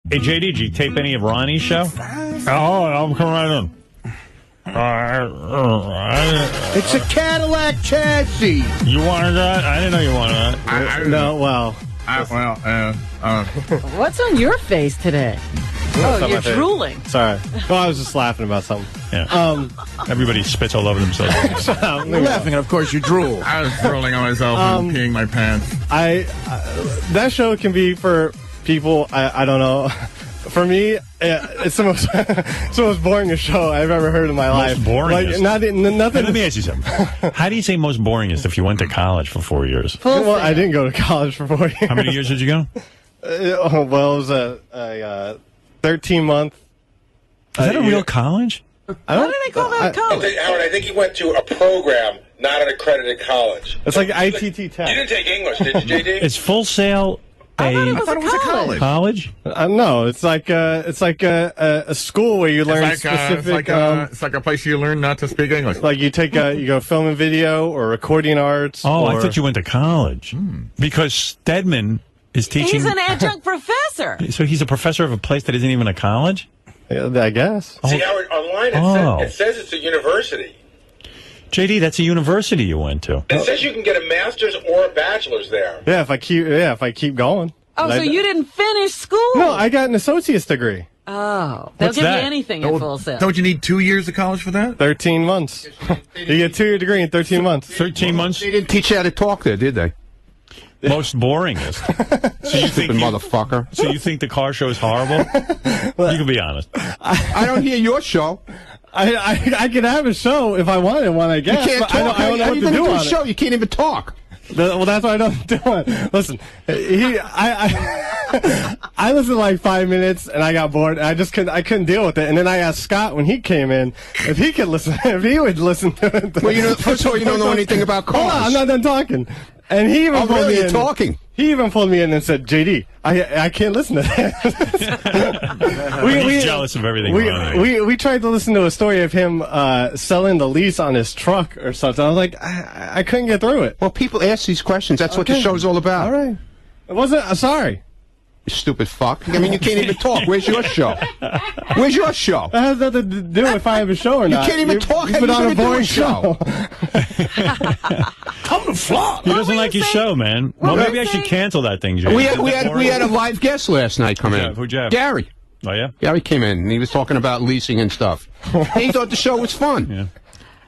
Hey, JD, did you tape any of Ronnie's show? Oh, I'm coming right in. It's a Cadillac chassis. You wanted that? I didn't know you wanted that. No, well. What's on your face today? Oh, you're drooling. Sorry. Well, I was just laughing about something. Yeah. Everybody spits all over themselves. You're laughing, and of course you drool. I was drooling on myself and peeing my pants. That show can be for people, I don't know. For me, it's the most it's the most boringest show I've ever heard in my life. Most boringest? Like, nothing. Let me ask you something. How do you say most boringest if you went to college for 4 years? Well, I didn't go to college for 4 years. How many years did you go? Well, it was a 13-month. Is that a real college? Why do they call that college? Howard, I think he went to a program, not an accredited college. It's like ITT You Tech. didn't take English, did you, JD? It's Full Sail. I thought it was a college. College? No, it's like a school where you learn specific. It's like a place you learn not to speak English. Like you go film and video or recording arts. Oh, I thought you went to college. Because Stedman is teaching. He's an adjunct professor. So he's a professor of a place that isn't even a college? I guess. See, Howard, online it says it's a university. JD, that's a university you went to. It says you can get a master's or a bachelor's there. Yeah, if I keep going. Oh, so you didn't finish school? No, I got an associate's degree. Oh, they'll give you anything at Full Sail. Don't you need 2 years of college for that? 13 months. You get a 2-year degree in 13 months. 13 months? They didn't teach you how to talk there, did they? Most boringest. So you think motherfucker. So you think the car show is horrible? You can be honest. I don't hear your show. I could have a show if I wanted one, I guess. You can't talk. I don't know what to do on a show? You can't even talk. Well, that's why I don't do it. Listen, I listened to like 5 minutes and I got bored. I couldn't deal with it. And then I asked Scott when he came in if he could listen, if he would listen to it. Well, first of all, you don't know anything about cars. Hold on, I'm not done talking. And he even pulled me in. Talking. He even pulled me in and said, JD, I can't listen to that. He's jealous of everything. We tried to listen to a story of him selling the lease on his truck or something. I was like, I couldn't get through it. Well, people ask these questions. That's what the show's all about. All right. It wasn't. Sorry. You stupid fuck. I mean, you can't even talk. Where's your show? Where's your show? That has nothing to do with if I have a show or not. You can't even talk. You've been on a boring show. Come to flop. He doesn't like your show, man. Well, maybe I should cancel that thing, Jay. We had a live guest last night come in. Who'd you have? Gary. Oh, yeah? Gary came in, and he was talking about leasing and stuff. He thought the show was fun. Yeah.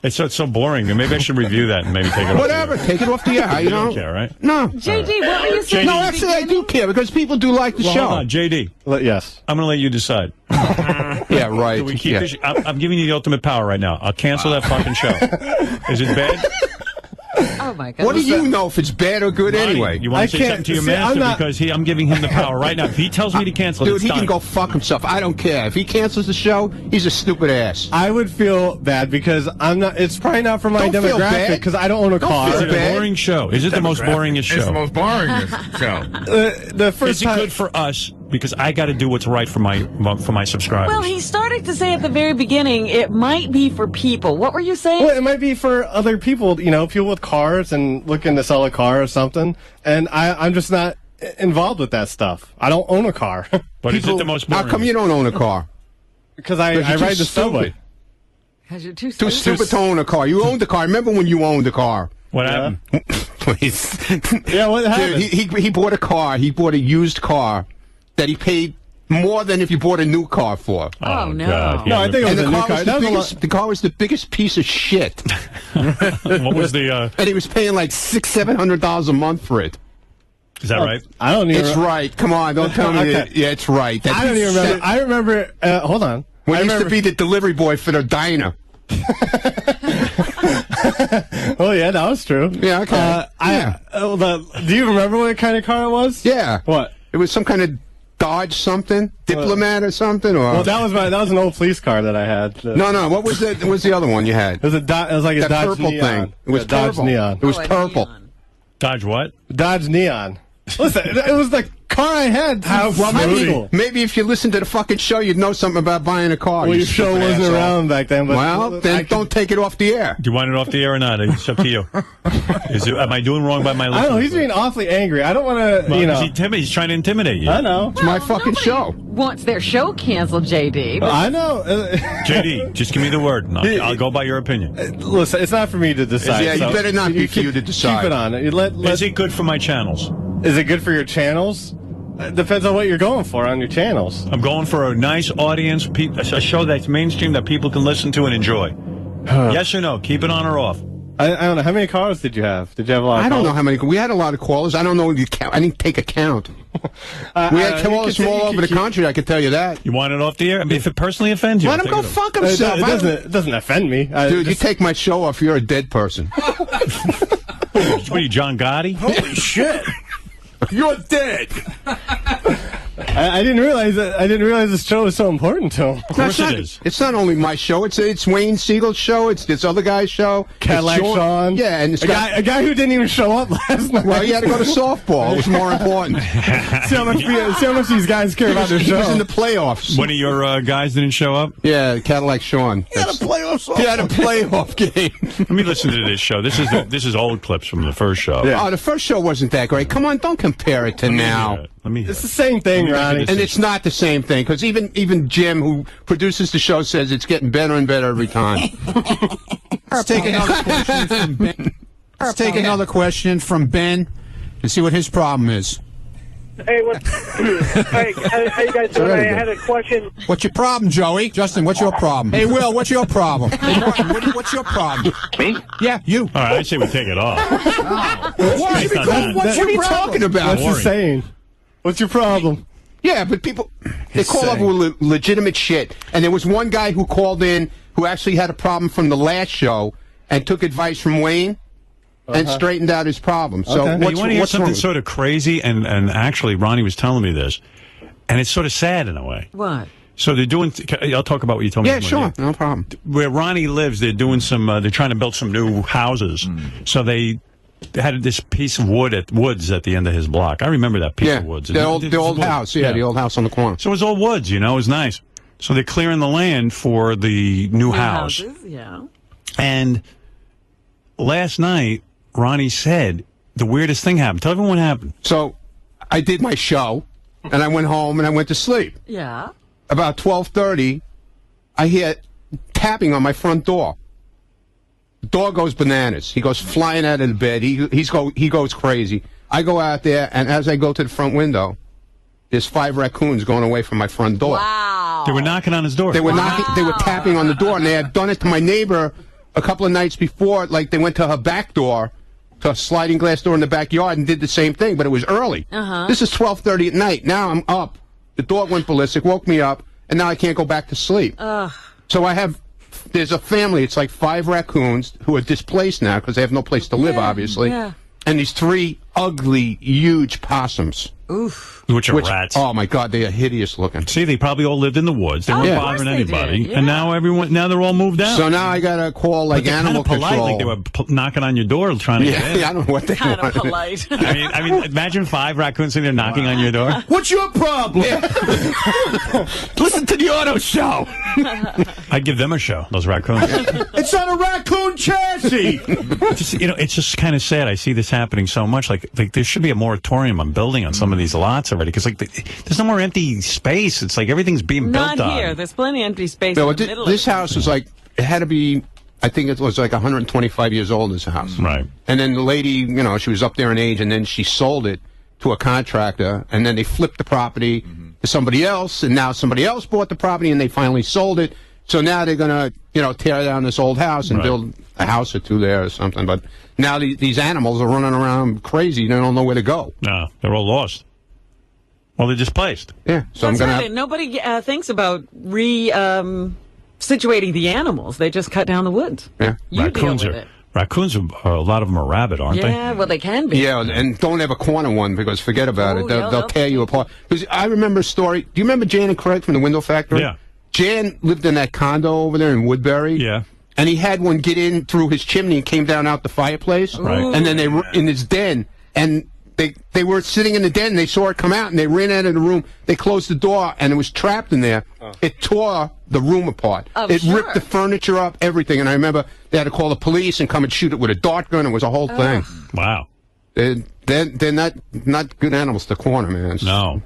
It's so boring. Maybe I should review that and maybe take it off. Whatever. Take it off the air. You don't care, right? No. JD, what were you saying? No, actually, I do care because people do like the show. Hold on, JD. Yes. I'm going to let you decide. Yeah, right. Do we keep this? I'm giving you the ultimate power right now. I'll cancel that fucking show. Is it bad? Oh, my God. What do you know if it's bad or good Ronnie, anyway? You want to say something to your master? Because I'm giving him the power right now. If he tells me to cancel it, dude, he can go fuck himself. I don't care. If he cancels the show, he's a stupid ass. I would feel bad because I'm not. It's probably not for my demographic because I don't own a car. Is it a boring show? Is it the most boringest show? It's the most boringest show. The first Is it good for us? Because I got to do what's right for my subscribers. Well, he started to say at the very beginning, it might be for people. What were you saying? Well, it might be for other people, people with cars and looking to sell a car or something. And I'm just not involved with that stuff. I don't own a car. But is it the most boring? How come you don't own a car? Because I ride the subway. Because you're too Too stupid to own a car. You owned a car. Remember when you owned a car? What happened? Please. Yeah, what happened? Dude, he bought a car. He bought a used car that he paid more than if you bought a new car for. Oh, no. God. No, I think it was a new car. The car was the biggest piece of shit. What was the... And he was paying like $600-700 a month for it. Is that right? I don't even... It's right. Come on, don't tell me that. Yeah, it's right. I don't even remember. I remember... hold on. When I used to be the delivery boy for the diner. Oh, yeah, that was true. Yeah, okay. Do you remember what kind of car it was? Yeah. What? It was some kind of Dodge something, Diplomat or something, or well, that was an old police car that I had. No. What was the other one you had? It was like a that Dodge purple Neon. thing. It was Dodge purple. Neon. It was purple. Dodge what? Dodge Neon. Listen, it was the car I had. How Maybe if you listened to the fucking show, you'd know something about buying a car. Well, your show wasn't around back then. But well, then don't take it off the air. Do you want it off the air or not? It's up to you. Am I doing wrong by my listeners? I know, he's being awfully angry. I don't want to, He's trying to intimidate you. I know. It's my fucking show. Wants their show canceled, JD. I know. JD, just give me the word. And I'll go by your opinion. Listen, it's not for me to decide. Yeah, you better not be for you to decide. Keep it on. Is it good for my channels? Is it good for your channels? It depends on what you're going for on your channels. I'm going for a nice audience, a show that's mainstream that people can listen to and enjoy. Yes or no? Keep it on or off? I don't know. How many callers did you have? Did you have a lot of I don't callers? know how many. We had a lot of callers. I don't know if you count. I didn't take a count. We had callers from all over the country, I can tell you that. You want it off the air? I mean, if it personally offends you, Let him go fuck himself. It doesn't offend me. Dude, you take my show off, you're a dead person. What are you, John Gotti? Holy shit. You're dead. I didn't realize that. I didn't realize this show was so important to him. Of course it is. It's not only my show. It's Wayne Siegel's show. It's this other guy's show. Cadillac Sean. Yeah, and a guy who didn't even show up last night. Well, he had to go to softball. It was more important. see how much these guys care about their show. He was in the playoffs. One of your guys didn't show up? Yeah, Cadillac Sean. He had a playoff game. Let me listen to this show. This is old clips from the first show. Yeah. Oh, the first show wasn't that great. Come on, don't compare it to now. It's the same thing, Ronnie. And it's not the same thing, because even Jim, who produces the show, says it's getting better and better every time. Let's take another question from Ben. Let's take another question from Ben and see what his problem is. Hey, hey, how you guys doing? I had a question. What's your problem, Joey? Justin, what's your problem? Hey, Will, what's your problem? Hey, Martin, what's your problem? Me? Yeah, you. All right, I say we take it off. What are you talking about? That's insane. What's your problem? Yeah, but people, they call up with legitimate shit. And there was one guy who called in who actually had a problem from the last show and took advice from Wayne and straightened out his problem. So you want to hear something sort of crazy? And actually, Ronnie was telling me this, and it's sort of sad in a way. What? So they're doing. I'll talk about what you told me. Yeah, sure, no problem. Where Ronnie lives, they're doing some. They're trying to build some new houses. So they had this piece of woods at the end of his block. I remember that piece of woods. The old house. Yeah, the old house on the corner. So it was all woods. It was nice. So they're clearing the land for the new house. Houses, yeah. And last night, Ronnie said the weirdest thing happened. Tell everyone what happened. So I did my show, and I went home and I went to sleep. Yeah. About 12:30, I hear tapping on my front door. The dog goes bananas. He goes flying out of the bed. He goes crazy. I go out there, and as I go to the front window, there's 5 raccoons going away from my front door. Wow. They were knocking on his door. They were knocking. They were tapping on the door, and they had done it to my neighbor a couple of nights before. Like they went to her back door, to a sliding glass door in the backyard, and did the same thing. But it was early. This is 12:30 at night. Now I'm up. The dog went ballistic, woke me up, and now I can't go back to sleep. So there's a family. It's like 5 raccoons who are displaced now because they have no place to live, obviously. Yeah. And these 3 ugly, huge possums. Oof. Which are rats. Oh my God, they are hideous looking. See, they probably all lived in the woods. They weren't bothering anybody. And now they're all moved out. So now I gotta call like animal kind of polite, control. Like they were knocking on your door trying to get in. Yeah, I don't know what they Kind want. of polite. I mean, imagine 5 raccoons sitting there knocking on your door. What's your problem? Listen to the auto show. I'd give them a show, those raccoons. It's on a raccoon chassis. It's just kind of sad. I see this happening so much. Like there should be a moratorium on building on some of these lots already, because there's no more empty space. It's like everything's being built on. Not here. There's plenty of empty space No, in the middle this of house was like, it had to be, I think it was like 125 years old, this house. Right. And then the lady, she was up there in age, and then she sold it to a contractor, and then they flipped the property to somebody else, and now somebody else bought the property, and they finally sold it. So now they're going to, tear down this old house and build a house or two there or something. But now these animals are running around crazy. They don't know where to go. No, they're all lost. Well, they're displaced. Yeah. So That's I'm going right. Nobody thinks about situating the animals. They just cut down the woods. Yeah. You deal with it. Raccoons, a lot of them are rabid, aren't they? Yeah, well, they can be. Yeah, and don't ever corner one, because forget about it. They'll tear you apart. Because I remember a story. Do you remember Jan and Craig from the Window Factory? Yeah. Jan lived in that condo over there in Woodbury. Yeah. And he had one get in through his chimney and came down out the fireplace. Right. And then they were in his den. And They were sitting in the den, and they saw it come out, and they ran out of the room. They closed the door, and it was trapped in there. It tore the room apart. It ripped the furniture up, everything. And I remember they had to call the police and come and shoot it with a dart gun. It was a whole thing. Wow. They're not good animals to corner, man. No.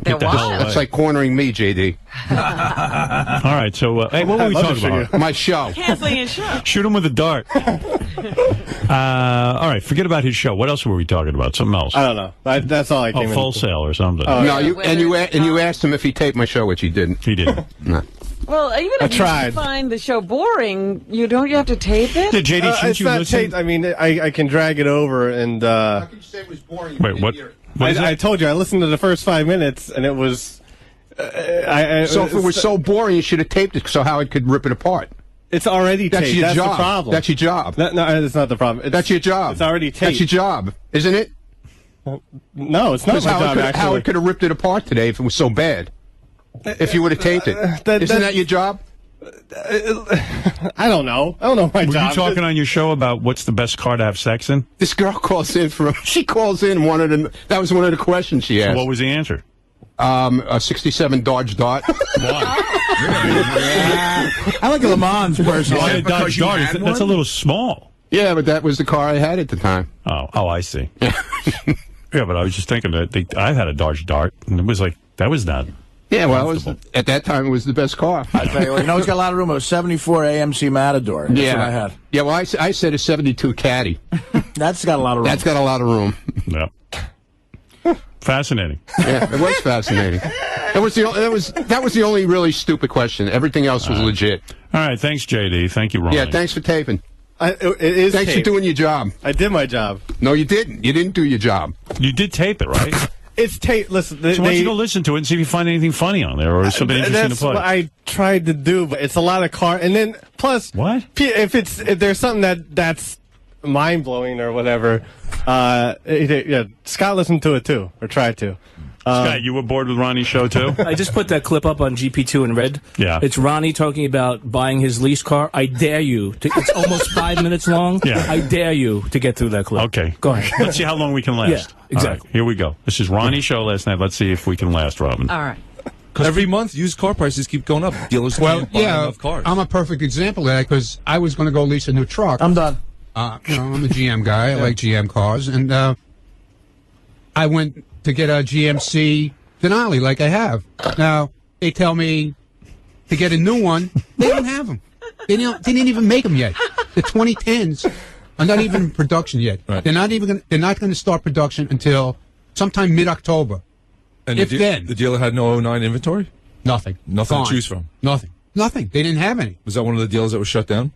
They're wild. That's like cornering me, JD. All right, so, hey, what were we talking about? My show. Canceling his show. Shoot him with a dart. All right, forget about his show. What else were we talking about? Something else? I don't know. That's all I came Full into. Sail or something. No, you asked him if he taped my show, which he didn't. He didn't. No. Well, even if you find the show boring, you have to tape it? Did JD, shouldn't it's you not listen? taped. I mean, I can drag it over and. How could you say it was boring? Wait, what? I told you I listened to the first 5 minutes and it was. So if it was so boring, you should have taped it so Howard could rip it apart. It's already taped. That's your That's job. the problem. That's your job. No, that's not the problem. That's your job. It's already taped. That's your job, isn't it? No, it's not my job, actually. Howard could have ripped it apart today if it was so bad. If you would have taped it. Isn't that your job? I don't know. I don't know my Were job. you talking on your show about what's the best car to have sex in? This girl calls in she calls in, that was one of the questions she asked. So what was the answer? A 67 Dodge Dart. I like a Le Mans person. Why a Dodge Dart? That's a little small. Yeah, but that was the car I had at the time. Oh, I see. Yeah, but I was just thinking that I had a Dodge Dart, and it was like, that was not. Yeah, well, at that time, it was the best car. I tell you what, it's got a lot of room. It was 74 AMC Matador. That's what I had. Yeah, well, I said a 72 Caddy. That's got a lot of room. That's got a lot of room. Yeah. Fascinating. Yeah, it was fascinating. That was the only really stupid question. Everything else was legit. All right, thanks, JD. Thank you, Ronnie. Yeah, thanks for taping. It is Thanks taped. for doing your job. I did my job. No, you didn't. You didn't do your job. You did tape it, right? It's taped. Listen, So why don't you go listen to it and see if you find anything funny on there or something interesting to that's play? what I tried to do, but it's a lot of and then plus what if there's something that's mind blowing or whatever. Scott listened to it too, or tried to. Scott, you were bored with Ronnie's show too? I just put that clip up on GP2 in red. Yeah. It's Ronnie talking about buying his lease car. I dare you. It's almost 5 minutes long. Yeah. I dare you to get through that clip. Okay. Go ahead. Let's see how long we can last. Yeah, exactly. All right, here we go. This is Ronnie's show last night. Let's see if we can last, Robin. All right. Every month, used car prices keep going up. Dealers can't buy enough cars. I'm a perfect example of that because I was going to go lease a new truck. I'm done. I'm a GM guy. I like GM cars. And I went to get a GMC Denali like I have. Now, they tell me to get a new one. They don't have them. They didn't even make them yet. The 2010s are not even in production yet. Right. They're not going to start production until sometime mid-October. And if then. The dealer had no 09 inventory? Nothing. Nothing Gone. to choose from? Nothing. They didn't have any. Was that one of the dealers that was shut down?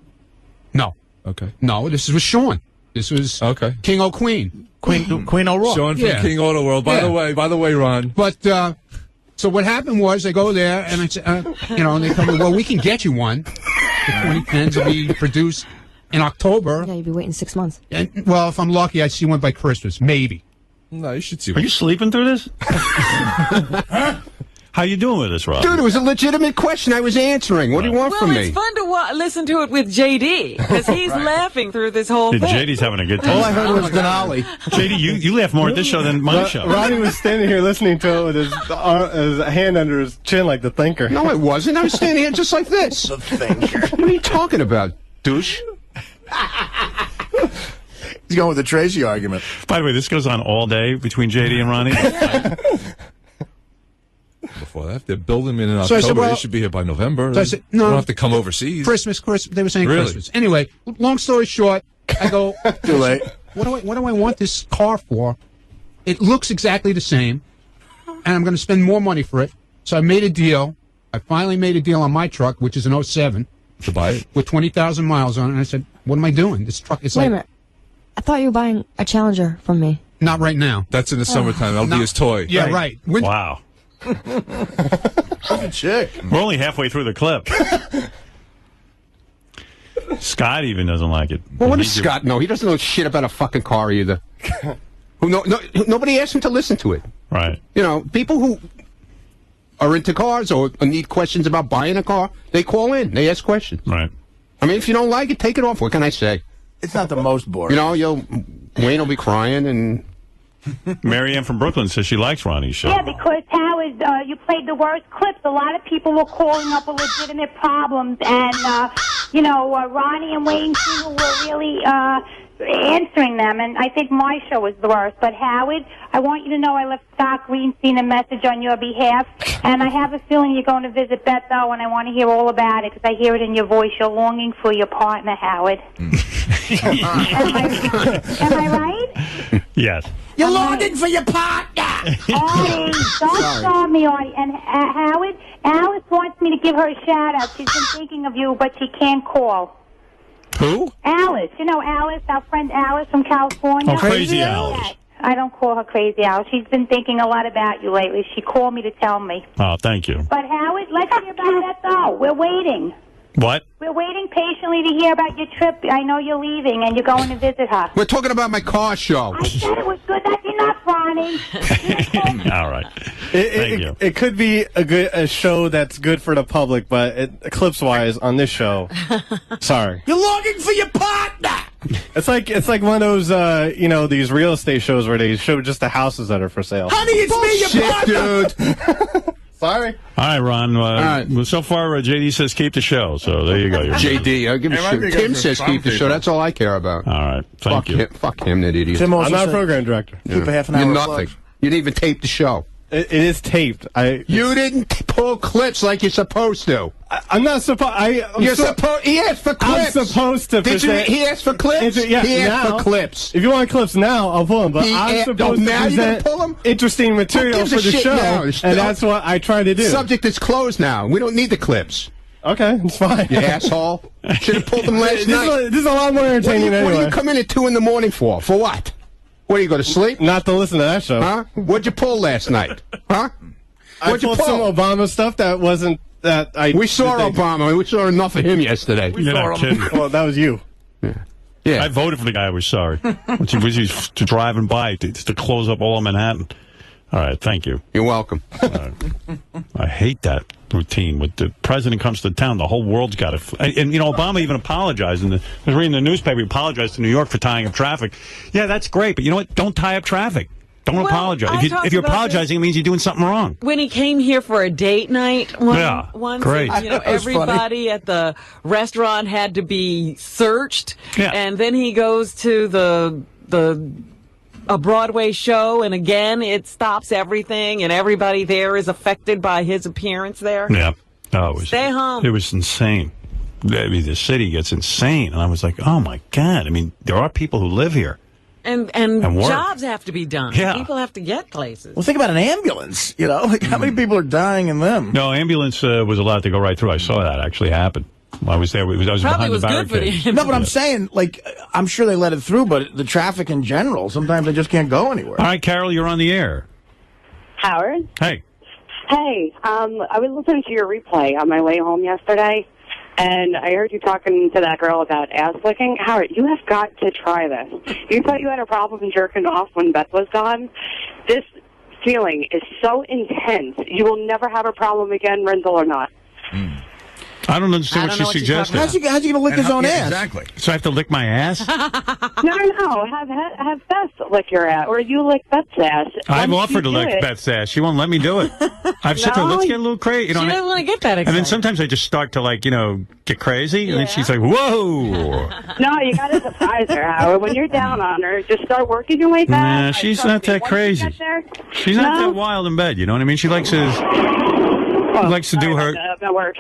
No. Okay. No, this was Sean. This was King O'Queen. Queen O'Rourke. Sean from King Auto World. By the way, Ron. But so what happened was I go there and I say, and they tell me, well, we can get you one. The 2010s will be produced in October. Yeah, you'll be waiting 6 months. And, well, if I'm lucky, I see one by Christmas, maybe. No, you should see Are one. you sleeping through this? How you doing with this, Rob? Dude, it was a legitimate question I was answering. What do you want from Well, it's me? fun to listen to it with JD because he's laughing through this whole thing. JD's having a good time. All I heard was Denali. JD, you laugh more at this show than my show. Ronnie was standing here listening to it with his hand under his chin like the thinker. No, it wasn't. I was standing here just like this. The thinker. What are you talking about, douche? He's going with the Tracy argument. By the way, this goes on all day between JD and Ronnie. Before that, they're building them in So I October. said, well- They should be here by November. So I said, They no. don't have to come overseas. Christmas. They were saying Really? Christmas. Anyway, long story short, I go, Too late. what do I want this car for? It looks exactly the same, and I'm going to spend more money for it. So I made a deal. I finally made a deal on my truck, which is an 07, To buy it? with 20,000 miles on it. And I said, what am I doing? This truck is Wait a like, minute. I thought you were buying a Challenger from me. not right now. That's in the summertime. That'll be his toy. Yeah, right. When- Wow. Good chick. We're only halfway through the clip. Scott even doesn't like it. Well, what does Scott know? He doesn't know shit about a fucking car either. Nobody asked him to listen to it. Right. You know, people who are into cars or need questions about buying a car, they call in. They ask questions. Right. I mean, if you don't like it, take it off. What can I say? It's not the most boring. You know, Wayne will be crying and Marianne from Brooklyn says she likes Ronnie's show. Yeah, because Howard, you played the worst clips. A lot of people were calling up with legitimate problems, and Ronnie and Wayne Siegel were really answering them, and I think my show was the worst. But Howard, I want you to know I left Scott Greenstein a message on your behalf, and I have a feeling you're going to visit Beth O, and I want to hear all about it because I hear it in your voice. You're longing for your partner, Howard. Am I right? Yes. You're longing for your partner. Artie, don't stop me, Artie. And Howard, Alice wants me to give her a shout-out. She's been thinking of you, but she can't call. Who? Alice. You know Alice, our friend Alice from California? Oh, Crazy Alice. Yes. I don't call her Crazy Alice. She's been thinking a lot about you lately. She called me to tell me. Oh, thank you. But Howard, let's hear about that, though. We're waiting. What? We're waiting patiently to hear about your trip. I know you're leaving and you're going to visit her. We're talking about my car show. I said it was good. That's enough, Ronnie. All right. Thank you. It could be a show that's good for the public, but clips-wise on this show, sorry. You're longing for your partner. It's like one of those these real estate shows where they show just the houses that are for sale. Honey, it's me, your partner. Dude. Sorry. All right, Ron. right. Well, so far, JD says keep the show. So there you go. JD, I'll give a shit. Tim says keep the show. That's all I care about. All right. Thank you. Fuck him, that idiot. Tim also I'm not a said, program director. Keep a half an hour. You're nothing. You didn't even tape the show. It is taped. You didn't pull clips like you're supposed to. I'm not supposed. You're supposed. He asked for clips. I'm supposed to. He asked for clips. Yeah, he asked now, for clips. If you want clips now, I'll pull them. But I'm supposed to present pull them? interesting material for the show, and that's what I try to do. Subject is closed now. We don't need the clips. Okay, it's fine. You asshole. Should have pulled them last night. This is a lot more entertaining anyway. What do you come in at 2 in the morning for? For what? What, do you go to sleep? Not to listen to that show. Huh? What'd you pull last night? Huh? I pulled some Obama stuff that wasn't that I. We saw Obama. We saw enough of him yesterday. You're not kidding. Well, that was you. Yeah. I voted for the guy. I was sorry. When he was driving by to close up all of Manhattan. All right. Thank you. You're welcome. I hate that routine. When the president comes to town, the whole world's got it. And Obama even apologized. I was reading the newspaper. He apologized to New York for tying up traffic. Yeah, that's great. But you know what? Don't tie up traffic. Don't apologize. If you're apologizing, it means you're doing something wrong. When he came here for a date night once, great. Everybody at the restaurant had to be searched. Yeah. And then he goes to a Broadway show, and again, it stops everything, and everybody there is affected by his appearance there. Yeah. Oh, Stay home. It was insane. I mean, the city gets insane. And I was like, oh, my God. I mean, there are people who live here. And work. jobs have to be done. Yeah. People have to get places. Well, think about an ambulance. Like how many people are dying in them? No, ambulance was allowed to go right through. I saw that actually happen. I was there. I was behind the barricade. No, but I'm saying, I'm sure they let it through, but the traffic in general, sometimes they just can't go anywhere. All right, Carol, you're on the air. Howard? Hey. Hey, I was listening to your replay on my way home yesterday, and I heard you talking to that girl about ass licking. Howard, you have got to try this. You thought you had a problem jerking off when Beth was gone? This feeling is so intense. You will never have a problem again, Renzel or not. I don't understand what she suggested. How's he going to lick his own ass? Exactly. So I have to lick my ass? No. Have Beth lick your ass, or you lick Beth's ass. I've offered to lick Beth's ass. She won't let me do it. I've said to her, let's get a little crazy. She doesn't want to get that excited. And then sometimes I just start to, get crazy. And then she's like, whoa. No, you got to surprise her, Howard. When you're down on her, just start working your way back. Nah, she's not that crazy. She's not that wild in bed. You know what I mean? She likes to do her. That works.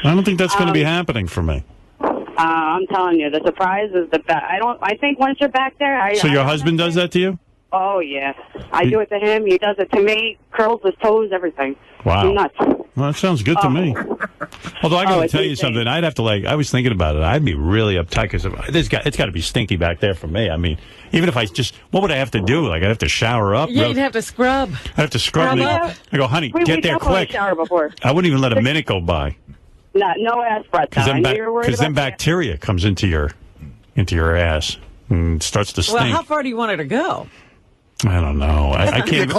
I don't think that's going to be happening for me. I'm telling you, the surprise is the best. I think once you're back there, So your husband does that to you? Oh yeah, I do it to him. He does it to me. Curls his toes, everything. Wow. I'm nuts. Well, that sounds good to me. Although I got to tell you something, I'd have to I was thinking about it. I'd be really uptight because it's got to be stinky back there for me. I mean, even if what would I have to do? I'd have to shower up. Yeah, you'd have to scrub. I'd have to scrub. I go, honey, get there quick. Shower before. I wouldn't even let a minute go by. No ass breath. Because then bacteria comes into your ass and starts to stink. Well, how far do you want her to go? I don't know. I can't.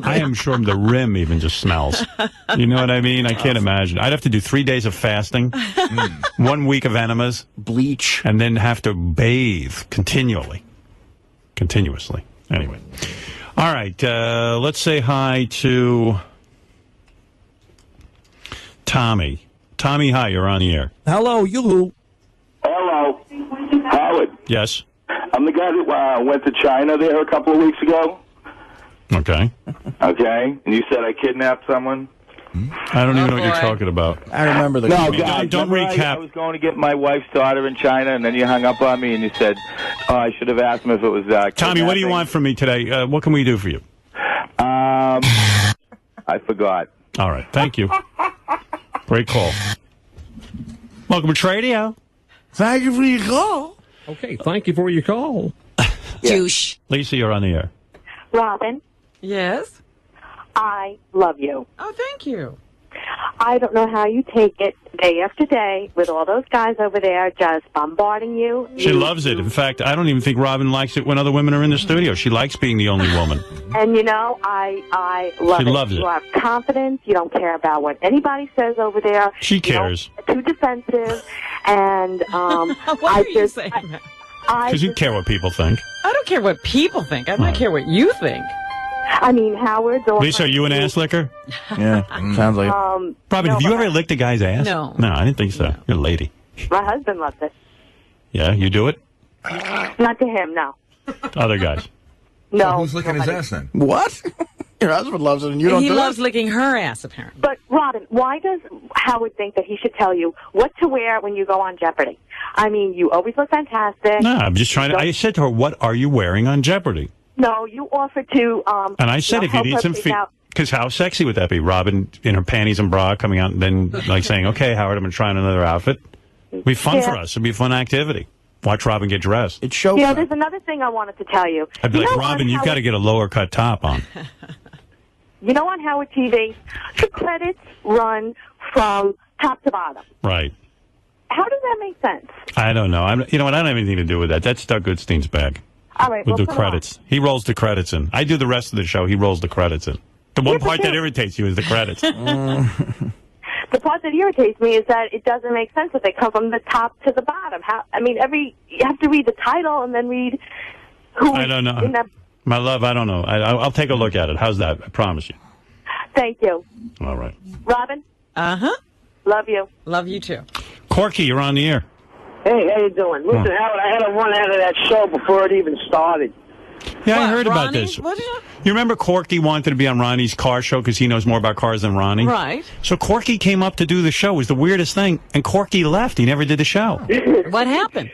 I am sure the rim even just smells. You know what I mean? I can't imagine. I'd have to do 3 days of fasting, 1 week of enemas, bleach, and then have to bathe continuously. Anyway. All right, let's say hi to Tommy. Tommy, hi, you're on the air. Hello, you. Hello. Howard. Yes. I'm the guy that went to China there a couple of weeks ago. Okay. Okay. And you said I kidnapped someone? I don't even know what you're talking about. I remember the. No, guy. guys, Don't recap. I was going to get my wife's daughter in China, and then you hung up on me, and you said, "Oh, I should have asked him if it was." Tommy, what do you want from me today? What can we do for you? I forgot. All right. Thank you. Great call. Welcome to Radio. Thank you for your call. Okay, thank you for your call. Douche. Lisa, you're on the air. Robin, Yes? I love you. Oh, thank you. I don't know how you take it day after day with all those guys over there just bombarding you. She loves it. In fact, I don't even think Robin likes it when other women are in the studio. She likes being the only woman. And you know, I love She it. loves it. You have confidence. You don't care about what anybody says over there. She cares. You don't get too defensive. And Why are you saying that? Because you care what people think. I don't care what people think. I don't care what you think. I mean, Howard. Lisa, are you an ass licker? Yeah, sounds like it. Robin, have you ever licked a guy's ass? No. No, I didn't think so. You're a lady. My husband loves it. Yeah, you do it? Not to him, no. Other guys. No. So who's licking his ass then? What? Your husband loves it and you don't He do loves it? licking her ass, apparently. But, Robin, why does Howard think that he should tell you what to wear when you go on Jeopardy? I mean, you always look fantastic. No, I'm just trying to. I said to her, what are you wearing on Jeopardy? No, you offered to. And I said, if you need some feet. Because how sexy would that be? Robin in her panties and bra coming out and then like saying, okay, Howard, I'm going to try on another outfit. It'd be fun for us. It'd be a fun activity. Watch Robin get dressed. It shows. You know, there's another thing I wanted to tell you. I'd be You like, know, Robin, on you've got to get a lower cut top on. You know, on Howard TV, the credits run from top to bottom. Right. How does that make sense? I don't know. You know what? I don't have anything to do with that. That's Doug Goodstein's bag. All right, We'll do put it on. credits. He rolls the credits in. I do the rest of the show. He rolls the credits in. The one part that irritates you is the credits. The part that irritates me is that it doesn't make sense that they come from the top to the bottom. How? I mean, you have to read the title and then read who. I don't know. In that. My love, I don't know. I'll take a look at it. How's that? I promise you. Thank you, All right. Robin. Uh-huh. Love you. Love you, too. Corky, you're on the air. Hey, how you doing? Listen, Howard, I had to run out of that show before it even started. Yeah, I What, heard about Ronnie? this. What did you... You remember Corky wanted to be on Ronnie's car show because he knows more about cars than Ronnie? Right. So Corky came up to do the show. It was the weirdest thing. And Corky left. He never did the show. What happened?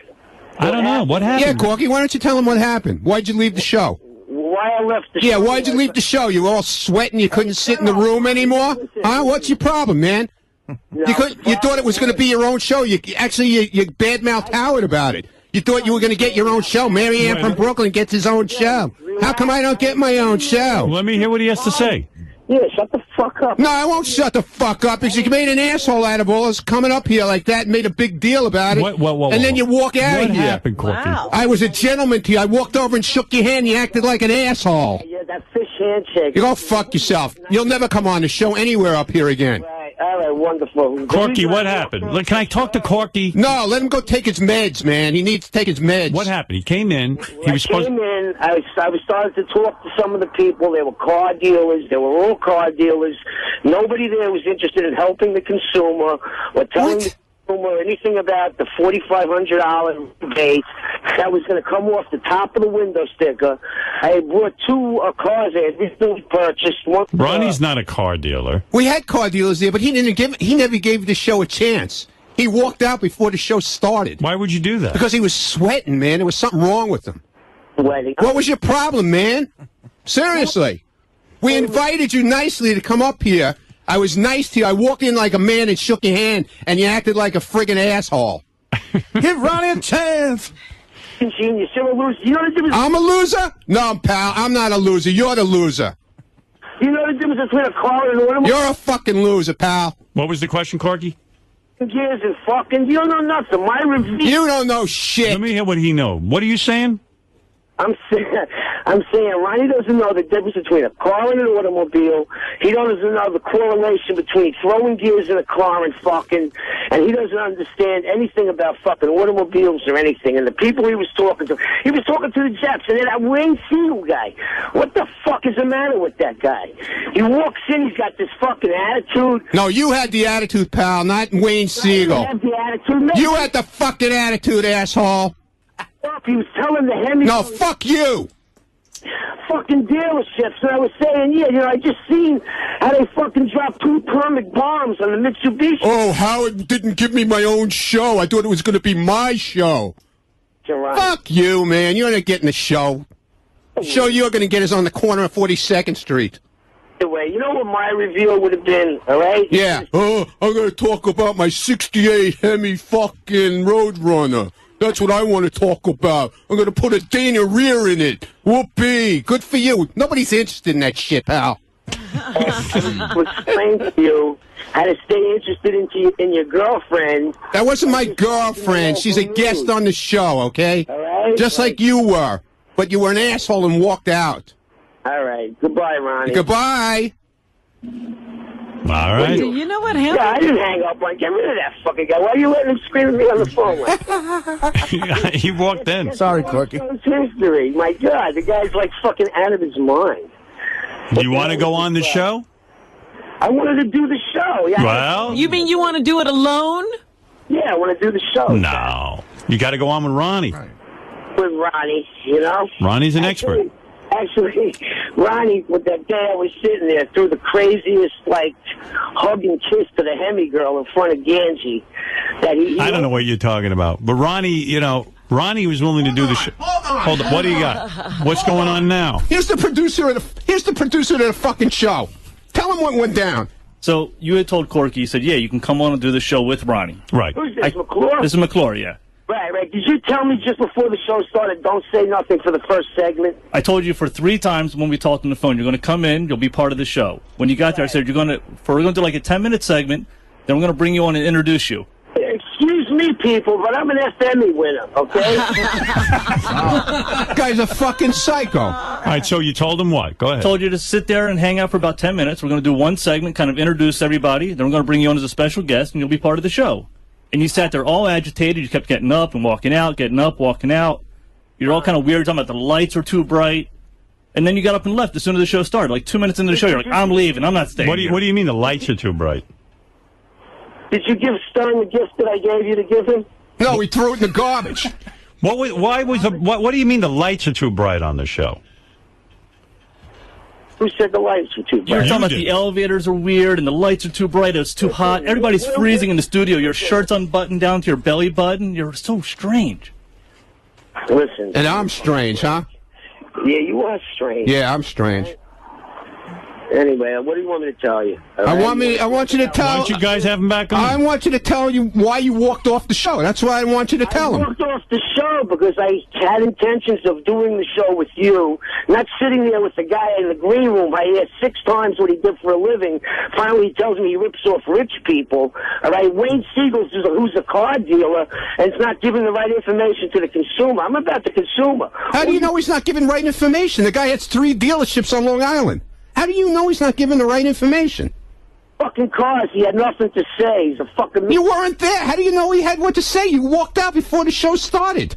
I don't know. What happened? Yeah, Corky, why don't you tell him what happened? Why'd you leave the show? Why I left the show? Yeah, why'd you leave the show? You were all sweating, you couldn't sit in the room anymore? Huh? What's your problem, man? You thought it was going to be your own show. You badmouthed Howard about it. You thought you were going to get your own show. Mary Ann from Brooklyn gets his own show. How come I don't get my own show? Let me hear what he has to say. Yeah, shut the fuck up. No, I won't shut the fuck up because you made an asshole out of all us coming up here like that and made a big deal about it. And then you walk out of here. What happened, Corky? Wow. I was a gentleman to you. I walked over and shook your hand. You acted like an asshole. Yeah, that fish handshake. You go fuck yourself. You'll never come on the show anywhere up here again. All right, wonderful. Corky, what happened? Look, can I talk to Corky? No, let him go take his meds, man. He needs to take his meds. What happened? He came in. He was supposed. I came in. I was starting to talk to some of the people. They were car dealers. They were all car dealers. Nobody there was interested in helping the consumer or telling the consumer anything about the $4,500 rebate that was going to come off the top of the window sticker. I brought two cars I had recently purchased. One, Ronnie's not a car dealer. We had car dealers there, but he never gave the show a chance. He walked out before the show started. Why would you do that? Because he was sweating, man. There was something wrong with him. Sweating. What was your problem, man? Seriously. We invited you nicely to come up here. I was nice to you. I walked in like a man and shook your hand, and you acted like a friggin' asshole. Give Ronnie a chance. You're still a loser. You know the difference? I'm a loser? No, pal. I'm not a loser. You're the loser. You know the difference between a car and an automobile? You're a fucking loser, pal. What was the question, Corky? Years and fucking, you don't know nothing. My review. You don't know shit. Let me hear what he knows. What are you saying? I'm saying Ronnie doesn't know the difference between a car and an automobile. He doesn't know the correlation between throwing gears in a car and fucking and he doesn't understand anything about fucking automobiles or anything. And the people he was talking to the Jets, and then that Wayne Siegel guy. What the fuck is the matter with that guy? He walks in, he's got this fucking attitude. No, you had the attitude, pal, not Wayne Siegel. I have the attitude. You had the fucking attitude, asshole. He was telling the Hemi. No, fuck you. Fucking dealerships, and I was saying, yeah, you know, I just seen how they fucking dropped 2 atomic bombs on the Mitsubishi. Oh, Howard didn't give me my own show. I thought it was going to be my show. Right. Fuck you, man. You're not getting the show. The show you're going to get is on the corner of 42nd Street. Anyway, you know what my reveal would have been, all right? Yeah. Oh, I'm going to talk about my 68 Hemi fucking Roadrunner. That's what I want to talk about. I'm going to put a Dana rear in it. Whoopee. Good for you. Nobody's interested in that shit, pal. I was explaining to you how to stay interested in your girlfriend. That wasn't my girlfriend. She's a guest on the show, okay? All right. Just like you were. But you were an asshole and walked out. All right. Goodbye, Ronnie. Goodbye. All right. Do you know what happened? Yeah, I didn't hang up on. Get rid of that fucking guy. Why are you letting him scream at me on the phone like that? He walked in. Sorry, Corky. It's history. My God, the guy's like fucking out of his mind. Do you want to go on the show? I wanted to do the show. Yeah. Well, You mean you want to do it alone? Yeah, I want to do the show. no. You got to go on with Ronnie. With Ronnie, you know? Ronnie's an expert. Actually, Ronnie, with that day I was sitting there, threw the craziest, like, hug and kiss to the Hemi girl in front of Ganji. That he I don't know what you're talking about. But Ronnie, you know, Ronnie was willing to do the show. Hold on. What do you got? What's going on now? Here's the producer of the fucking show. Tell him what went down. So you had told Corky, you said, yeah, you can come on and do the show with Ronnie. Right. Who's this, McClure? This is McClure, yeah. Right. Did you tell me just before the show started, don't say nothing for the first segment? I told you for 3 times when we talked on the phone, you're going to come in, you'll be part of the show. When you got there, I said, we're going to do like a 10-minute segment, then we're going to bring you on and introduce you. Excuse me, people, but I'm an FME winner, okay? That guy's a fucking psycho. All right, so you told him what? Go ahead. I told you to sit there and hang out for about 10 minutes. We're going to do one segment, kind of introduce everybody, then we're going to bring you on as a special guest, and you'll be part of the show. And you sat there all agitated. You kept getting up and walking out, getting up, walking out. You're all kind of weird, talking about the lights are too bright. And then you got up and left as soon as the show started. Like 2 minutes into the show, you're like, I'm leaving. I'm not staying What do you mean the lights are too bright? Did you give Stern the gift that I gave you to give him? No, he threw it in the garbage. What do you mean the lights are too bright on the show? Who said the lights were too bright? You were talking about the elevators are weird and the lights are too bright. It's too hot. Everybody's freezing in the studio. Your shirt's unbuttoned down to your belly button. You're so strange. Listen. And I'm strange, huh? Yeah, you are strange. Yeah, I'm strange. Anyway, what do you want me to tell you? I want you to tell. Why don't you guys have him back on? I want you to tell you why you walked off the show. That's what I want you to tell him. I walked off the show because I had intentions of doing the show with you, not sitting there with the guy in the green room. I asked 6 times what he did for a living. Finally, he tells me he rips off rich people. All right, Wayne Siegel, who's a car dealer, and is not giving the right information to the consumer. I'm about the consumer. How do you know he's not giving right information? The guy has 3 dealerships on Long Island. How do you know he's not giving the right information? Fucking cars. He had nothing to say. He's a fucking... You weren't there. How do you know he had what to say? You walked out before the show started.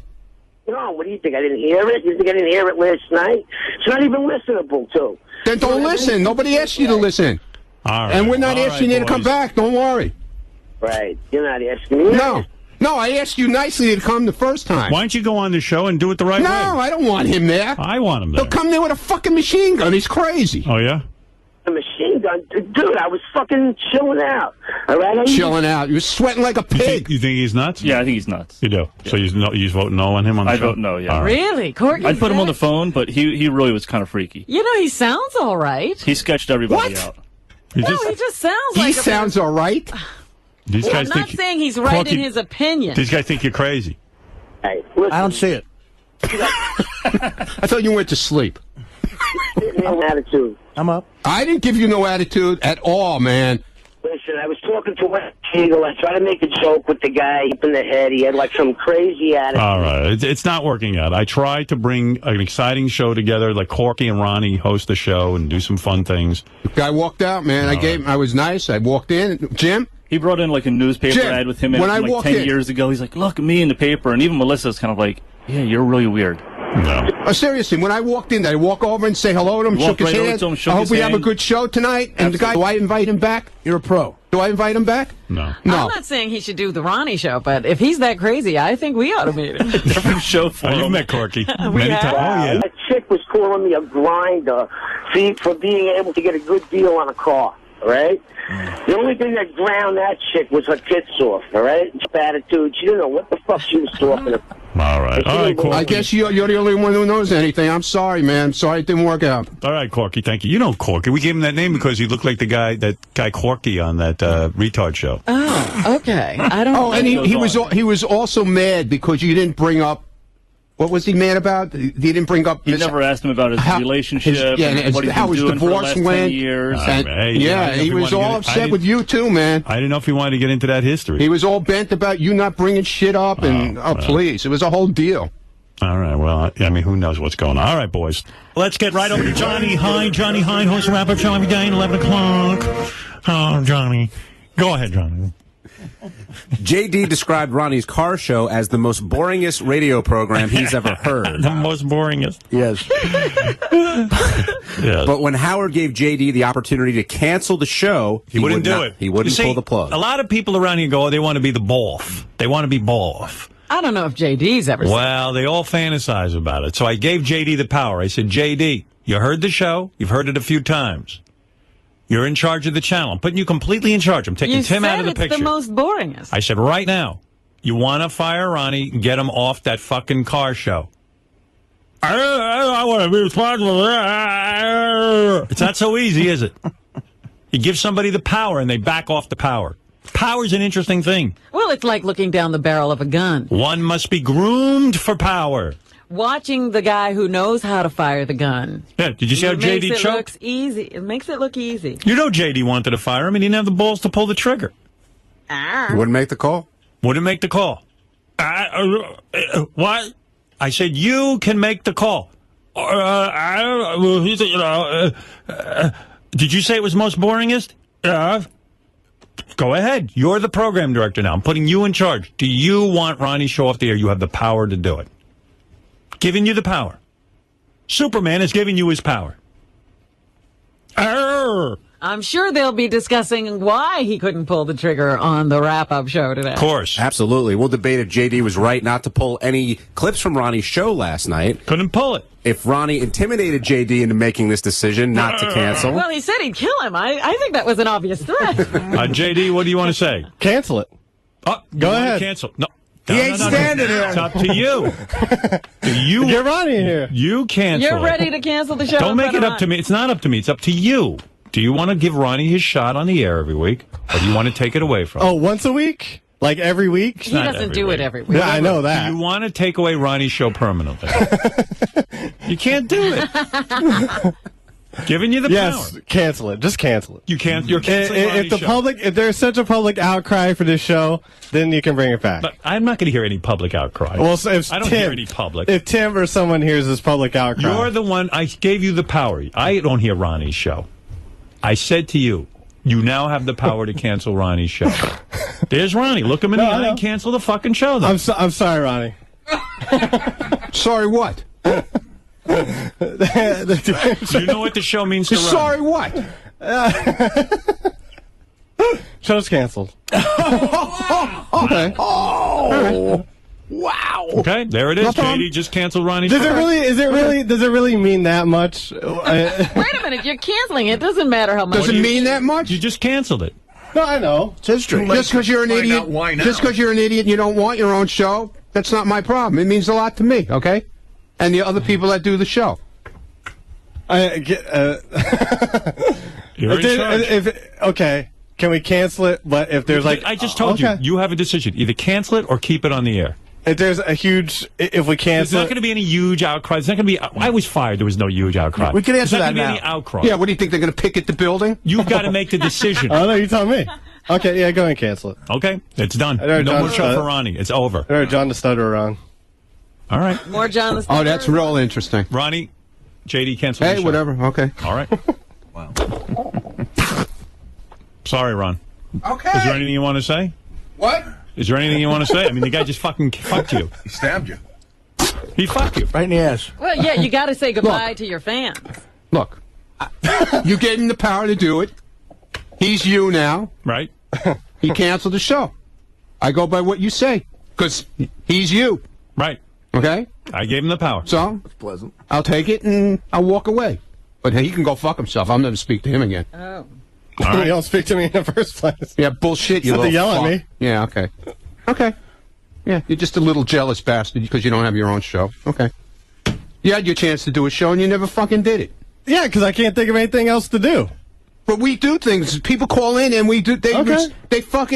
No, what do you think? I didn't hear it? You think I didn't hear it last night? It's not even listenable, too. Then don't listen. Nobody asked you to listen. All right. And we're not asking you to come back. Don't worry. Right. You're not asking me. No, I asked you nicely to come the first time. Why don't you go on the show and do it the right way? No, I don't want him there. I want him there. He'll come there with a fucking machine gun. He's crazy. Oh, yeah? A machine gun? Dude, I was fucking chilling out. All right? Chilling out. You were sweating like a pig. You think he's nuts? Yeah, I think he's nuts. You do? Yeah. So you vote no on him on the show? I vote no, yeah. All right. Really? Corky? I'd put him on the phone, but he really was kind of freaky. You know, he sounds all right. He sketched everybody out. He just sounds like He sounds all right. These I'm guys not saying he's right in his opinion. These guys think you're crazy. Hey, I don't see it. I thought you went to sleep. No attitude. I'm up. I didn't give you no attitude at all, man. Listen, I was talking to Wayne Siegel. I tried to make a joke with the guy up in the head. He had like some crazy attitude. All right. It's not working out. I tried to bring an exciting show together, like Corky and Ronnie host the show and do some fun things. The guy walked out, man. I was nice. I walked in. Jim, He brought in like a newspaper Jim, ad with him in when it I from, like walked 10 in- years ago. He's like, look at me in the paper. And even Melissa's kind of like, yeah, you're really weird. No. Seriously, when I walked in, did I walk over and say hello to him, You shook walked his right over hand? to him, shook I hope his we have a hand. good show tonight. And the guy, do I invite him back? You're a pro. Do I invite him back? No. No. I'm not saying he should do the Ronnie show, but if he's that crazy, I think we ought to meet him. Different show for You've him. met Corky We many have. times. Oh, yeah. That chick was calling me a grinder for being able to get a good deal on a car, all right? The only thing that ground that chick was her tits off, all right? Attitude. She didn't know what the fuck she was talking about. All right. All right, Corky. I guess you're the only one who knows anything. I'm sorry, man. I'm sorry it didn't work out. All right, Corky, thank you. You know Corky. We gave him that name because he looked like that guy Corky on that retard show. Oh, okay. I don't Oh, and he was also mad because you didn't bring up. What was he mad about? He didn't bring up. You never asked him about his relationship, and what he's how been his doing for the divorce last 10 went. years. And- Hey, yeah, he was all upset with you too, man. I didn't know if he wanted to get into that history. He was all bent about you not bringing shit up, and please, it was a whole deal. All right, well, I mean, who knows what's going on. All right, boys. Let's get right over to Johnny Hine. Johnny Hine hosts a wrap-up show every day at 11 o'clock. Oh, Johnny. Go ahead, Johnny. JD described Ronnie's car show as the most boringest radio program he's ever heard. The most boringest. Yes. Yes. But when Howard gave JD the opportunity to cancel the show, He wouldn't do not- it. He wouldn't You see, pull the plug. A lot of people around here go, oh, they want to be the boff. They want to be boff. I don't know if JD's ever seen Well, they all fantasize about it. So I gave JD the power. I said, JD, you heard the show. You've heard it a few times. You're in charge of the channel. I'm putting you completely in charge. I'm taking You Tim said out of the it's picture. the most boringest. I said, right now, you want to fire Ronnie and get him off that fucking car show. I want to be responsible. It's not so easy, is it? You give somebody the power and they back off the power. Power's an interesting thing. Well, it's like looking down the barrel of a gun. One must be groomed for power. Watching the guy who knows how to fire the gun. Yeah, did you see how It JD makes it choked? looks easy. It makes it look easy. You know JD wanted to fire him. He didn't have the balls to pull the trigger. Ah. Wouldn't make the call. Wouldn't make the call. What? I said, you can make the call. He said, did you say it was most boringest? Go ahead. You're the program director now. I'm putting you in charge. Do you want Ronnie's show off the air? You have the power to do it. Giving you the power. Superman is giving you his power. I'm sure they'll be discussing why he couldn't pull the trigger on the wrap-up show today. Of course. Absolutely. We'll debate if JD was right not to pull any clips from Ronnie's show last night. Couldn't pull it. If Ronnie intimidated JD into making this decision not to cancel. Well, he said he'd kill him. I think that was an obvious threat. JD, what do you want to say? Cancel it. Oh, Go ahead. Cancel. No. He ain't standing here. It's up to you. Get Ronnie in here. You cancel. You're ready to cancel the show. Don't make it up to me. It's not up to me. It's up to you. Do you want to give Ronnie his shot on the air every week, or do you want to take it away from him? Oh, once a week? Like every week? He doesn't do it every week. Yeah, I know that. Do you want to take away Ronnie's show permanently? You can't do it. Giving you the power. Cancel it. Just cancel it. You can't. You're canceling If Ronnie's the show. public, if there's such a public outcry for this show, then you can bring it back. But I'm not going to hear any public outcry. Well, so if I don't Tim, hear any public. If Tim or someone hears this public outcry, You're the one. I gave you the power. I don't hear Ronnie's show. I said to you, you now have the power to cancel Ronnie's show. There's Ronnie. Look him in the eye and cancel the fucking show. Then. I'm sorry, Ronnie. Sorry what? You know what the show means to Ronnie. Sorry what? Show's canceled. Okay. All right. Wow. Okay, there it is. No problem. JD just canceled Ronnie's Does show. Does it really mean that much? Wait a minute. You're canceling it. It doesn't matter how much. Does it mean that much? You just canceled it. No, I know. It's history. Just because you're an Find idiot. out why now. Just because you're an idiot and you don't want your own show, that's not my problem. It means a lot to me, okay? And the other people that do the show. You're in charge. Okay, can we cancel it? But if there's like, I just told you, you have a decision. Either cancel it or keep it on the air. if there's a huge, if we There's cancel not it, going to be any huge outcry. There's not going to be. I was fired. There was no huge outcry. We can answer There's not that gonna be now. any outcry. Yeah, what do you think? They're going to picket the building? You've got to make the decision. oh no, you tell me. Okay, yeah, go ahead and cancel it. Okay, it's done. There, No John, more show for Ronnie. It's over. There, John the Stutterer on. All right, More John the Oh, that's real interesting. Ronnie, JD cancel. the Hey, show. whatever. Okay. All right. Sorry, Ron. Okay. Is there anything you want to say? What? Is there anything you want to say? I mean, the guy just fucking fucked you. He stabbed you. He fucked you. Right in the ass. Well, yeah, you got to say goodbye to your fans. Look, you gave him the power to do it. He's you now. Right. He canceled the show. I go by what you say, because he's you. Right. Okay? I gave him the power. So? That's pleasant. I'll take it and I'll walk away. But he can go fuck himself. I'll never speak to him again. Oh. You don't speak to me in the first place. Yeah, bullshit, you Not to little yell at fuck. me. Yeah, okay. Okay. Yeah, you're just a little jealous bastard because you don't have your own show. Okay. You had your chance to do a show and you never fucking did it. Yeah, because I can't think of anything else to do. But we do things. People call in and we do. They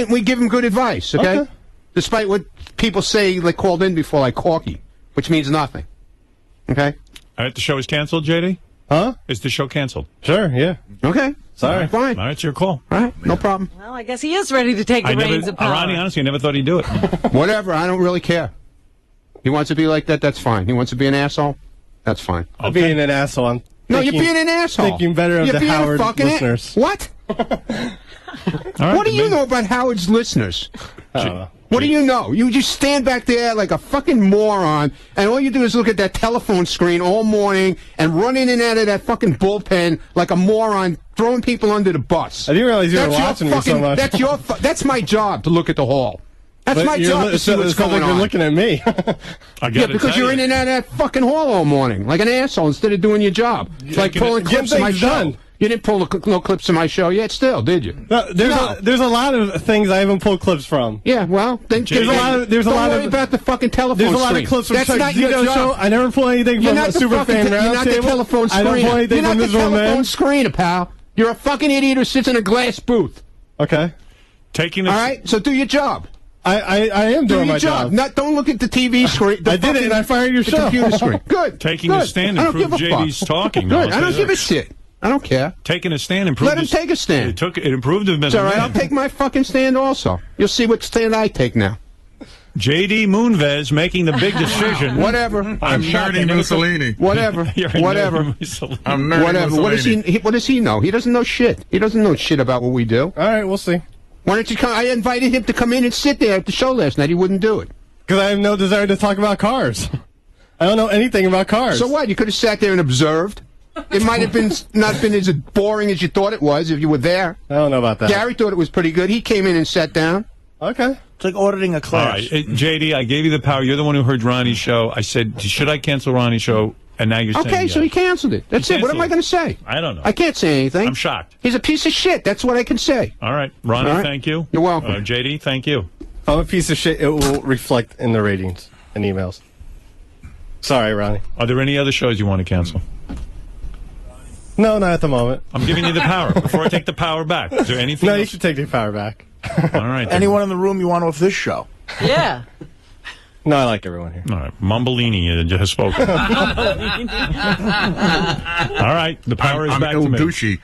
we give them good advice. Okay? Despite what people say, like called in before, like Corky, which means nothing. Okay. All right, the show is canceled, JD. Huh? Is the show canceled? Sure. Yeah. Okay. Sorry. Fine. All right, it's your call. All right. No problem. Well, I guess he is ready to take the reins of power. Ronnie, honestly, I never thought he'd do it. Whatever. I don't really care. He wants to be like that. That's fine. He wants to be an asshole. That's fine. I'm being an asshole. I'm No, you're being an asshole. Thinking better of You're the being a Howard fucking listeners. What? What do you know about Howard's listeners? What do you know? You just stand back there like a fucking moron, and all you do is look at that telephone screen all morning and run in and out of that fucking bullpen like a moron, throwing people under the bus. I didn't realize you were watching me so much. That's my job to look at the hall. That's But my job to see what's going like on. You're looking at me. Yeah, because you're in and out of that fucking hall all morning, like an asshole, instead of doing your job. It's like pulling clips of my show. You didn't pull no clips of my show yet, still, did you? No, there's a lot of things I haven't pulled clips from. Yeah, well, then there's a lot of about the fucking telephone There's a lot screen. of clips from That's Chuck not your Zito's job. show. I never pull anything You're from not a the super fucking fan You're not the roundtable. telephone screen. I don't pull anything You're not from the Miserable telephone Man. screen, pal. You're a fucking idiot who sits in a glass booth. Okay. Taking All right, so do your job. I am doing my job. Don't look at the TV screen. I did it, and I fired your the show. computer screen. Good. Taking Good. a stand I and don't prove give a fuck. JD's talking. Good. I don't give a shit. I don't care. Taking a stand and proved Let him take a stand. It improved him as It's all a right. man. I'll take my fucking stand also. You'll see what stand I take now. JD Moonves making the big decision. Whatever. I'm nerdy Mussolini. Whatever. You're a Whatever. nerdy Mussolini. I'm nerdy Whatever. Mussolini. What does he know? He doesn't know shit. He doesn't know shit about what we do. All right, we'll see. Why don't you come? I invited him to come in and sit there at the show last night. He wouldn't do it. Because I have no desire to talk about cars. I don't know anything about cars. So what? You could have sat there and observed. It might have been not been as boring as you thought it was if you were there. I don't know about that. Gary thought it was pretty good. He came in and sat down. Okay. It's like auditing a All class. right, JD, I gave you the power. You're the one who heard Ronnie's show. I said, should I cancel Ronnie's show? And now you're saying Okay, so yes. he canceled it. That's it. What am I going to say? I don't know. I can't say anything. I'm shocked. He's a piece of shit. That's what I can say. All right, Ronnie, All right. thank you. You're welcome. JD, thank you. If I'm a piece of shit, it will reflect in the ratings and emails. Sorry, Ronnie. Are there any other shows you want to cancel? No, not at the moment. I'm giving you the power. Before I take the power back, is there anything No, else? you should take the power back. All right. then. Anyone in the room you want off this show? Yeah. No, I like everyone here. All right. Mumbellini has spoken. All right. The power is back to me. douchey.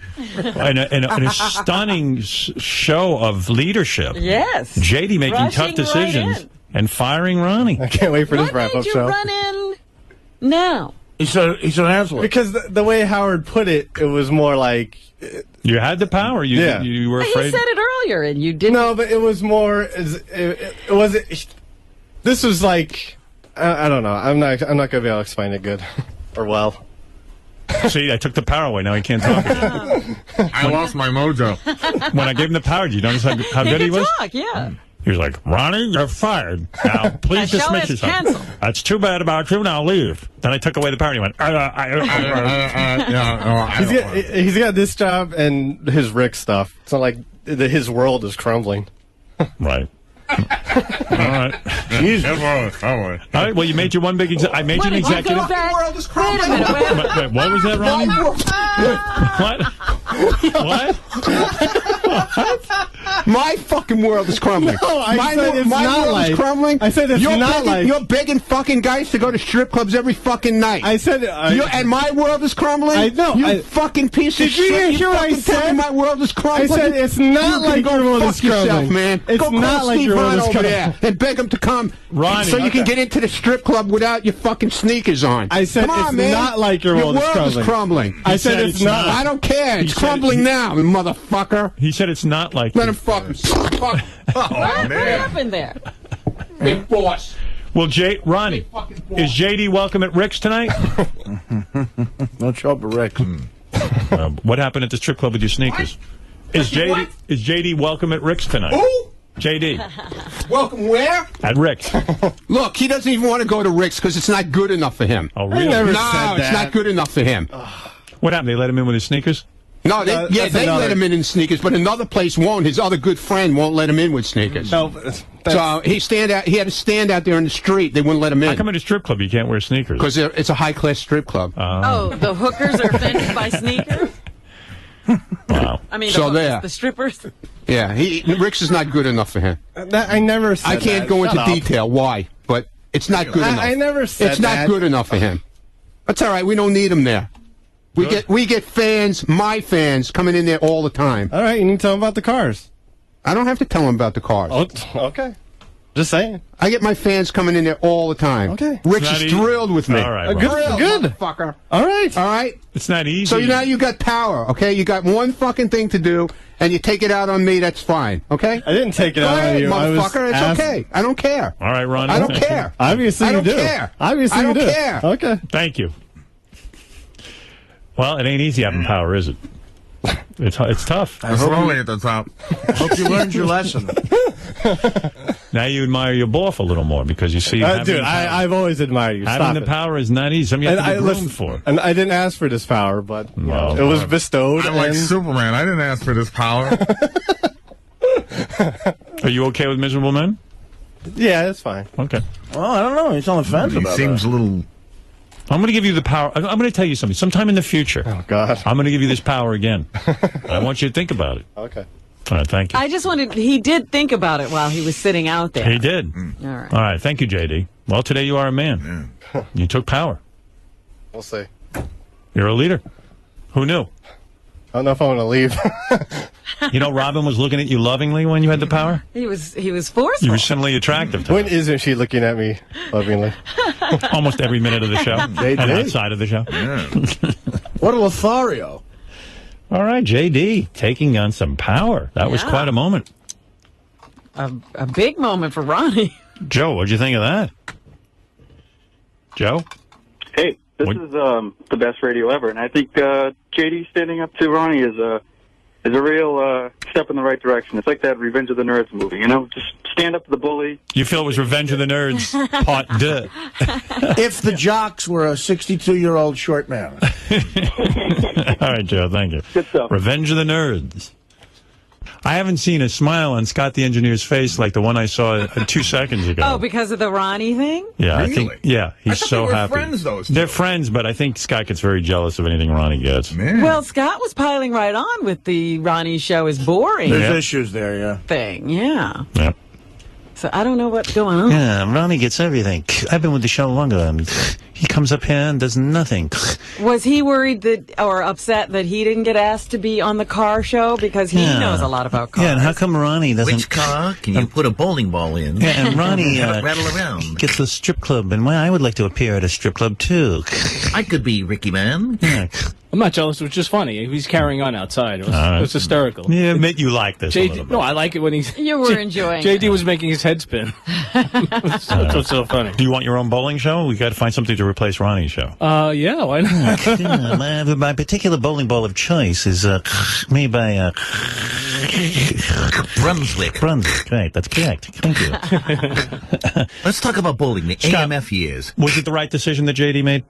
And a stunning show of leadership. Yes. JD making Rushing tough decisions right in. and firing Ronnie. I can't wait for this What wrap-up made you show. run in now? He's an asshole. Because the way Howard put it, it was more like... You had the power. You were He afraid. said it earlier, and you didn't. No, but it was more... It wasn't... This was like... I don't know. I'm not going to be able to explain it good. Or well. See, I took the power away. Now he can't talk again. I lost my mojo. When I gave him the power, did you notice how good he was? Talk, yeah. He was like, Ronnie, you're fired. Now, please The show dismiss is yourself. canceled. That's too bad about you. Now leave. Then I took away the power and he went, He's got this job and his Rick stuff. It's not like his world is crumbling. Right. All right. All right. Well, you made your one big. I made you an executive. Wait a minute. Wait, what was that, Ronnie? What? My fucking world is crumbling. No, I said it's my not world like- is crumbling. I said it's you're not begging, like- You're begging fucking guys to go to strip clubs every fucking night. I said... and my world is crumbling? I know. You fucking piece of Did you shit. hear what I fucking tell said? me my world is I crumbling? said it's not You like can your go world fuck is crumbling. yourself, man. It's go not call like Steve your world Hahn is over crumbling. there and beg him to come Ronnie, so you can okay. get into the strip club without your fucking sneakers on. I said Come on, it's man. not like your world is crumbling. I said it's not. I don't care. It's said- crumbling now, motherfucker. He said it's not like. Let him fuck him. Fuck him. What happened there? Big boss. Well, Ronnie, is JD welcome at Rick's tonight? Don't show up at Rick's. What happened at the strip club with your sneakers? Is JD welcome at Rick's tonight? Who? JD. Welcome where? At Rick's. Look, he doesn't even want to go to Rick's because it's not good enough for him. Oh, really? No, it's not good enough for him. What happened? They let him in with his sneakers? No, they let him in sneakers, but another place won't. His other good friend won't let him in with sneakers. No, so he had to stand out there in the street. They wouldn't let him in. How come at a strip club you can't wear sneakers? Because it's a high-class strip club. Oh, the hookers are offended by sneakers? Wow. I mean, So the strippers? Yeah, Rick's is not good enough for him. I never said I can't that. go Shut into up. detail why, but it's not good enough. I never said it's not that. good enough for him. That's all right. We don't need him there. We get fans, my fans, coming in there all the time. All right, you need to tell them about the cars. I don't have to tell them about the cars. Oh, okay. Just saying. I get my fans coming in there all the time. Okay. Rick's is thrilled with me. All right, Good. Motherfucker. All right. All right. It's not easy. So now you got power, okay? You got one fucking thing to do, and you take it out on me. That's fine, okay? I didn't take it Go out ahead, on you. motherfucker. It's okay. I don't care. All right, Ronnie. I don't care. Obviously I you don't do. care. Obviously I you don't do. care. Okay. Thank you. Well, it ain't easy having power, is it? It's tough. It's lonely at the top. Hope you learned your lesson. Now you admire your boss a little more because you see. Dude, I've always admired you. Having Stop the it. power is not easy. Something you have to be groomed for. And I didn't ask for this power, but you know, it was bestowed. I'm like Superman. I didn't ask for this power. Are you okay with miserable men? Yeah, that's fine. Okay. Well, I don't know. He's on the fence He about seems a little... I'm going to give you the power. I'm going to tell you something. Sometime in the future. Oh, God. I'm going to give you this power again. I want you to think about it. Okay. All right, thank you. I just wanted, he did think about it while he was sitting out there. He did. All right. All right, thank you, JD. Well, today you are a man. Yeah. You took power. We'll see. You're a leader. Who knew? I don't know if I want to leave. You know, Robin was looking at you lovingly when you had the power. He was forceful. You were suddenly attractive to her. When isn't she looking at me lovingly? Almost every minute of the show. They And did. outside of the show. Yeah. What a Lothario. All right, JD, taking on some power. That was Yeah. quite a moment. A big moment for Ronnie. Joe, what'd you think of that? Joe? Hey, this is the best radio ever, and I think JD standing up to Ronnie is a real step in the right direction. It's like that Revenge of the Nerds movie, you know? Just stand up to the bully. You feel it was Revenge of the Nerds, part 2. If the jocks were a 62-year-old short man. All right, Joe, thank you. Good stuff. Revenge of the Nerds. I haven't seen a smile on Scott the Engineer's face like the one I saw 2 seconds ago. Oh, because of the Ronnie thing? Yeah, Really? I think. Yeah, he's I thought so they were happy. friends, those two. They're friends, but I think Scott gets very jealous of anything Ronnie gets. Man. Well, Scott was piling right on with the Ronnie show is boring There's Yeah. issues there, yeah. thing. Yeah. Yeah. So I don't know what's going on. Yeah, Ronnie gets everything. I've been with the show longer. He comes up here and does nothing. Was he worried that, or upset that he didn't get asked to be on the car show because he Yeah. knows a lot about cars? Yeah, and how come Ronnie doesn't... Which car can you put a bowling ball in? Yeah, and Ronnie Have it rattle around. gets the strip club, and well, I would like to appear at a strip club, too. I could be Ricky Man. Yeah. I'm not jealous. It was just funny. He's carrying on outside. It was hysterical. Yeah, admit you like this a little JD, bit. no, I like it when he's. You were enjoying JD it. was making his head spin. That's what's so funny. Do you want your own bowling show? We got to find something to replace Ronnie's show. Yeah, why not? My particular bowling ball of choice is made by Brunswick. Brunswick. Right, that's correct. Thank you. Let's talk about bowling, the Scott, AMF years. Was it the right decision that JD made?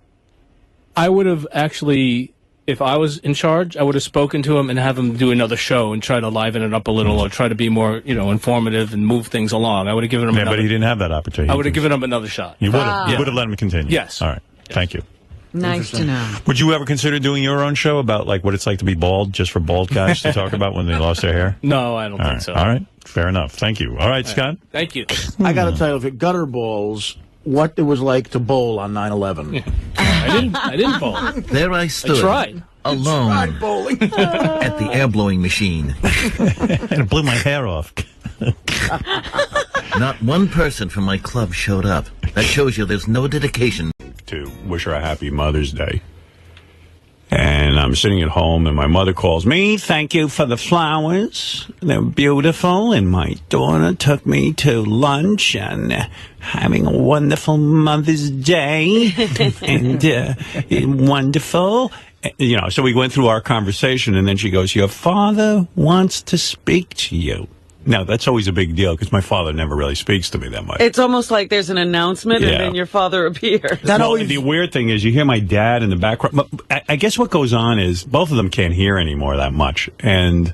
I would have actually, if I was in charge, I would have spoken to him and have him do another show and try to liven it up a little or try to be more, informative and move things along. I would have given him Yeah, another. but he didn't have that opportunity. I would have given him another shot. You would have. You would have let him continue. Yes. All right. Thank you. Nice to know. Would you ever consider doing your own show about like what it's like to be bald, just for bald guys to talk about when they lost their hair? No, I don't think so. All right. Fair enough. Thank you. All right, Scott. Thank you. I got to tell you, if it gutter balls, what it was like to bowl on 9/11. I didn't bowl. There I stood. tried. Alone. Tried bowling. At the air blowing machine. And it blew my hair off. Not one person from my club showed up. That shows you there's no dedication. To wish her a happy Mother's Day. And And I'm sitting at home, and my mother calls me. Thank you for the flowers. They're beautiful. And my daughter took me to lunch and having a wonderful Mother's Day. And wonderful. You know, so we went through our conversation, and then she goes, your father wants to speak to you. Now, that's always a big deal because my father never really speaks to me that much. It's almost like there's an announcement and then your father appears. The weird thing is you hear my dad in the background. I guess what goes on is both of them can't hear anymore that much. And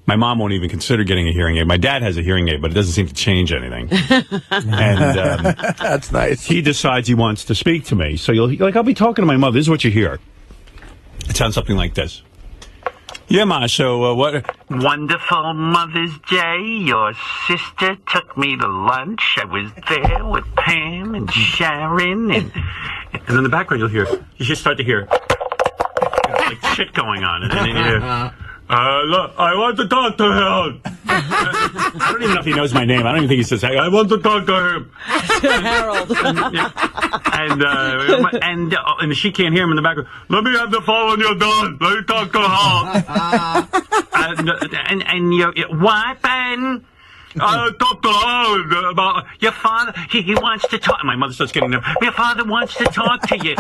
my mom won't even consider getting a hearing aid. My dad has a hearing aid, but it doesn't seem to change anything. And that's nice. He decides he wants to speak to me. So I'll be talking to my mother. This is what you hear. It sounds something like this. Yeah, Ma, so what? Wonderful Mother's Day. Your sister took me to lunch. I was there with Pam and Sharon. And in the background, you just start to hear like shit going on. And then you hear, look, I want to talk to him. I don't even know if he knows my name. I don't even think he says, hey, I want to talk to him. Harold. And she can't hear him in the background. Let me have the phone when you're done. Let me talk to her. and you what, Ben? Talk to her about your father. He wants to talk. My mother starts getting nervous. Your father wants to talk to you.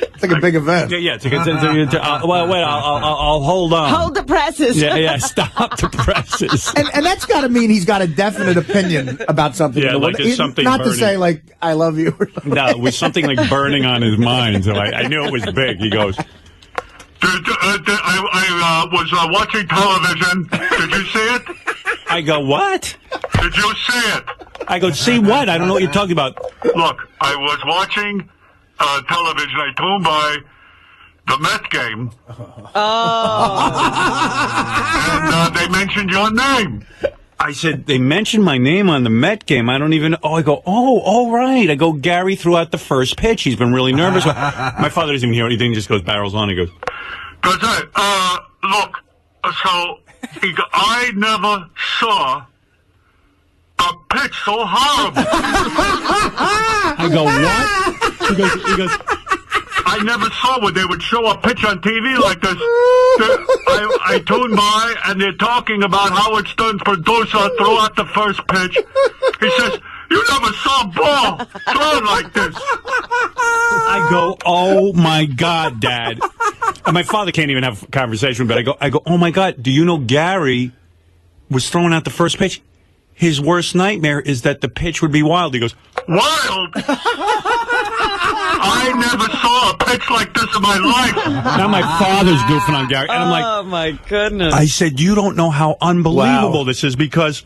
It's like a big event. Yeah. Well, wait. I'll hold on. Hold the presses. Yeah. Stop the presses. And that's got to mean he's got a definite opinion about something. Yeah, like there's something not burning. to say like I love you. Or something. No, it was something like burning on his mind. So I knew it was big. He goes, I was watching television. Did you see it? I go, what? Did you see it? I go, see what? I don't know what you're talking about. Look, I was watching television. I tuned by the Met game. And they mentioned your name. I said, they mentioned my name on the Met game. I don't even... I go, all right. I go, Gary threw out the first pitch. He's been really nervous. My father doesn't even hear anything. He just goes, barrels on. He goes, look, so I never saw a pitch so horrible. I go, what? He goes, I never saw where they would show a pitch on TV like this. I tuned by, and they're talking about Howard Stern's producer threw out the first pitch. He says, you never saw a ball thrown like this. I go, oh, my God, Dad. And my father can't even have a conversation, but I go, oh, my God, do you know Gary was throwing out the first pitch? His worst nightmare is that the pitch would be wild. He goes, wild? I never saw a pitch like this in my life. Now my father's goofing on Gary. And I'm like, oh, my goodness. I said, you don't know how unbelievable this is because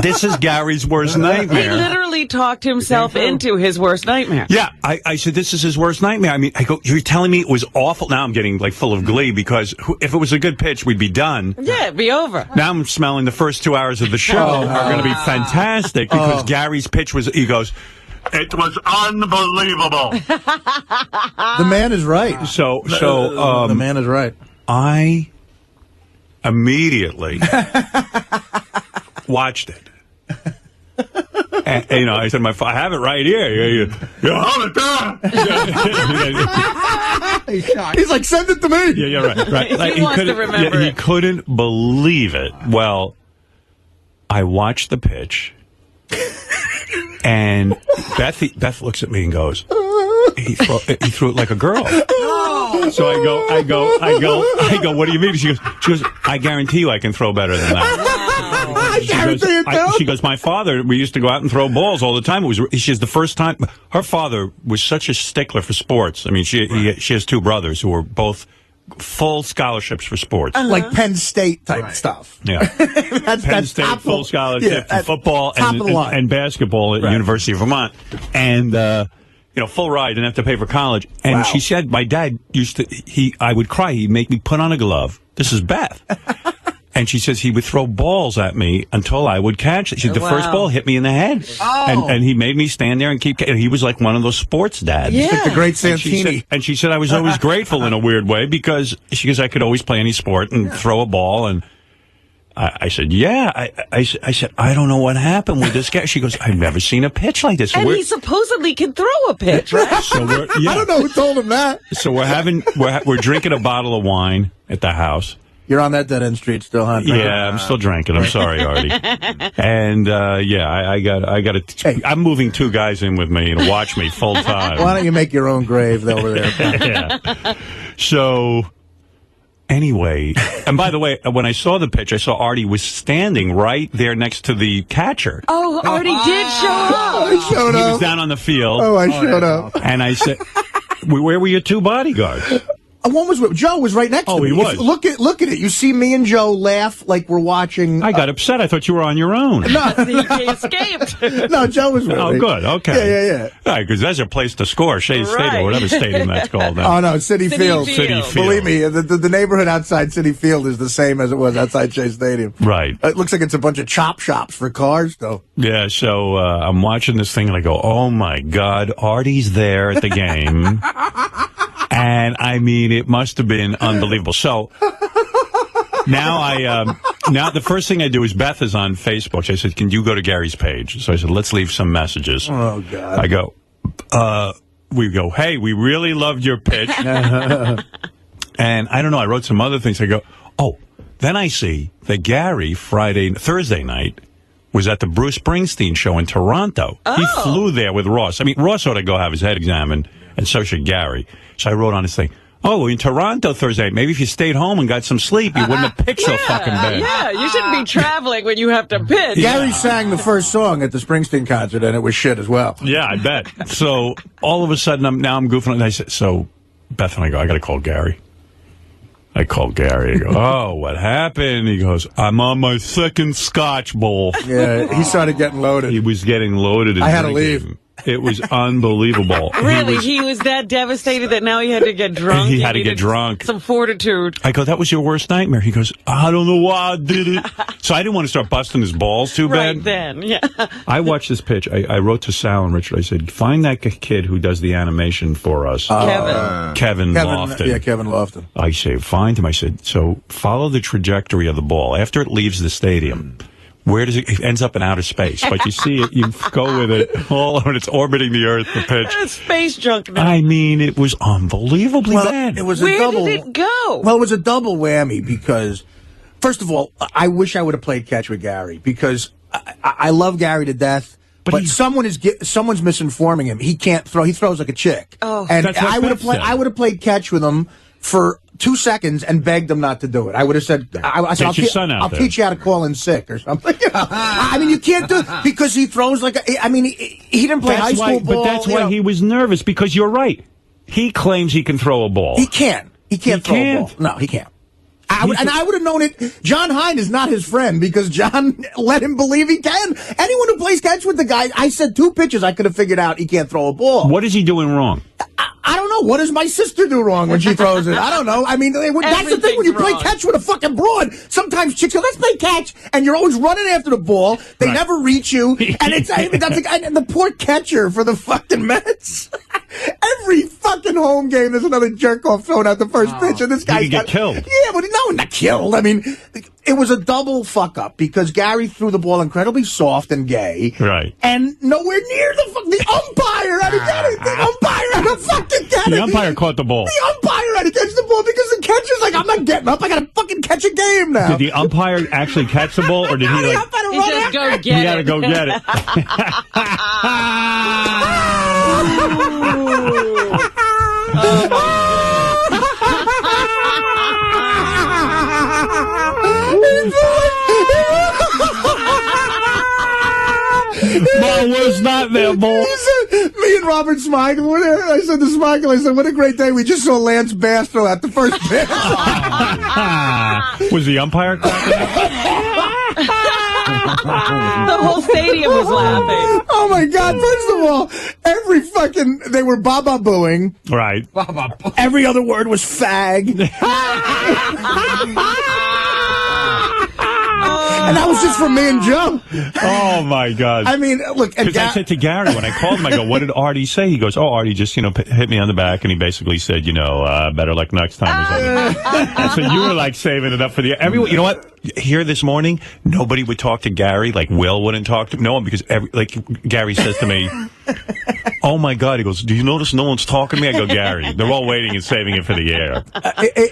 this is Gary's worst nightmare. He literally talked himself into his worst nightmare. Yeah, I said, this is his worst nightmare. I mean, I go, you're telling me it was awful? Now I'm getting like full of glee because if it was a good pitch, we'd be done. Yeah, it'd be over. Now I'm smelling the first 2 hours of the show are going to be fantastic because Gary's pitch was, he goes, it was unbelievable. The man is right. So the man is right. I immediately watched it. And, I said, I have it right here. You have it there. He's like, send it to me. Yeah, right. Like, he wants to remember it. He couldn't believe it. Well, I watched the pitch. And Beth looks at me and goes, he threw it like a girl. So I go, what do you mean? She goes, I guarantee you I can throw better than that. She goes, my father, we used to go out and throw balls all the time. She's the first time. Her father was such a stickler for sports. I mean, she has two brothers who were both full scholarships for sports. Like Penn State type stuff. Yeah. Penn State full scholarship for football and basketball at the University of Vermont. And, full ride, didn't have to pay for college. And she said, my dad I would cry. He'd make me put on a glove. This is Beth. And she says he would throw balls at me until I would catch it. She said, the first ball hit me in the head. Oh. And he made me stand there and he was like one of those sports dads. Yeah. Like the great Santini. And she said I was always grateful in a weird way because she goes, I could always play any sport and throw a ball. And I said, yeah. I said, I don't know what happened with this guy. She goes, I've never seen a pitch like this. And he supposedly can throw a pitch, right? So I don't know who told him that. So we're drinking a bottle of wine at the house. You're on that dead end street still, huh? Yeah, I'm still drinking. I'm sorry, Artie. And I got to. I'm moving 2 guys in with me to watch me full time. Why don't you make your own grave over there? Yeah. So. Anyway, and by the way, when I saw the pitch, I saw Artie was standing right there next to the catcher. Oh, Artie did show up. I showed He up. was down on the field. Oh, I showed up. And I said, where were your 2 bodyguards? One was Joe was right next to me. Oh, he was. Look at it. You see me and Joe laugh like we're watching. I got upset. I thought you were on your own. No, he escaped. No, Joe was with me. Oh, good. Okay. Yeah. All right, because that's a place to score, Shea Stadium, or whatever stadium that's called now. Oh, no, City Field. City Field. Believe me, the neighborhood outside City Field is the same as it was outside Shea Stadium. Right. It looks like it's a bunch of chop shops for cars, though. Yeah, so I'm watching this thing, and I go, oh, my God, Artie's there at the game. And, I mean, it must have been unbelievable. So now now the first thing I do is Beth is on Facebook. I said, can you go to Gary's page? So I said, let's leave some messages. Oh, God. I go, we go, hey, we really loved your pitch. And I don't know, I wrote some other things. I go, oh, then I see that Gary, Thursday night, was at the Bruce Springsteen show in Toronto. Oh. He flew there with Ross. I mean, Ross ought to go have his head examined, and so should Gary. So I wrote on his thing, oh, in Toronto Thursday, maybe if you stayed home and got some sleep, you wouldn't have pitched so fucking bad. Yeah, you shouldn't be traveling when you have to pitch. Gary sang the first song at the Springsteen concert, and it was shit as well. Yeah, I bet. So all of a sudden, I'm goofing, and I said, so Beth and I go, I got to call Gary. I called Gary. I go, oh, what happened? He goes, I'm on my 2nd Scotch bowl. Yeah, he started getting loaded. He was getting loaded. And I had to drinking. leave. It was unbelievable. Really? He was that devastated that now he had to get drunk? He had to get drunk. Some fortitude. I go, that was your worst nightmare? He goes, I don't know why I did it. So I didn't want to start busting his balls too bad. Right then, yeah. I watched this pitch. I wrote to Sal and Richard. I said, find that kid who does the animation for us. Kevin Lofton. Yeah, Kevin Lofton. I say, find him. I said, so follow the trajectory of the ball. After it leaves the stadium, where does it ends up in outer space? But you see it, you go with it all over, it's orbiting the Earth, the pitch. It's space junk now. I mean, it was unbelievably bad. It was Where a double, did it go? Well, it was a double whammy because, first of all, I wish I would have played catch with Gary because I love Gary to death. But someone's misinforming him. He can't throw. He throws like a chick. Oh, and that's what I would have played catch with him for 2 seconds and begged him not to do it. I would have said, I'll teach you how to call in sick or something. You know? I mean, you can't do it because he throws like a, I mean, he didn't play high school ball. But that's why he was nervous, because you're right. He claims he can throw a ball. He can't. He can't throw a ball. No, he can't. I would have known it. John Hine is not his friend because John let him believe he can. Anyone who plays catch with the guy, I said 2 pitches, I could have figured out he can't throw a ball. What is he doing wrong? I don't know. What does my sister do wrong when she throws it? I don't know. I mean, that's the thing when you play catch with a fucking broad. Sometimes chicks go, let's play catch, and you're always running after the ball. They never reach you, and and the poor catcher for the fucking Mets. Every fucking home game, there's another jerk off throwing out the first pitch, and this guy got killed. Yeah, but no, not killed. I mean, it was a double fuck up because Gary threw the ball incredibly soft and gay, right, and nowhere near the umpire. I mean, the umpire had a fucking catch. The umpire caught the ball. The umpire had to catch the ball because the catcher's like, I'm not getting up. I got to fucking catch a game now. Did the umpire actually catch the ball, or did he like? He just go get it. He got to go get it. Ball was not there, ball. Me and Robert Smigel were there. I said to Smigel, I said, what a great day. We just saw Lance Bass throw out the first pitch. Was the umpire cracking up? The whole stadium was laughing. Oh my God! First of all, they were Baba booing. Right. Every other word was fag. And that was just for me and Joe. Oh, my God. I mean, look. Because I said to Gary when I called him, I go, what did Artie say? He goes, Artie just, hit me on the back, and he basically said, better luck next time or something. So you were like saving it up for everyone. You know what? Here this morning, nobody would talk to Gary. Like Will wouldn't talk to no one because Gary says to me, oh my God, he goes, do you notice no one's talking to me? I go, Gary, they're all waiting and saving it for the air.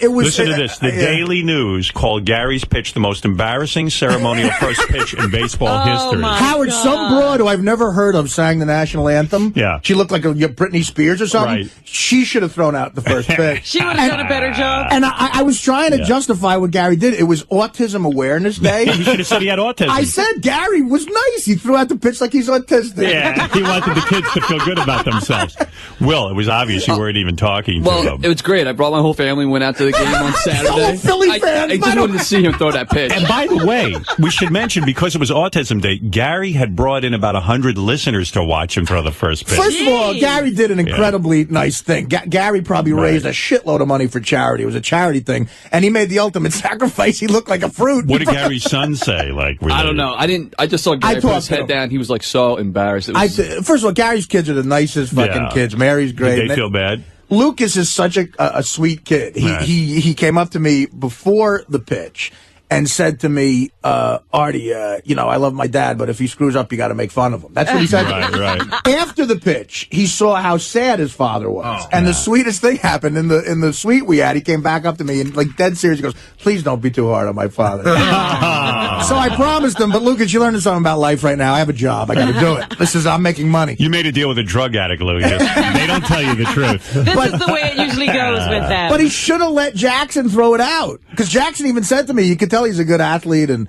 Listen to this. The Daily News called Gary's pitch the most embarrassing ceremonial first pitch in baseball history. Howard, some broad who I've never heard of sang the national anthem. Yeah. She looked like a Britney Spears or something. Right. She should have thrown out the first pitch. She would have done a better job. And I was trying to justify what Gary did. It was Autism Awareness Day. You should have said he had autism. I said Gary was nice. He threw out the pitch like he's autistic. Yeah, he wanted the kids to feel good about themselves. Will, it was obvious you weren't even talking to them. It was great. I brought my whole family, went out to the game on Saturday. Philly fans, I just wanted to see him throw that pitch. And by the way, we should mention, because it was Autism Day, Gary had brought in about 100 listeners to watch him throw the first pitch. First of all, Gary did an incredibly nice thing. Gary probably raised a shitload of money for charity. It was a charity thing, and he made the ultimate sacrifice. He looked like a fruit. What did Gary's son say? I don't know. I just saw Gary put his head down. He was like so embarrassed. First of all, Gary's kids are the nicest fucking kids. Mary's great. Did they feel bad? Lucas is such a sweet kid. He came up to me before the pitch and said to me, Artie, I love my dad, but if he screws up, you got to make fun of him. That's what he said. Right. After the pitch, he saw how sad his father was, and the sweetest thing happened in the suite we had. He came back up to me and like dead serious. He goes, "Please don't be too hard on my father." So I promised him, but Lucas, you're learning something about life right now. I have a job. I got to do it. I'm making money. You made a deal with a drug addict, Lucas. They don't tell you the truth. This is the way it usually goes with that. But he should have let Jackson throw it out, because Jackson even said to me, you could tell he's a good athlete, and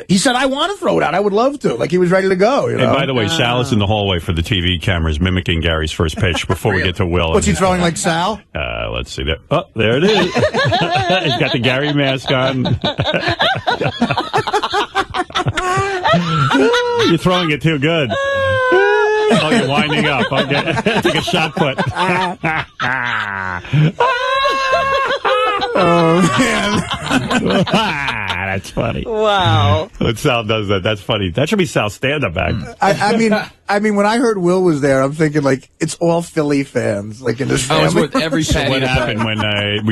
he said, I want to throw it out. I would love to. Like, he was ready to go. And by the way, Sal is in the hallway for the TV cameras mimicking Gary's first pitch before we get to Will. What's he throwing like Sal? Let's see. There it is. He's got the Gary mask on. You're throwing it too good. Oh, you're winding up. Okay. Take a shot put. Oh, man. That's funny. Wow. When Sal does that, that's funny. That should be Sal's stand-up act. I mean, when I heard Will was there, I'm thinking, like, it's all Philly fans, like, in this family. I was with every So patty. what happened when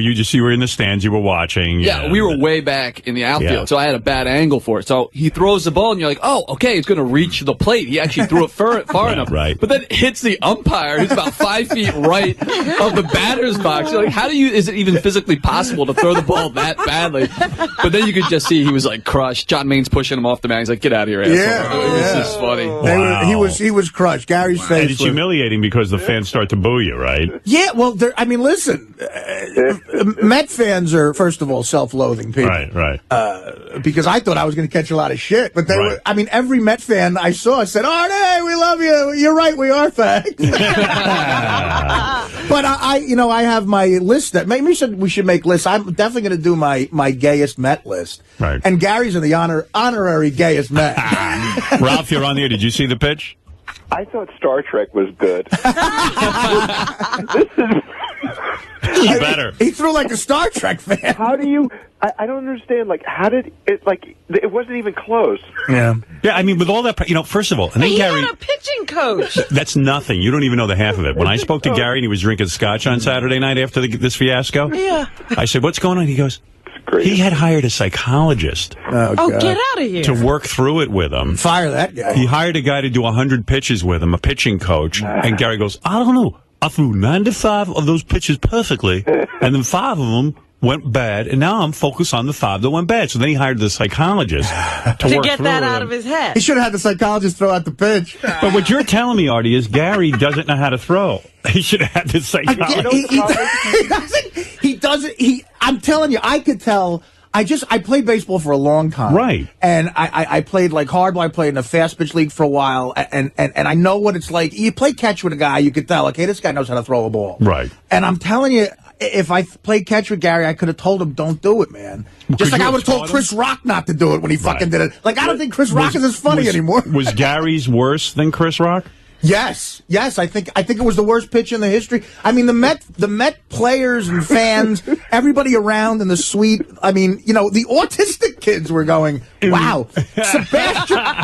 you were in the stands, you were watching? Yeah, we were way back in the outfield, so I had a bad angle for it. So he throws the ball, and you're like, oh, okay, it's going to reach the plate. He actually threw it far enough. Right. But then it hits the umpire, who's about 5 feet right of the batter's box. You're like, is it even physically possible to throw the ball that badly? But then you could just see he was, like, crushed. John Main's pushing him off the mound. He's like, get out of here, asshole. It was just funny. Wow. He was crushed. Gary's face. And it's humiliating because the fans start to boo you, right? Yeah, well, listen, Met fans are, first of all, self-loathing people. Right. Because I thought I was going to catch a lot of shit. But they were, every Met fan I saw said, Artie, we love you. You're right, we are, thanks. But I have my list that, maybe we should make lists. I'm definitely going to do my gayest Met list. Right. And Gary's in the honorary gayest Met. Ralph, you're on the air. Did you see the pitch? I thought Star Trek was good. Better. He threw like a Star Trek fan. How do you... I don't understand, like, how did it, like, it wasn't even close. Yeah, I mean, with all that, first of all, and then He Gary... had a pitching coach. That's nothing. You don't even know the half of it. When I spoke to Gary and he was drinking scotch on Saturday night after this fiasco, I said, what's going on? He goes... He had hired a psychologist. Oh, get out of here. To work through it with him. Fire that guy. He hired a guy to do 100 pitches with him, a pitching coach. And Gary goes, I don't know. I threw 95 of those pitches perfectly, and then 5 of them went bad, and now I'm focused on the 5 that went bad. So then he hired the psychologist to work get through that with out him. of his head. He should have had the psychologist throw out the pitch. But what you're telling me, Artie, is Gary doesn't know how to throw. He should have had the psychologist. He doesn't. I'm telling you, I could tell. I played baseball for a long time. Right. And I played like hardball. I played in a fast pitch league for a while. And I know what it's like. You play catch with a guy, you could tell, okay, this guy knows how to throw a ball. Right. And I'm telling you, if I played catch with Gary, I could have told him, don't do it, man. Just like I would have told Chris Rock not to do it when he fucking did it. Like, I don't think Chris Rock is as funny anymore. Was Gary's worse than Chris Rock? Yes. I think it was the worst pitch in the history. I mean, the Met players and fans, everybody around in the suite. I mean, the autistic kids were going, "Wow!"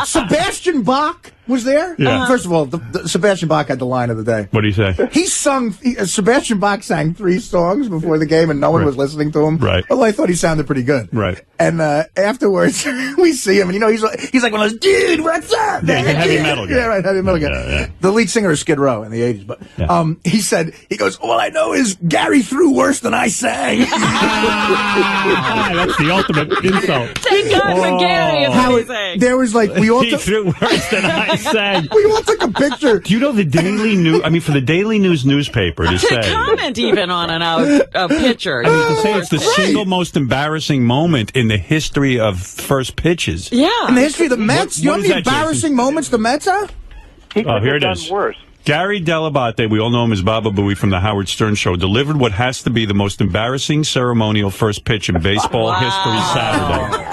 Sebastian Bach was there. Yeah. First of all, the Sebastian Bach had the line of the day. What do you say? Sebastian Bach sang 3 songs before the game, and no one was listening to him. Right. Well, I thought he sounded pretty good. Right. And afterwards, we see him, and he's like one of those, dude, what's up? Yeah, he's a heavy metal guy. Yeah, right, heavy metal guy. Yeah. The lead singer of Skid Row in the 80s, but he goes, all I know is Gary threw worse than I sang. That's the ultimate insult. Thank God for Gary. Is what he's saying. There was we all He threw worse than I sang. We all took a picture. Do you know the Daily News? I mean, for the Daily News newspaper to say, comment even on a picture. I mean, to say it's the single most embarrassing moment in the history of first pitches. Yeah. In the history of the Mets? You know how many embarrassing moments the Mets have? Oh, here it is. Worse. Gary Dell'Abate, we all know him as Baba Booey from the Howard Stern Show, delivered what has to be the most embarrassing ceremonial first pitch in baseball history Saturday.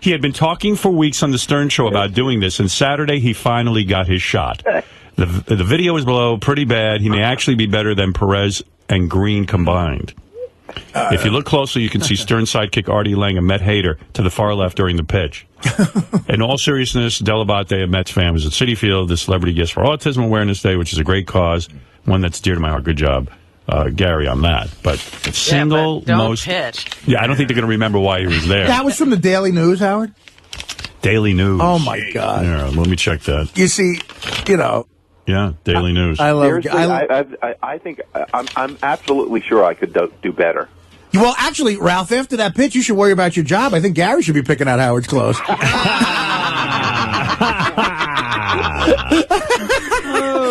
He had been talking for weeks on the Stern Show about doing this, and Saturday he finally got his shot. The video is below, pretty bad. He may actually be better than Perez and Green combined. If you look closely, you can see Stern sidekick Artie Lang, a Met hater, to the far left during the pitch. In all seriousness, Dell'Abate, a Mets fan, was at Citi Field, the Celebrity Gifts for Autism Awareness Day, which is a great cause, one that's dear to my heart. Good job, Gary, on that. But don't pitch. Yeah, I don't think they're going to remember why he was there. That was from the Daily News, Howard? Daily News. Oh, my God. Yeah, let me check that. You see, Yeah, Daily News. I love Seriously, I think I'm absolutely sure I could do better. Well, actually, Ralph, after that pitch, you should worry about your job. I think Gary should be picking out Howard's clothes.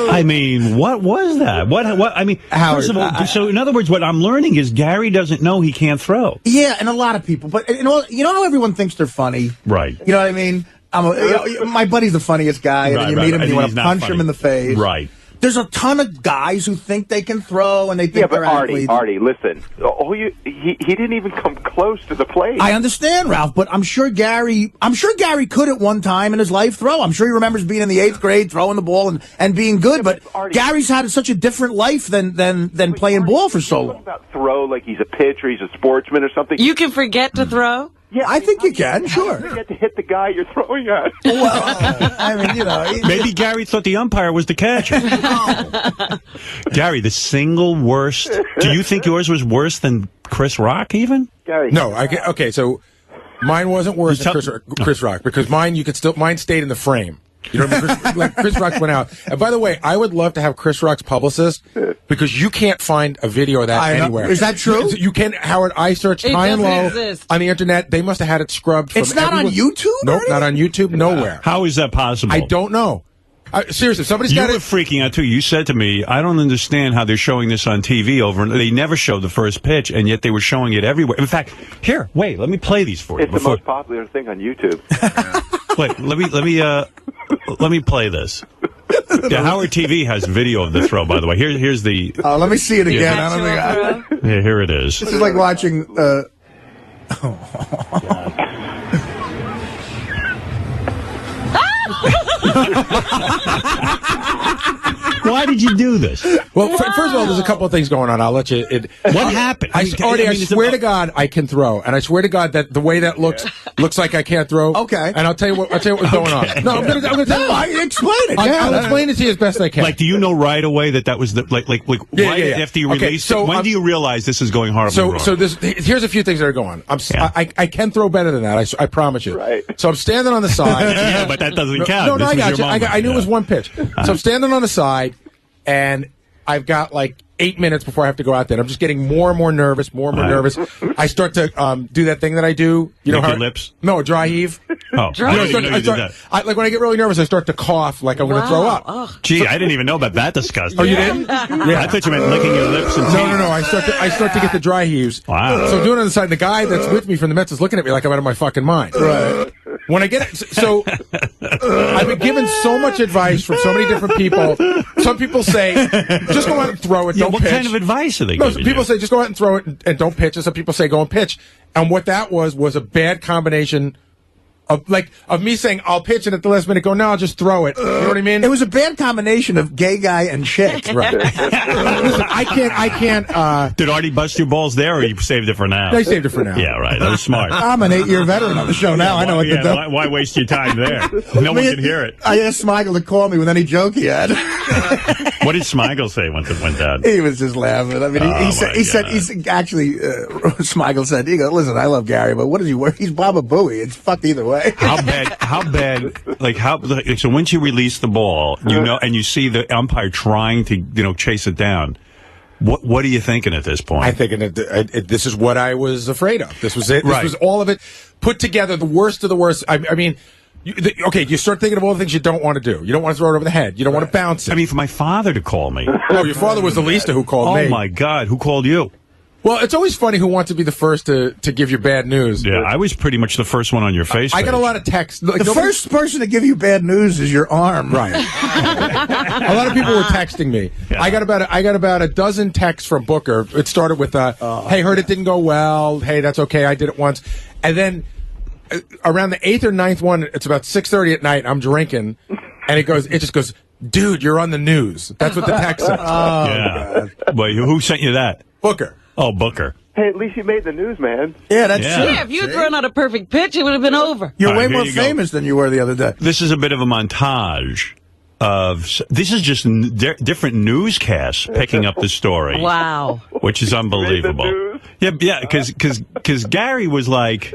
I mean, what was that? What? I mean, Howard, first of all, so in other words, what I'm learning is Gary doesn't know he can't throw. Yeah, and a lot of people. But you know how everyone thinks they're funny? Right. You know what I mean? My buddy's the funniest guy, and then you meet him and you want to punch him in the face. Right. There's a ton of guys who think they can throw, and they think they're athletes. Artie, listen. He didn't even come close to the plate. I understand, Ralph, but I'm sure Gary could at one time in his life throw. I'm sure he remembers being in the 8th grade, throwing the ball and being good. But Gary's had such a different life than playing ball for so long. About throw like he's a pitcher, he's a sportsman or something. You can forget to throw? Yeah, I think you can, sure. You get to hit the guy you're throwing at. Well, I mean, Maybe Gary thought the umpire was the catcher. Gary, the single worst. Do you think yours was worse than Chris Rock, even? Gary. No, okay, so mine wasn't worse than Chris Rock, because mine stayed in the frame. You know what I mean? Chris Rock went out. And by the way, I would love to have Chris Rock's publicist, because you can't find a video of that anywhere. Is that true? You can, Howard. I searched high and low on the internet. They must have had it scrubbed. From It's not on YouTube? Nope, not on YouTube. Nowhere. How is that possible? I don't know. Seriously, somebody's got it. You were freaking out too. You said to me, "I don't understand how they're showing this on TV over." And they never showed the first pitch, and yet they were showing it everywhere. In fact, here, wait, let me play these for you. It's the most popular thing on YouTube. Wait, let me play this. Yeah, Howard TV has video of the throw, by the way. Here's the. Let me see it again. I don't think Yeah, here it is. This is like watching. Why did you do this? Well, first of all, there's a couple of things going on. I'll let you. What happened? I swear to God, I can throw, and I swear to God that the way that looks like I can't throw. Okay. And I'll tell you what was going on. No, I'm gonna tell you. Explain it. I'll explain it to you as best I can. Like, do you know right away that was the right after you released it? When do you realize this is going horribly wrong? So here's a few things that are going on. I can throw better than that. I promise you. Right. So I'm standing on the side. Yeah, but that doesn't count. No, This I was got your you. I knew it was one pitch. So I'm standing on the side, and I've got like 8 minutes before I have to go out there. I'm just getting more and more nervous, nervous. I start to do that thing that I do. You know, your lips? No, dry heave. Oh, like when I get really nervous, I start to cough like I'm going to throw up. Oh. Gee, I didn't even know about that disgusting. Oh, you didn't? Yeah, I thought you meant licking your lips and teeth. No. I start to get the dry heaves. Wow. So I'm doing it on the side. The guy that's with me from the Mets is looking at me like I'm out of my fucking mind. Right. When I get so, I've been given so much advice from so many different people. Some people say, just go out and throw it. Don't what pitch. kind of advice are they No, giving people you? say just go out and throw it and don't pitch. And some people say go and pitch. And what that was a bad combination of me saying I'll pitch it at the last minute. Go, no, I'll just throw it. You know what I mean? It was a bad combination of gay guy and chick. Right. Listen, I can't. Did Artie bust your balls there, or you saved it for now? I saved it for now. Yeah, right. That was smart. I'm an 8-year veteran on the show now. I know what to do. Why waste your time there? No one can hear it. I asked Smigel to call me with any joke he had. What did Smigel say when it went down? He was just laughing. I mean, he said Smigel said, he goes, listen, I love Gary, but what does he wear? He's Baba Booey. It's fucked either way. How bad, so once you release the ball, and you see the umpire trying to, chase it down, what are you thinking at this point? I'm thinking that this is what I was afraid of. This was it. This Right. was all of it put together, the worst of the worst. I mean, you start thinking of all the things you don't want to do. You don't want to throw it over the head. You don't want to bounce it. I mean, for my father to call me. Oh, your father was the least who called me. Oh, my God. Who called you? Well, it's always funny who wants to be the first to give you bad news. Yeah, I was pretty much the first one on your face. I got a lot of texts. Like, the first person to give you bad news is your arm. Right. A lot of people were texting me. Yeah. I got about a dozen texts from Booker. It started with, hey, heard it didn't go well. Hey, that's okay. I did it once. And then around the 8th or 9th one, it's about 6:30 at night. I'm drinking, and it just goes, dude, you're on the news. That's what the text says. Yeah. Wait, who sent you that? Booker. Oh, Booker. Hey, at least you made the news, man. Yeah, that's true. Yeah, if you had thrown out a perfect pitch, it would have been over. You're All way right, more here you go. famous than you were the other day. This is a bit of a montage of. This is just different newscasts picking up the story. Wow. Which is unbelievable. Yeah, because Gary was like,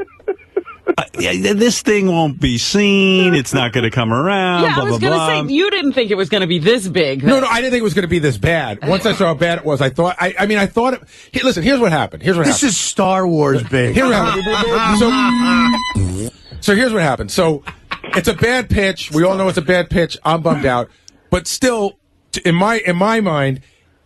this thing won't be seen. It's not going to come around. Yeah, blah, I was blah, going to blah. say, you didn't think it was going to be this big. No, I didn't think it was going to be this bad. Once I saw how bad it was, I thought. I thought it. Listen, here's what happened. This is Star Wars big. Here's what happened. So here's what happened. So it's a bad pitch. We all know it's a bad pitch. I'm bummed out, but still, in my mind,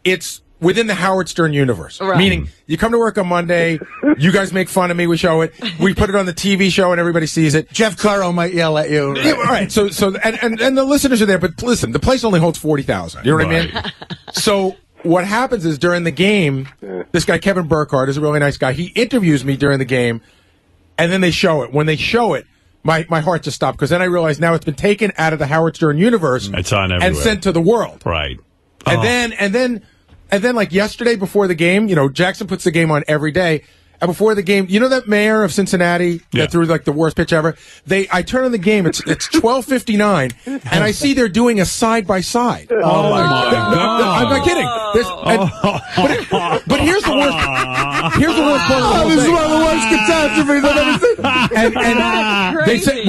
it's within the Howard Stern universe. Right. Meaning, you come to work on Monday, you guys make fun of me, we show it, we put it on the TV show and everybody sees it. Jeff Claro might yell at you. Yeah, right. So and the listeners are there, but listen, the place only holds 40,000. You know what I mean? So what happens is during the game, this guy Kevin Burkhardt is a really nice guy. He interviews me during the game, and then they show it. When they show it, my heart just stopped, because then I realized now it's been taken out of the Howard Stern universe. It's on everywhere. And sent to the world. Right. And then, like yesterday before the game, Jackson puts the game on every day. And before the game, that mayor of Cincinnati that threw like the worst pitch ever. I turn on the game. It's 12:59, and I see they're doing a side by side. Oh my God! I'm not kidding. But here's the worst. Here's the worst part of the whole This is thing. one of the worst catastrophes I've ever seen.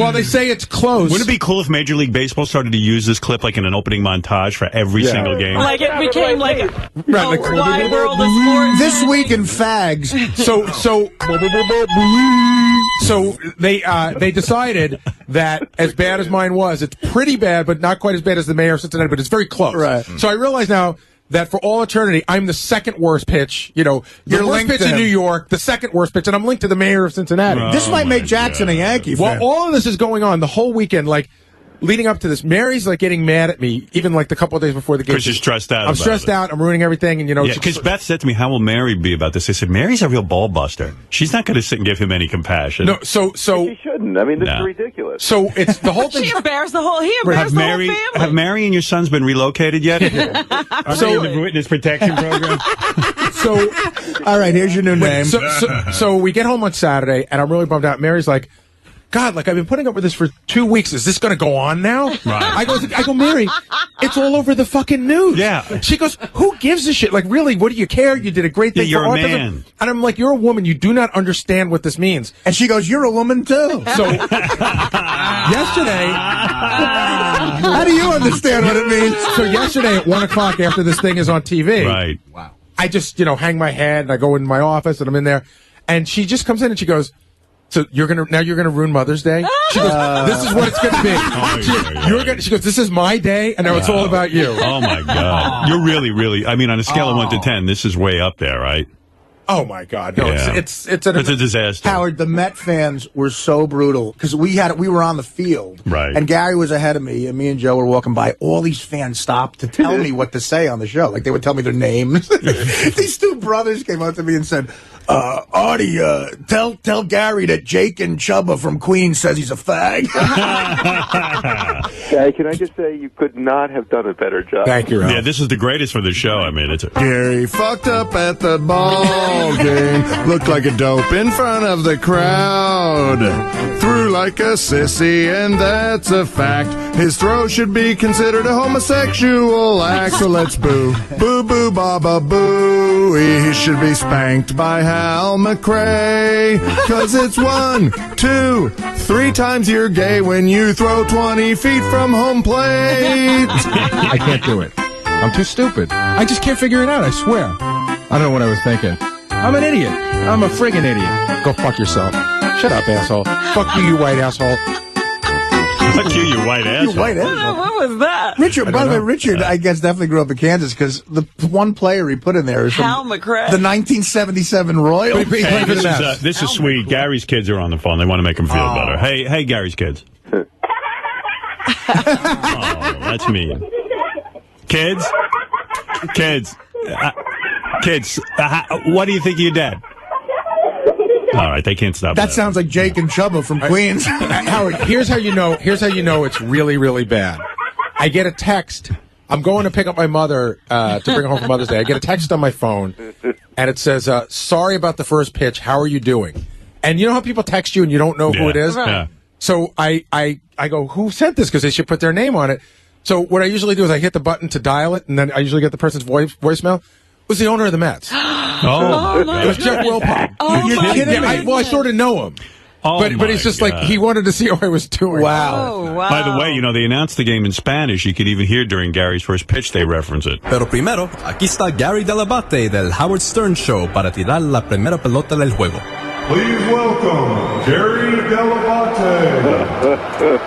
And they say it's close. Wouldn't it be cool if Major League Baseball started to use this clip like in an opening montage for every single game? Like it became like a wide world of sports. This week in fags. So they decided that as bad as mine was, it's pretty bad, but not quite as bad as the mayor of Cincinnati, but it's very close. Right. So I realize now that for all eternity, I'm the second worst pitch. The You're worst linked pitch to in him. New York, the second worst pitch, and I'm linked to the mayor of Cincinnati. This might make Jackson a Yankee fan. While all of this is going on, the whole weekend, like leading up to this, Mary's like getting mad at me, even like the couple of days before the game. Because you're stressed out. I'm about stressed it. out. I'm ruining everything, and because Beth said to me, "How will Mary be about this?" I said, "Mary's a real ball buster. She's not going to sit and give him any compassion." No, so She shouldn't. I mean, this No. is ridiculous. So it's the whole thing. He embarrassed the whole family. Have Mary and your sons been relocated yet? Are they in the witness protection program? So, all right, here's your new name. So we get home on Saturday, and I'm really bummed out. Mary's like, God, I've been putting up with this for 2 weeks. Is this going to go on now? Right. I go, Mary, it's all over the fucking news. Yeah. She goes, who gives a shit? Like, really, what do you care? You did a great thing. Yeah, you're for a autism. man. And I'm like, you're a woman. You do not understand what this means. And she goes, you're a woman too. So yesterday, how do you understand what it means? So yesterday at 1 o'clock after this thing is on TV, Right. Wow. I just hang my head and I go in my office and I'm in there, and she just comes in and she goes, "So you're gonna ruin Mother's Day?" She goes, "This is what it's gonna be. She goes, "This is my day, and now it's all about you." Oh my God! You're really, really. I mean, on a scale of 1 to 10, this is way up there, right? Oh my God! No, Yeah. it's a disaster. Howard, the Met fans were so brutal because we were on the field, Right. And Gary was ahead of me, and me and Joe were walking by. All these fans stopped to tell me what to say on the show. Like they would tell me their names. These two brothers came up to me and said, Artie, tell Gary that Jake and Chubba from Queens says he's a fag. Gary, can I just say you could not have done a better job. Thank you, Ralph. Yeah, this is the greatest for the show. I mean, it's Gary fucked up at the ball game. Looked like a dope in front of the crowd. Threw like a sissy, and that's a fact. His throw should be considered a homosexual act. So let's boo. Boo, boo, baba, boo. He should be spanked by Hal McRae. 'Cause it's 1, 2, 3 times you're gay when you throw 20 feet from home plate. I can't do it. I'm too stupid. I just can't figure it out, I swear. I don't know what I was thinking. I'm an idiot. I'm a friggin' idiot. Go fuck yourself. Shut up, asshole. Fuck you white asshole. Fuck you, you white asshole. You white asshole. What was that? Richard, by the way, Richard, I guess definitely grew up in Kansas because the one player he put in there is from Hal McRae. the 1977 Royals. Hey, this is sweet. Gary's kids are on the phone. They want to make him feel better. Hey, Gary's kids. Oh, that's mean. Kids, what do you think of your dad? All right, they can't stop That sounds like Jake and Chubba from Queens. Howard, here's how you know it's really, really bad. I get a text. I'm going to pick up my mother to bring her home for Mother's Day. I get a text on my phone, and it says, sorry about the first pitch. How are you doing? And you know how people text you and you don't know who it is? Right. Yeah. So I go, who sent this? Because they should put their name on it. So what I usually do is I hit the button to dial it, and then I usually get the person's voicemail. It was the owner of the Mets. It was Jeff Wilpon. You're kidding me? I sort of know him. But it's just like he wanted to see how I was doing. Wow. By the way, they announced the game in Spanish. You could even hear during Gary's first pitch they reference it. Pero primero, aquí está Gary Delabate del Howard Stern Show para tirar la primera pelota del juego. Please welcome Gary Delabate.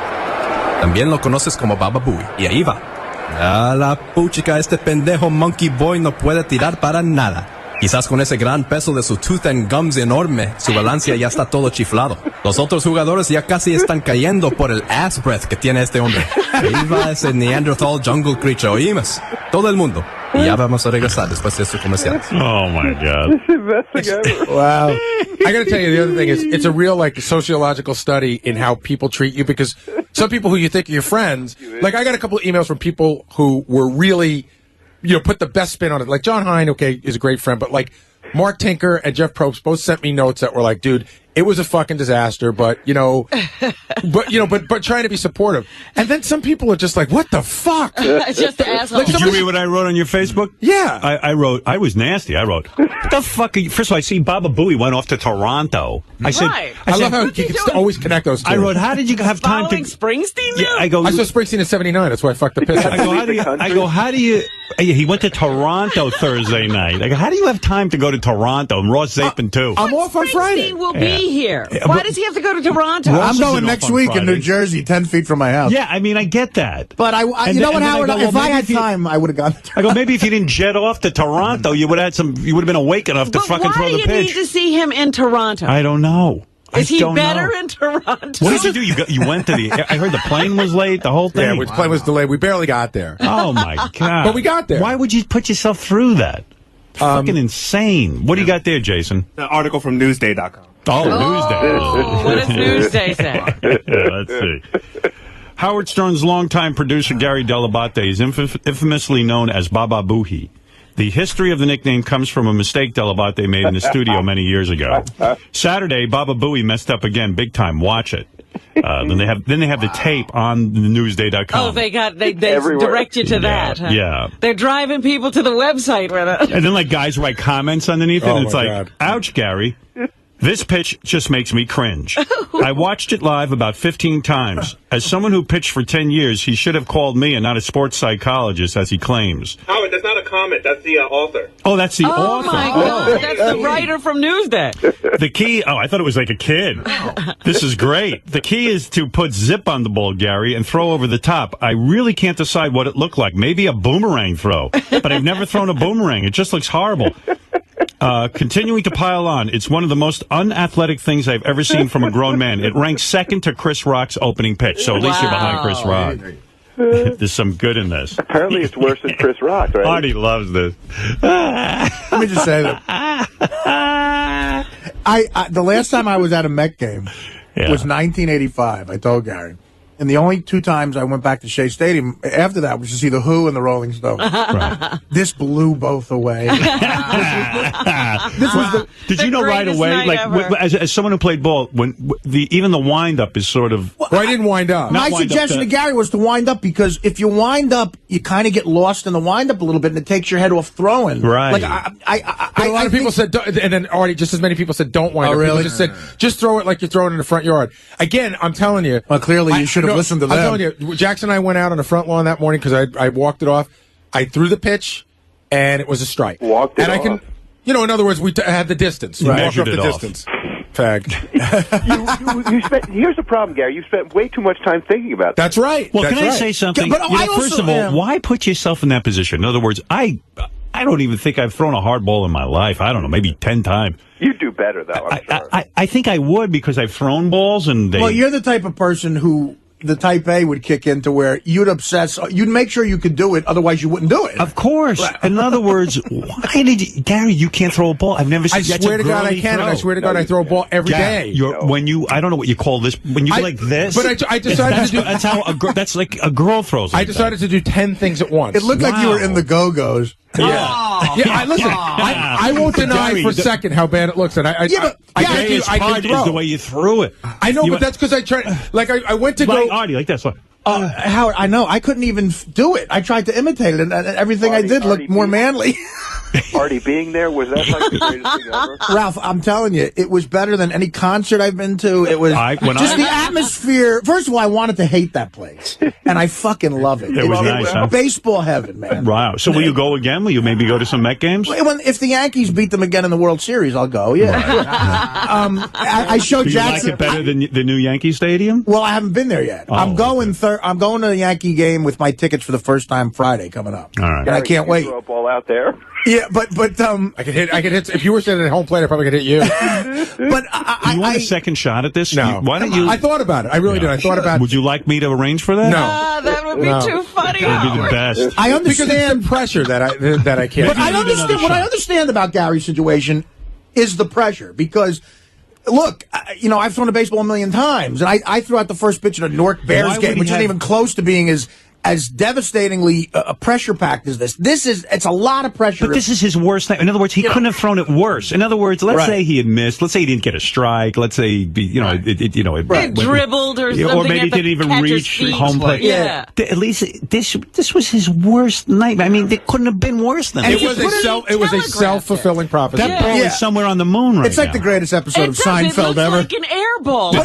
También lo conoces como Baba Booey. Y ahí va. A la puchica, este pendejo Monkey Boy no puede tirar para nada. Quizás con ese gran peso de su tooth and gums enorme, su balance ya está todo chiflado. Los otros jugadores ya casi están cayendo por el ass breath que tiene este hombre. Ahí va ese Neanderthal jungle creature, ¿oímos? Todo el mundo. Y ya vamos a regresar después de estos comerciales. Oh, my God. Wow. I got to tell you, the other thing is, it's a real, sociological study in how people treat you, because some people who you think are your friends, I got a couple of emails from people who were really, put the best spin on it. Like John Hine, okay, is a great friend, but Mark Tinker and Jeff Probst both sent me notes that were like, dude, it was a fucking disaster, but trying to be supportive. And then some people are just like, what the fuck? Just assholes. Did you read what I wrote on your Facebook? Yeah. I wrote, I was nasty. I wrote, what the fuck are you? First of all, I see Baba Booey went off to Toronto. I said, Right. I love how you can always connect those two. I wrote, how did you have time Following to... Springsteen now? Yeah, I go, I saw Springsteen in '79. That's why I fucked the piss. I go, how do you... He went to Toronto Thursday night. I go, how do you have time to go to Toronto? And Ross Zapin, too. I'm off on Friday. Springsteen will be here. Why does he have to go to Toronto? I'm going isn't next off on week in Friday. New Jersey, 10 feet from my house. Yeah, I mean, I get that. But you know what, Howard? If I had maybe time, I would have gone. I go, maybe if you didn't jet off to Toronto, you would have been awake enough to But fucking why throw do the you pitch. need to see him in Toronto? I don't know. Is he don't better know. in Toronto? What did you do? You went to the... I heard the plane was late, the whole thing. Yeah, the plane was delayed. We barely got there. Oh, my God. But we got there. Why would you put yourself through that? Fucking insane. What do you got there, Jason? The article from Newsday.com. Oh, Newsday. What does Newsday say? Let's see. Howard Stern's longtime producer, Gary Delabate, is infamously known as Baba Booey. The history of the nickname comes from a mistake Delabate made in the studio many years ago. Saturday, Baba Booey messed up again, big time. Watch it. Then they have the tape on the Newsday.com. Oh, they direct you to that. Huh? Yeah. They're driving people to the website with it. And then guys write comments underneath it, and it's my like, God. ouch, Gary. This pitch just makes me cringe. I watched it live about 15 times. As someone who pitched for 10 years, he should have called me and not a sports psychologist, as he claims. Howard, that's not a comment. That's the author. Oh, that's the author. Oh, my God. That's the writer from Newsday. The key... Oh, I thought it was like a kid. This is great. The key is to put zip on the ball, Gary, and throw over the top. I really can't decide what it looked like. Maybe a boomerang throw. But I've never thrown a boomerang. It just looks horrible. Continuing to pile on, it's one of the most unathletic things I've ever seen from a grown man. It ranks second to Chris Rock's opening pitch, so at least you're behind Chris Rock. There's some good in this. Apparently, it's worse than Chris Rock, right? Artie loves this. Let me just say that. I the last time I was at a Met game was 1985. I told Gary. And the only 2 times I went back to Shea Stadium after that was to see the Who and the Rolling Stones. Right. This blew both away. This was Did you know right away, like as someone who played ball, when even the wind up is sort of. Well, I didn't wind up. My suggestion to Gary was to wind up because if you wind up, you kind of get lost in the wind up a little bit, and it takes your head off throwing. Right. Like But a lot of people said, and then already just as many people said, don't wind up. Really? People just said, just throw it like you're throwing it in the front yard. Again, I'm telling you. Well, clearly you should have listened to them. I'm telling you, Jackson and I went out on the front lawn that morning because I walked it off. I threw the pitch, and it was a strike. Walked it and I off. can, in other words, we had the distance. You Walked measured up it the off. distance. Fag. You spent. Here's the problem, Gary. You spent way too much time thinking about that. That's right. Well, That's can I right. say something? But I First also of all, am- why put yourself in that position? In other words, I don't even think I've thrown a hard ball in my life. I don't know, maybe 10 times. You do better, though, I'm sure. I think I would because I've thrown balls and they. Well, you're the type of person who the type A would kick into where you'd obsess. You'd make sure you could do it, otherwise you wouldn't do it. Of course. In other words, why did you, Gary? You can't throw a ball. I've never seen. I swear to God I can, and I swear to God I throw a ball every day. When you, I don't know what you call this. When you go like this, But I decided to do. That's how that's like a girl throws. I decided to do 10 things at once. It looked like you were in the Go-Go's. Yeah, listen, I won't deny Gary, for a second how bad it looks, and I can throw. Is the way you threw it. I know, but that's because I tried. Like I went to go. Artie, like this. Howard, I know. I couldn't even do it. I tried to imitate it, and everything I did looked more manly. Artie being there, was that like the greatest thing ever? Ralph, I'm telling you, it was better than any concert I've been to. It was the atmosphere. First of all, I wanted to hate that place, and I fucking love it. It was nice, huh? Baseball heaven, man. Wow. So will you go again? Will you maybe go to some Met games? If the Yankees beat them again in the World Series, I'll go. Yeah. I showed Do you Jackson. like it better than the new Yankee Stadium? Well, I haven't been there yet. I'm going to the Yankee game with my tickets for the first time Friday coming up. All right. And I can't wait. Throw a ball out there. Yeah, but I could hit. If you were sitting at home plate, I probably could hit you. But Do you want a second shot at this? No. Why don't you? I thought about it. I really did. I thought about it. Would you like me to arrange for that? No. That would be too funny. It would be the best. I understand because it's the pressure that I can't. But I understand what I understand about Gary's situation is the pressure because. Look, I've thrown a baseball a million times, and I threw out the first pitch in a Newark Bears game, which isn't even close to being as devastatingly pressure-packed as this. It's a lot of pressure. But this is his worst night. In other words, he couldn't have thrown it worse. In other words, let's say he had missed. Let's say he didn't get a strike. Let's say, it dribbled or something. Or maybe he didn't even reach home plate. Yeah. At least this was his worst night. I mean, it couldn't have been worse than It that. was a self-fulfilling prophecy. That ball is somewhere on the moon right It's like now. the greatest episode of It Seinfeld looks ever. like an air ball. Do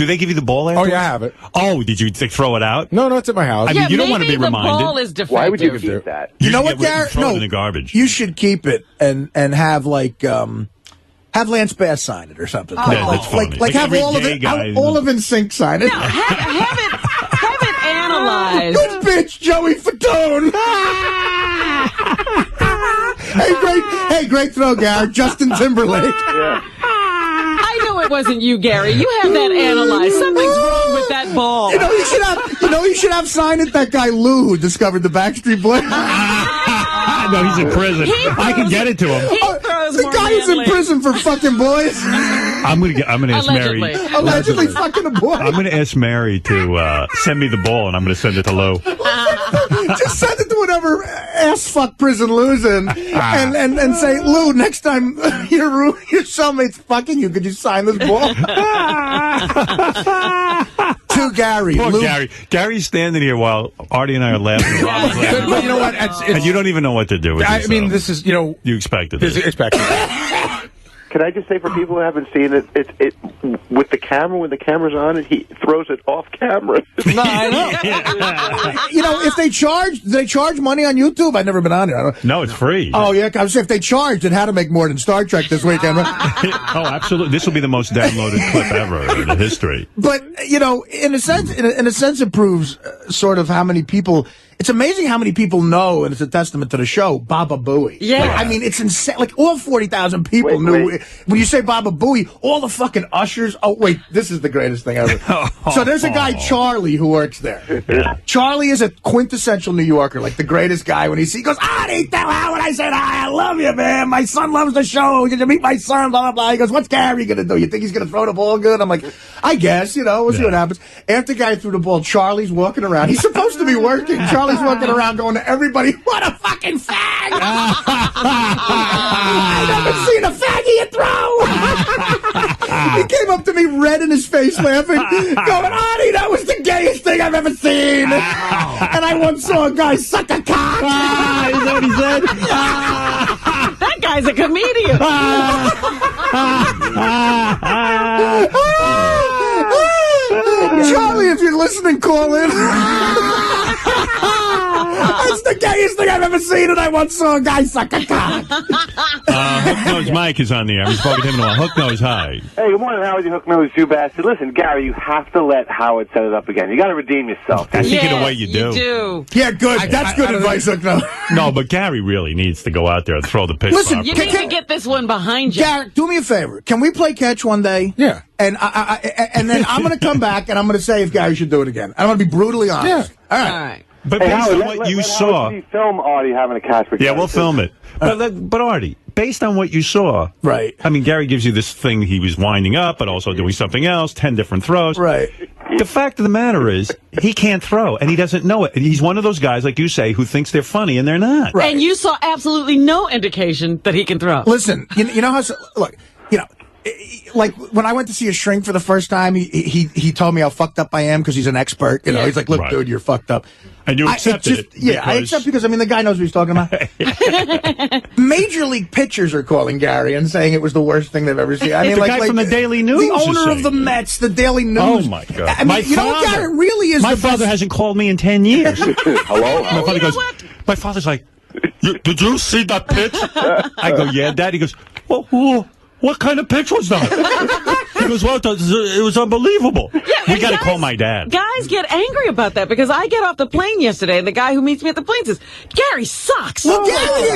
they give you the ball Oh afterwards? yeah, I have it. Oh, did you throw it out? No, it's at my house. I mean, you don't want to be maybe the reminded. ball is defective. Why would you keep that? You know should what, Gary? throw it in the garbage. You should keep it and have have Lance Bass sign it or something. Yeah, that's funny. Like have every all of gay it, guy- all of NSYNC sign it. Have it analyzed. Good bitch, Joey Fatone. Great throw, Gary. Justin Timberlake. I know it wasn't you, Gary. You have that analyzed. Something's wrong with that ball. You should have signed it. That guy Lou who discovered the Backstreet Boys. No, he's in prison. I can get it to him. The guy is in prison for fucking boys. I'm gonna ask Mary. Allegedly fucking a boy. I'm gonna ask Mary to send me the ball, and I'm gonna send it to Lou. Just send it to whatever ass fuck prison Lou's in, and say, Lou, next time your cellmate's fucking you, could you sign this ball? To Gary. Poor Lou. Gary. Gary's standing here while Artie and I are laughing. But you know what? And you don't even know what to do with I yourself. mean, this is You expected it. expected. Can I just say for people who haven't seen it, it with the camera, when the camera's on it, he throws it off camera. No, I know. If do they charge money on YouTube? I've never been on there. No, it's free. Oh, yeah. I was if they charged, it had to make more than Star Trek this weekend. Oh, absolutely. This will be the most downloaded clip ever in the history. But, in a sense, it proves sort of how many people. It's amazing how many people know, and it's a testament to the show, Baba Booey. Yeah. I mean, it's insane. Like, all 40,000 people knew. When you say Baba Booey, all the fucking ushers. Oh, wait, this is the greatest thing ever. So there's a guy, Charlie, who works there. Charlie is a quintessential New Yorker, like the greatest guy. When he goes, Artie, how would I say hi? I love you, man. My son loves the show. Did you meet my son? Blah, blah, blah. He goes, what's Gary going to do? You think he's going to throw the ball good? I'm like, I guess, we'll see what happens. After Guy threw the ball, Charlie's walking around. He's supposed to be working. Charlie's walking around going to everybody, what a fucking fag! I never seen a faggy throw! He came up to me red in his face laughing, going, Artie, that was the gayest thing I've ever seen! And I once saw a guy suck a cock! Is that what he said? That guy's a comedian. Charlie, if you're listening, call in. That's the gayest thing I've ever seen, and I once saw a guy suck a cock. Hook-Nosed Mike is on the air. We've spoken to him in a while. Hook-Nosed, hi. Hey, good morning, Howard, you hook-nosed Jew bastard. Listen, Gary, you have to let Howard set it up again. You got to redeem yourself. I think in a way you do. Yeah, good. That's good advice, Hook-Nosed. No, but Gary really needs to go out there and throw the pitch. Listen, You need to get this one behind you. Garrett, do me a favor. Can we play catch one day? Yeah. And and then I'm going to come back and I'm going to say if Gary should do it again. I'm going to be brutally honest. Yeah. All right. But Hey, based Howard, on what you let saw... Howard film Artie having a catch for Yeah, Gary, we'll too. film it. But Artie, based on what you saw... Right. I mean, Gary gives you this thing he was winding up, but also doing something else, 10 different throws. Right. The fact of the matter is, he can't throw, and he doesn't know it. And he's one of those guys, like you say, who thinks they're funny, and they're not. Right. And you saw absolutely no indication that he can throw. Listen, you know how... Look, like when I went to see a shrink for the first time, he told me how fucked up I am because he's an expert. He's like, look, dude, you're fucked up. And you accepted it. Yeah, I accept because, I mean, the guy knows what he's talking about. Major league pitchers are calling Gary and saying it was the worst thing they've ever seen. I mean, the guy from the Daily News the is owner of saying the Mets, the Daily News. Oh, my God. I mean, you know what, Gary, really is My the father best. hasn't called me in 10 years. Hello? My father goes, my father's like, did you see that pitch? I go, yeah, Dad. He goes, well, what kind of pitch was that? He goes, well, it was unbelievable. Yeah, We got to call my dad. Guys get angry about that because I get off the plane yesterday and the guy who meets me at the plane says, Gary sucks. Well, Gary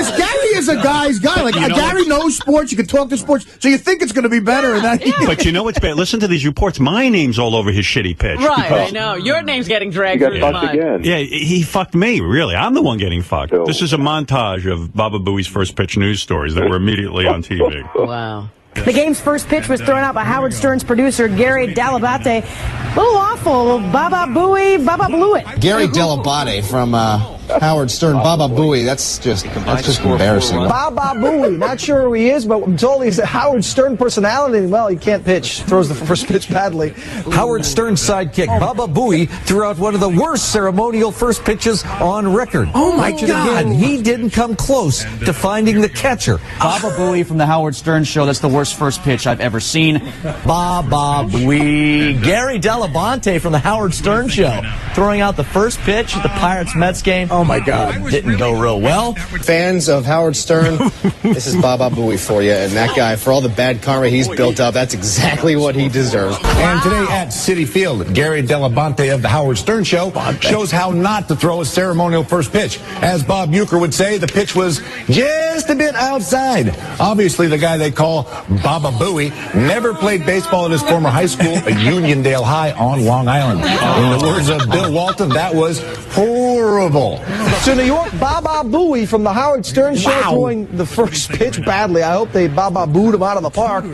is a guy's guy. Like, Gary knows sports. You can talk to sports. So you think it's going to be better. And But you know what's bad? Listen to these reports. My name's all over his shitty pitch. Right, I know. Your name's getting dragged through the mud. Yeah, he fucked me, really. I'm the one getting fucked. This is a montage of Baba Booey's first pitch news stories that were immediately on TV. Wow. The game's first pitch was thrown out by Howard Stern's producer, Gary Dell'Abate. A little awful. Baba Booey, Baba blew it. Gary Dell'Abate from Howard Stern. Baba Booey, that's just embarrassing. Baba Booey, not sure who he is, but I'm told he's a Howard Stern personality. Well, he can't pitch. Throws the first pitch badly. Howard Stern's sidekick, Baba Booey, threw out one of the worst ceremonial first pitches on record. Oh, my But God. again, he didn't come close to finding the catcher. Baba Booey from the Howard Stern Show. That's the worst first pitch I've ever seen. Baba Booey. Gary Dell'Abate from the Howard Stern Show, throwing out the first pitch at the Pirates-Mets game. Oh, my God. Didn't go real well. Fans of Howard Stern, this is Baba Booey for you. And that guy, for all the bad karma he's built up, that's exactly what he deserves. And today at Citi Field, Gary Dell'Abate of the Howard Stern Show shows how not to throw a ceremonial first pitch. As Bob Uecker would say, the pitch was just a bit outside. Obviously, the guy they call Baba Booey never played baseball at his former high school, Uniondale High on Long Island. In the words of Bill Walton, that was horrible. So New York, Baba Booey from the Howard Stern Show throwing the first pitch badly. I hope they Baba booed him out of the park.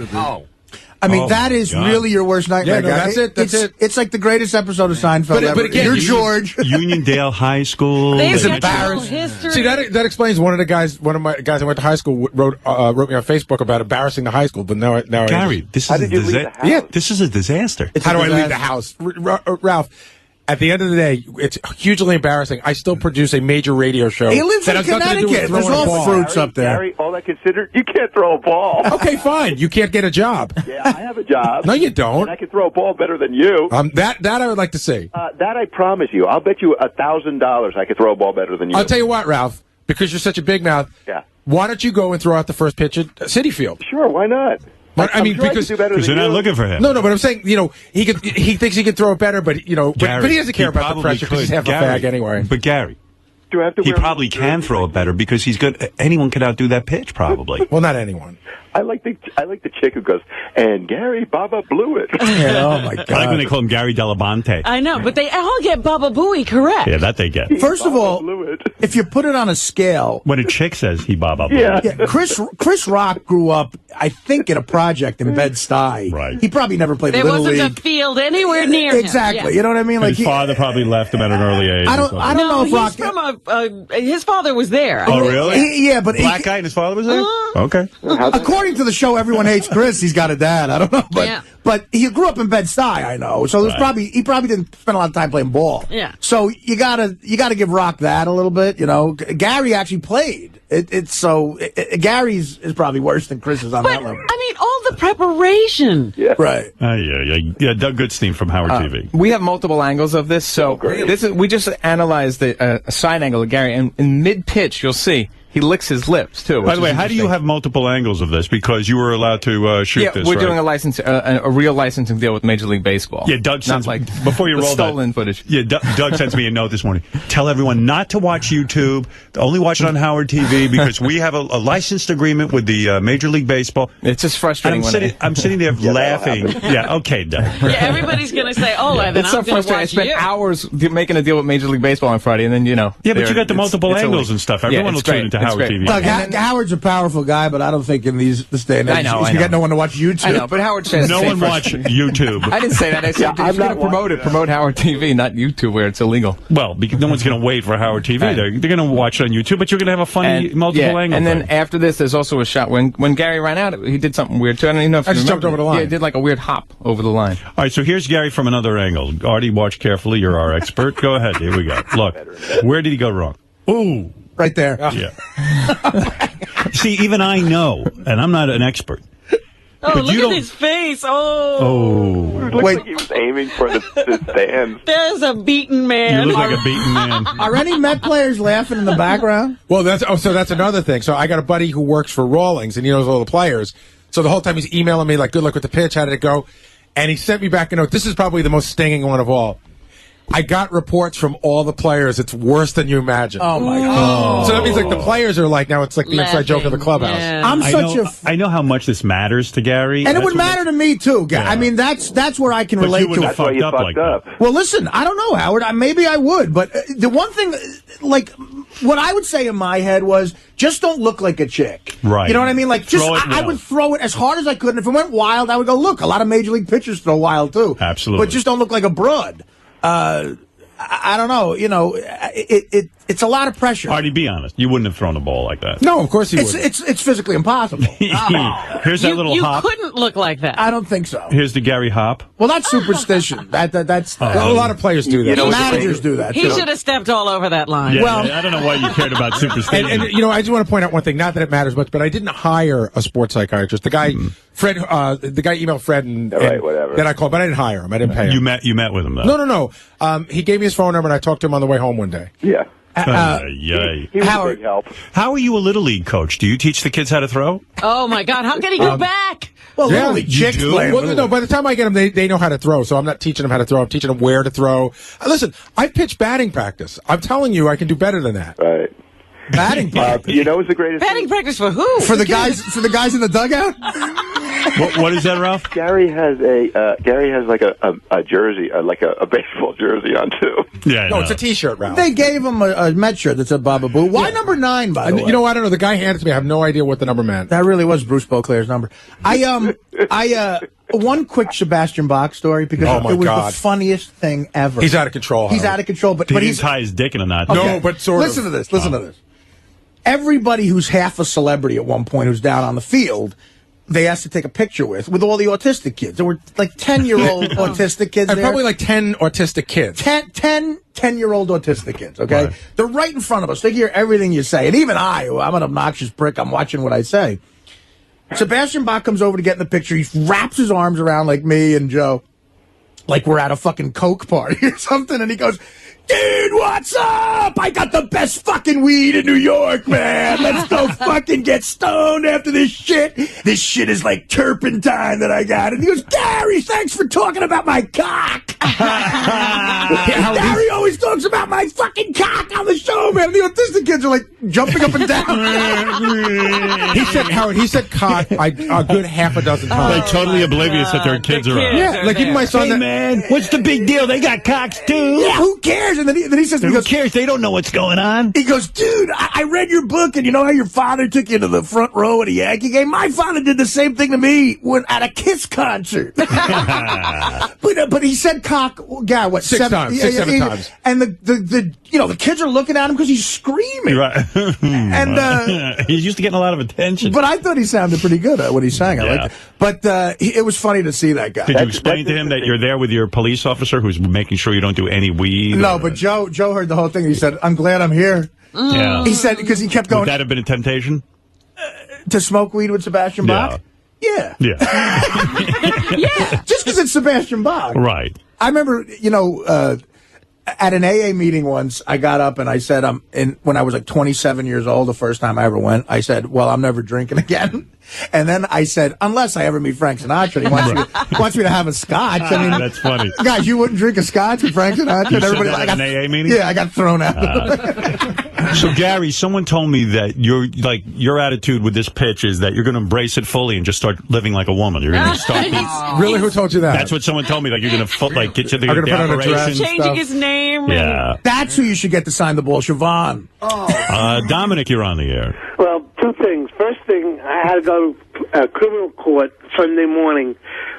I mean, that is really your worst nightmare. Yeah, no, guy. that's it. It's like the greatest episode of Seinfeld ever. But again, you're George. Uniondale High School. It's embarrassing. See, that explains one of my guys I went to high school wrote me on Facebook about embarrassing the high school. But now Gary, this is a disaster. Yeah, this is a disaster. How do I leave the house, Ralph? At the end of the day, it's hugely embarrassing. I still produce a major radio show. He lives that in has nothing to do with Connecticut. There's throwing a all ball. fruits up there. Gary, all that considered, you can't throw a ball. Okay, fine. You can't get a job. Yeah, I have a job. No, you don't. And I can throw a ball better than you. That I would like to see. That I promise you. I'll bet you $1,000 I could throw a ball better than you. I'll tell you what, Ralph, because you're such a big mouth. Yeah. Why don't you go and throw out the first pitch at Citi Field? Sure, why not? I mean, because they're not looking for him. No, but I'm saying, he thinks he can throw it better, but Gary, but he doesn't care about the pressure because he's half a fag anyway. But Gary, Do I have to He wear probably can throw it better because he's good. Anyone could outdo that pitch, probably. Well, not anyone. I like the chick who goes, and Gary Baba blew it. Yeah, oh my God. I like when they call him Gary Delabonte. I know, but they all get Baba Booey correct. Yeah, that they get. First of all, if you put it on a scale, When a chick says he Baba Booey. yeah, Chris Rock grew up, I think, in a project in Bed-Stuy. Right. He probably never played There Little wasn't League. a field anywhere near him. Exactly. Yeah. You know what I mean? Like His father probably left him at an early age. I don't know if he's Rock. from his father was there. Oh, really? Yeah, but Black guy and his father was there? Okay. According to the show, everyone hates Chris. He's got a dad. I don't know, but he grew up in Bed-Stuy. I know, so there's he probably didn't spend a lot of time playing ball. Yeah. So you gotta give Rock that a little bit. You know, Gary actually played. Gary's is probably worse than Chris is on that level. I mean, all the preparation. Yeah. Right. Yeah, Doug Goodstein from Howard TV. We have multiple angles of this, so we just analyzed a side angle of Gary, and in mid-pitch, you'll see he licks his lips, too. By the way, how do you have multiple angles of this? Because you were allowed to shoot this, we're right? doing a real licensing deal with Major League Baseball. Yeah, Doug sends before you the roll stolen footage. Yeah, Doug sends me a note this morning. Tell everyone not to watch YouTube. Only watch it on Howard TV because we have a licensed agreement with the Major League Baseball. It's just frustrating. I'm sitting there laughing. Yeah, okay, Doug. Yeah, everybody's going to say, then it's so I'm going to frustrating. I watch spent you. hours making a deal with Major League Baseball on Friday, and then, Yeah, but you got the multiple angles and stuff. Everyone will tune into Howard TV. Doug, Howard's a powerful guy, but I don't think in this day and age, I know. you got no one to watch YouTube. I know, but Howard says no one watch YouTube. I didn't say that. I said if you're going to promote it, promote Howard TV, not YouTube, where it's illegal. Well, because no one's going to wait for Howard TV. Right. They're going to watch it on YouTube, but you're going to have a funny multiple angle. And then thing. after this, there's also a shot when Gary ran out. He did something weird too. I don't even know if I you just jumped remember. over the line. Yeah, he did like a weird hop over the line. All right, so here's Gary from another angle. Artie, watch carefully. You're our expert. Go ahead. Here we go. Look, where did he go wrong? Ooh. Right there. Yeah. See, even I know, and I'm not an expert. Oh, but look you at don't... his face. It looks like he was aiming for the stand. There's a beaten man. You look like a beaten man. Are any Met players laughing in the background? Well, that's another thing. So I got a buddy who works for Rawlings, and he knows all the players. So the whole time he's emailing me, like, good luck with the pitch, how did it go? And he sent me back a note. This is probably the most stinging one of all. I got reports from all the players. It's worse than you imagine. Oh, my God. So that means, like, the players are like, now it's like the inside joke of the clubhouse. Yeah. I know how much this matters to Gary. And it would matter to me, too. I mean, that's where I can relate to it. That's why you fucked up. Well, listen, I don't know, Howard. Maybe I would. But the one thing, like, what I would say in my head was, just don't look like a chick. Right. You know what I mean? Like, I would throw it as hard as I could. And if it went wild, I would go, look, a lot of Major League pitchers throw wild, too. Absolutely. But just don't look like a broad. I don't know. You know, it's a lot of pressure. Artie, be honest. You wouldn't have thrown a ball like that. No, of course he would. It's physically impossible. Here's that little hop. You couldn't look like that. I don't think so. Here's the Gary hop. Well, that's superstition. That's a lot of players do that. Managers do that. He should have stepped all over that line. Yeah, well, I don't know why you cared about superstition. And you know, I just want to point out one thing. Not that it matters much, but I didn't hire a sports psychiatrist. The guy, Fred, the guy emailed Fred and whatever. Then I called, but I didn't hire him. I didn't pay him. You met with him though. No. He gave me his phone number, and I talked to him on the way home one day. Yeah. He was a big help. How are you a little league coach? Do you teach the kids how to throw? Oh my God! How can he go back? Well, Little League chicks play. Well, no, by the time I get them, they know how to throw. So I'm not teaching them how to throw. I'm teaching them where to throw. Listen, I pitch batting practice. I'm telling you, I can do better than that. Right. Batting practice. You know what's the greatest Batting practice for who? For the guys in the dugout? What is that, Ralph? Gary has like a jersey, like a baseball jersey on too. Yeah, no, it's a T-shirt, Ralph. They gave him a Met shirt that said Baba Boo. Why number 9, by the way? You know, I don't know. The guy handed it to me. I have no idea what the number meant. That really was Bruce Beauclair's number. One quick Sebastian Bach story because it was the funniest thing ever. He's out of control. He's out of control, but he he's tie his dick in a knot. Okay. No, but sort Listen to this. Listen to this. Everybody who's half a celebrity at one point who's down on the field, they asked to take a picture with all the autistic kids. There were like 10-year-old autistic kids there. Probably like 10 autistic kids. 10-year-old autistic kids, okay? Right. They're right in front of us. They hear everything you say. And even I'm an obnoxious prick. I'm watching what I say. Sebastian Bach comes over to get in the picture. He wraps his arms around like me and Joe, like we're at a fucking Coke party or something. And he goes, dude, what's up? I got the best fucking weed in New York, man. Let's go fucking get stoned after this shit. This shit is like turpentine that I got. And he goes, Gary, thanks for talking about my cock. Gary always talks about my fucking cock on the show know, man. The autistic kids are like jumping up and down. He said, Howard, he said cock a good half a dozen times. Like totally oblivious that their kids are out. Yeah, like even my son. Hey, man, what's the big deal? They got cocks, too. Yeah, who cares? And then he says, Who cares? They don't know what's going on. He goes, dude, I read your book, and you know how your father took you to the front row at a Yankee game? My father did the same thing to me at a Kiss concert. But he said cock, yeah, what? Six, seven times. And the kids are looking at him because he's screaming. Right. And he's used to getting a lot of attention. But I thought he sounded pretty good when he sang. I liked it. But it was funny to see that guy. Did you explain to him that you're there with your police officer who's making sure you don't do any weed? No, but Joe heard the whole thing. He said, I'm glad I'm here. Yeah. He said, because he kept going. Would that have been a temptation? To smoke weed with Sebastian Bach? Yeah. Yeah. Yeah. Just because it's Sebastian Bach. Right. I remember, at an AA meeting once, I got up and I said, when I was like 27 years old, the first time I ever went, I said, well, I'm never drinking again. And then I said, unless I ever meet Frank Sinatra, he wants me to have a scotch. I mean, that's funny. Guys, you wouldn't drink a scotch with Frank Sinatra? You And everybody, said that at an AA meeting? Yeah, I got thrown out. So, Gary, someone told me that your attitude with this pitch is that you're going to embrace it fully and just start living like a woman. You're going to start. Really? Who told you that? That's what someone told me. Like you're going to get to the I'm gonna put on a dress. Changing his name. Yeah. That's who you should get to sign the ball, Siobhan. Dominic, you're on the air. Well, two things. First thing, I had to go to criminal court Sunday morning.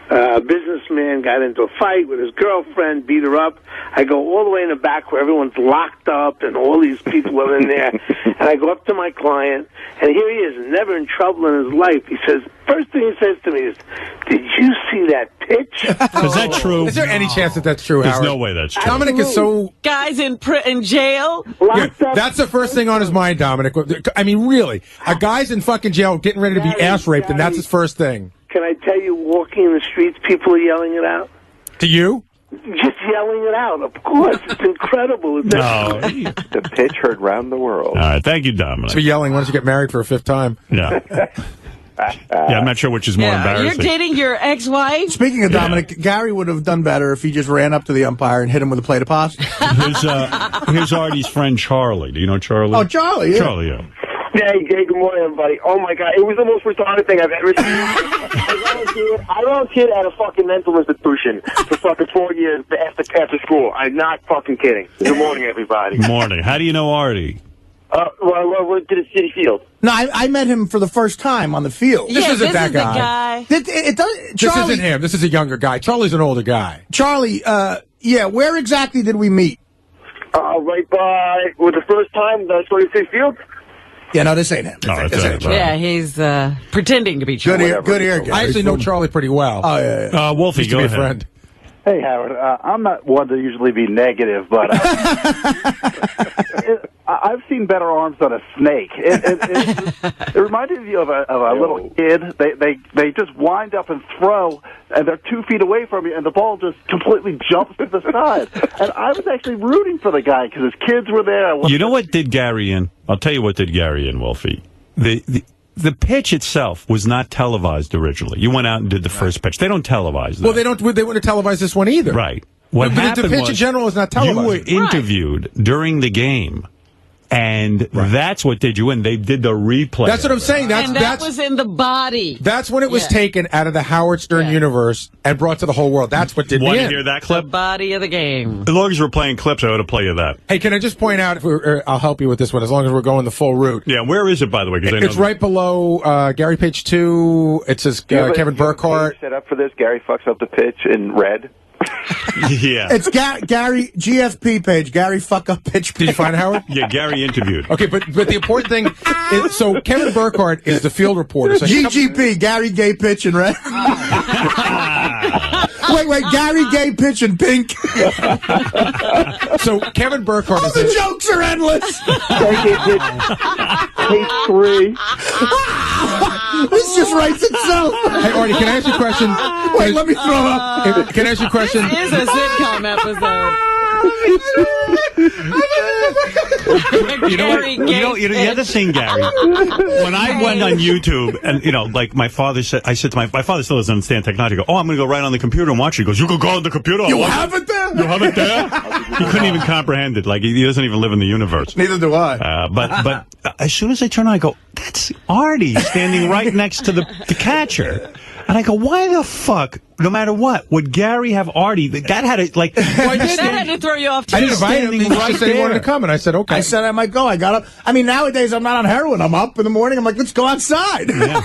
A businessman got into a fight with his girlfriend, beat her up. I go all the way in the back where everyone's locked up and all these people are in there. And I go up to my client, and here he is, never in trouble in his life. He says, first thing he says to me is, did you see that pitch? Is that true? Is there any chance that that's true, There's Howard? no way that's true. Dominic is so... Guys in jail? Yeah, that's the first thing on his mind, Dominic. I mean, really. A guy's in fucking jail getting ready to be ass raped, and that's his first thing. Can I tell you, walking in the streets, people are yelling it out? To you? Just yelling it out, of course. It's incredible. No. The pitch heard round the world. All right. Thank you, Dominic. So yelling once you get married for a fifth time. Yeah. Yeah, I'm not sure which is more embarrassing. You're dating your ex-wife? Speaking of Dominic, Gary would have done better if he just ran up to the umpire and hit him with a plate of pasta. Here's Artie's friend Charlie. Do you know Charlie? Oh, Charlie, yeah. Charlie, yeah. Hey, good morning, everybody. Oh, my God. It was the most retarded thing I've ever seen. I ran a kid at a fucking mental institution for fucking 4 years after school. I'm not fucking kidding. Good morning, everybody. Morning. How do you know Artie? Well, I went to the City Field. No, I met him for the first time on the field. This isn't that guy. This isn't him. This is a younger guy. Charlie's an older guy. Charlie, where exactly did we meet? Right by, the first time that I saw you City Field. Yeah, no, this ain't him. Yeah, he's pretending to be Charlie. Good ear, Gary. I actually know Charlie pretty well. Oh, yeah. Wolfie, Used to go be ahead. a friend. Hey, Howard. I'm not one to usually be negative, but I've seen better arms than a snake. It reminded me of a little kid. They just wind up and throw, and they're 2 feet away from you, and the ball just completely jumps to the side. And I was actually rooting for the guy because his kids were there. You know what did Gary in? I'll tell you what did Gary in, Wolfie. The pitch itself was not televised originally. You went out and did the first pitch. They don't televise that. Well, they wouldn't have televised this one either. Right. What But happened the pitch in general is not televised. You were interviewed during the game, and that's what did you in. They did the replay. That's what I'm saying. That was in the body. That's when it was taken out of the Howard Stern universe and brought to the whole world. That's what did Want me to in. hear that clip? The body of the game. As long as we're playing clips, I ought to play you that. Hey, can I just point out, I'll help you with this one, as long as we're going the full route. Yeah, where is it, by the way? It's right below Gary page 2. It says Kevin Burkhardt. Set up for this. Gary fucks up the pitch in red. Yeah. It's Gary, GFP page, Gary fuck up pitch. Did you find Howard? Yeah, Gary interviewed. Okay, but the important thing is, so Kevin Burkhardt is the field reporter. So GGP, Gary gay pitch in red. Wait, Gary gay pitch in pink. So Kevin Burkhardt is the jokes are endless. Page 3. This just writes itself. Hey, Artie, can I ask you a question? Wait, let me throw up. Can I ask you a question? This is a sitcom episode. You have to sing, Gary. When I went on YouTube, and like my father said, my father still doesn't understand technology. I go, I'm going to go right on the computer and watch it. He goes, you could go on the computer. You have it there? You have it there? He couldn't even comprehend it. Like, he doesn't even live in the universe. Neither do I. But as soon as I turn on, I go, that's Artie standing right next to the catcher. And I go, why the fuck, no matter what, would Gary have Artie? That had to, like... that had to throw you off, too. I didn't invite him. He just said he wanted to come, and I said, okay. I said I might go. I got up. I mean, nowadays, I'm not on heroin. I'm up in the morning. I'm like, let's go outside. Yeah.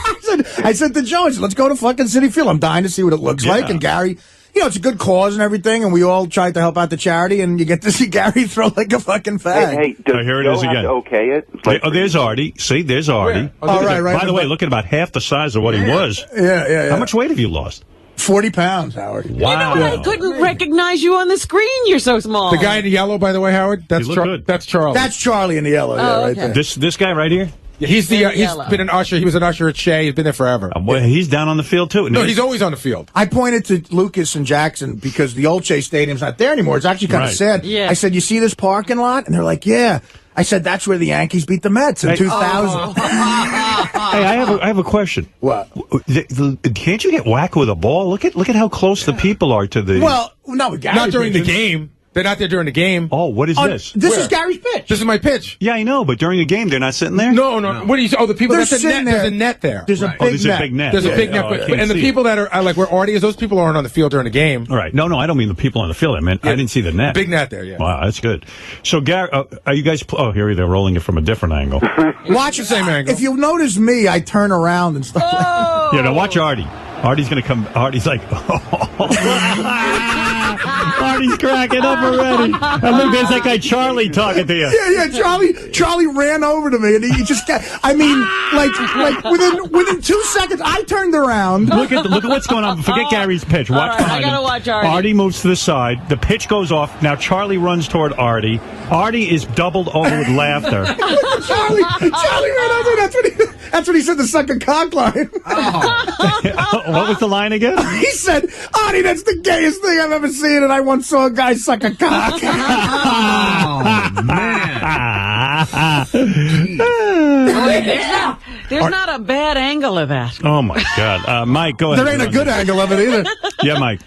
I said to Joe, I said, let's go to fucking City Field. I'm dying to see what it looks like. And Gary... You know, it's a good cause and everything, and we all tried to help out the charity, and you get to see Gary throw like a fucking fag. Hey, here it is again. Okay, it. Oh, there's Artie. See, there's Artie. Oh, right. By the way, look at about half the size of what he was. Yeah. How much weight have you lost? 40 pounds, Howard. Wow. You know, I couldn't recognize you on the screen. You're so small. The guy in the yellow, by the way, Howard, that's That's Charlie. That's Charlie in the yellow, right there. This guy right here? Yeah, he's been an usher. He was an usher at Shea. He's been there forever. Well, he's down on the field, too. No, he's always on the field. I pointed to Lucas and Jackson because the old Shea Stadium's not there anymore. It's actually kind of sad. Yeah. I said, you see this parking lot? And they're like, yeah. I said, that's where the Yankees beat the Mets in 2000. Hey, I have a question. What? Can't you get whacked with a ball? Look at how close the people are to the... Well, no, Gary not during the game. They're not there during the game. Oh, what is this? This is Gary's pitch. This is my pitch. Yeah, I know, but during the game, they're not sitting there? No. What do you say? Oh, the people that's sitting there. There's a net there. There's a big net. A big net. There's a big net. And the people that are like where Artie is, those people aren't on the field during the game. All right. No, I don't mean the people on the field. I meant I didn't see the net. Big net there, yeah. Wow, that's good. So, Gary, are you guys... Oh, here they're rolling it from a different angle. Watch the same angle. If you notice me, I turn around and stuff like that. Yeah, now watch Artie. Artie's going to come... Artie's like... Artie's cracking up already. And look, there's that guy Charlie talking to you. Yeah. Charlie ran over to me, and he just got... I mean, like within 2 seconds, I turned around. Look at what's going on. Forget Gary's pitch. Watch behind him. I gotta watch Artie. Artie moves to the side. The pitch goes off. Now Charlie runs toward Artie. Artie is doubled over with laughter. Charlie ran over. That's what he said. The sucker cock line. What was the line again? He said, "Artie, that's the gayest thing I've ever seen." And I once saw a guy suck a cock. Oh man. There's not a bad angle of that. Oh my God, Mike, go ahead. There ain't a good angle of it either. Yeah, Mike.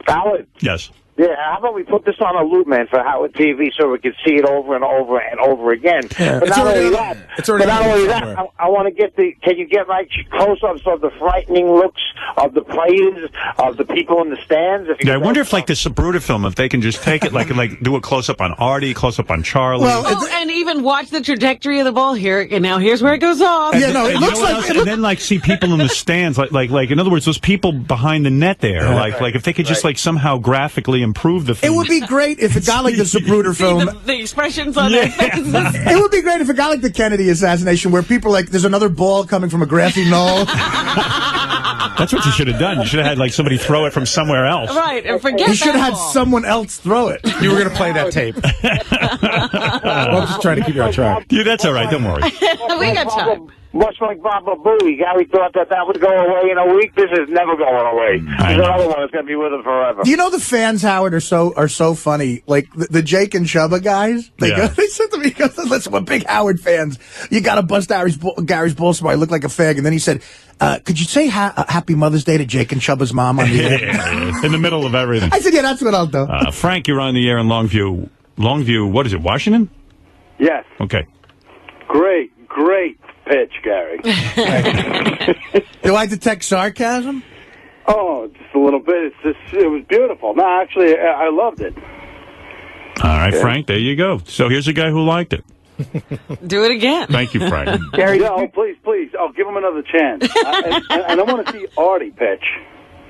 Howard? Yes. Yeah, how about we put this on a loop, man, for Howard TV so we can see it over and over and over again. Yeah. But not only that, I want to get can you get like close-ups of the frightening looks of the players, of the people in the stands? I wonder if like this Sabruder film, if they can just take it like do a close-up on Artie, close-up on Charlie. And even watch the trajectory of the ball here. And now here's where it goes off. It looks like... And then like see people in the stands, like in other words, those people behind the net there, like if they could just like somehow graphically improve the thing. It would be great if it got like the Zapruder film. The expressions on their faces. It would be great if it got like the Kennedy assassination, where people are like, there's another ball coming from a grassy knoll. That's what you should have done. You should have had like somebody throw it from somewhere else. Right, and forget You should have had someone else throw it. You were going to play that tape. I'm just trying to keep you on track. Yeah, that's all right. Don't worry. We got time. Much like Baba Booey, Gary thought that would go away in a week. This is never going away. There's another one that's going to be with him forever. You know, the fans, Howard, are so funny. Like the Jake and Chubba guys, they said to me, "Listen, we're big Howard fans. You got to bust Gary's balls so I look like a fag." And then he said, "Could you say Happy Mother's Day to Jake and Chubba's mom on the air?" In the middle of everything. I said, "Yeah, that's what I'll do." Frank, you're on the air in Longview. Longview, what is it, Washington? Yes. Okay. Great pitch, Gary. Do I detect sarcasm? Oh, just a little bit. It was beautiful. No, actually, I loved it. All right, Frank, there you go. So here's a guy who liked it. Do it again. Thank you, Frank. Gary, please. Oh, give him another chance. And I want to see Artie pitch.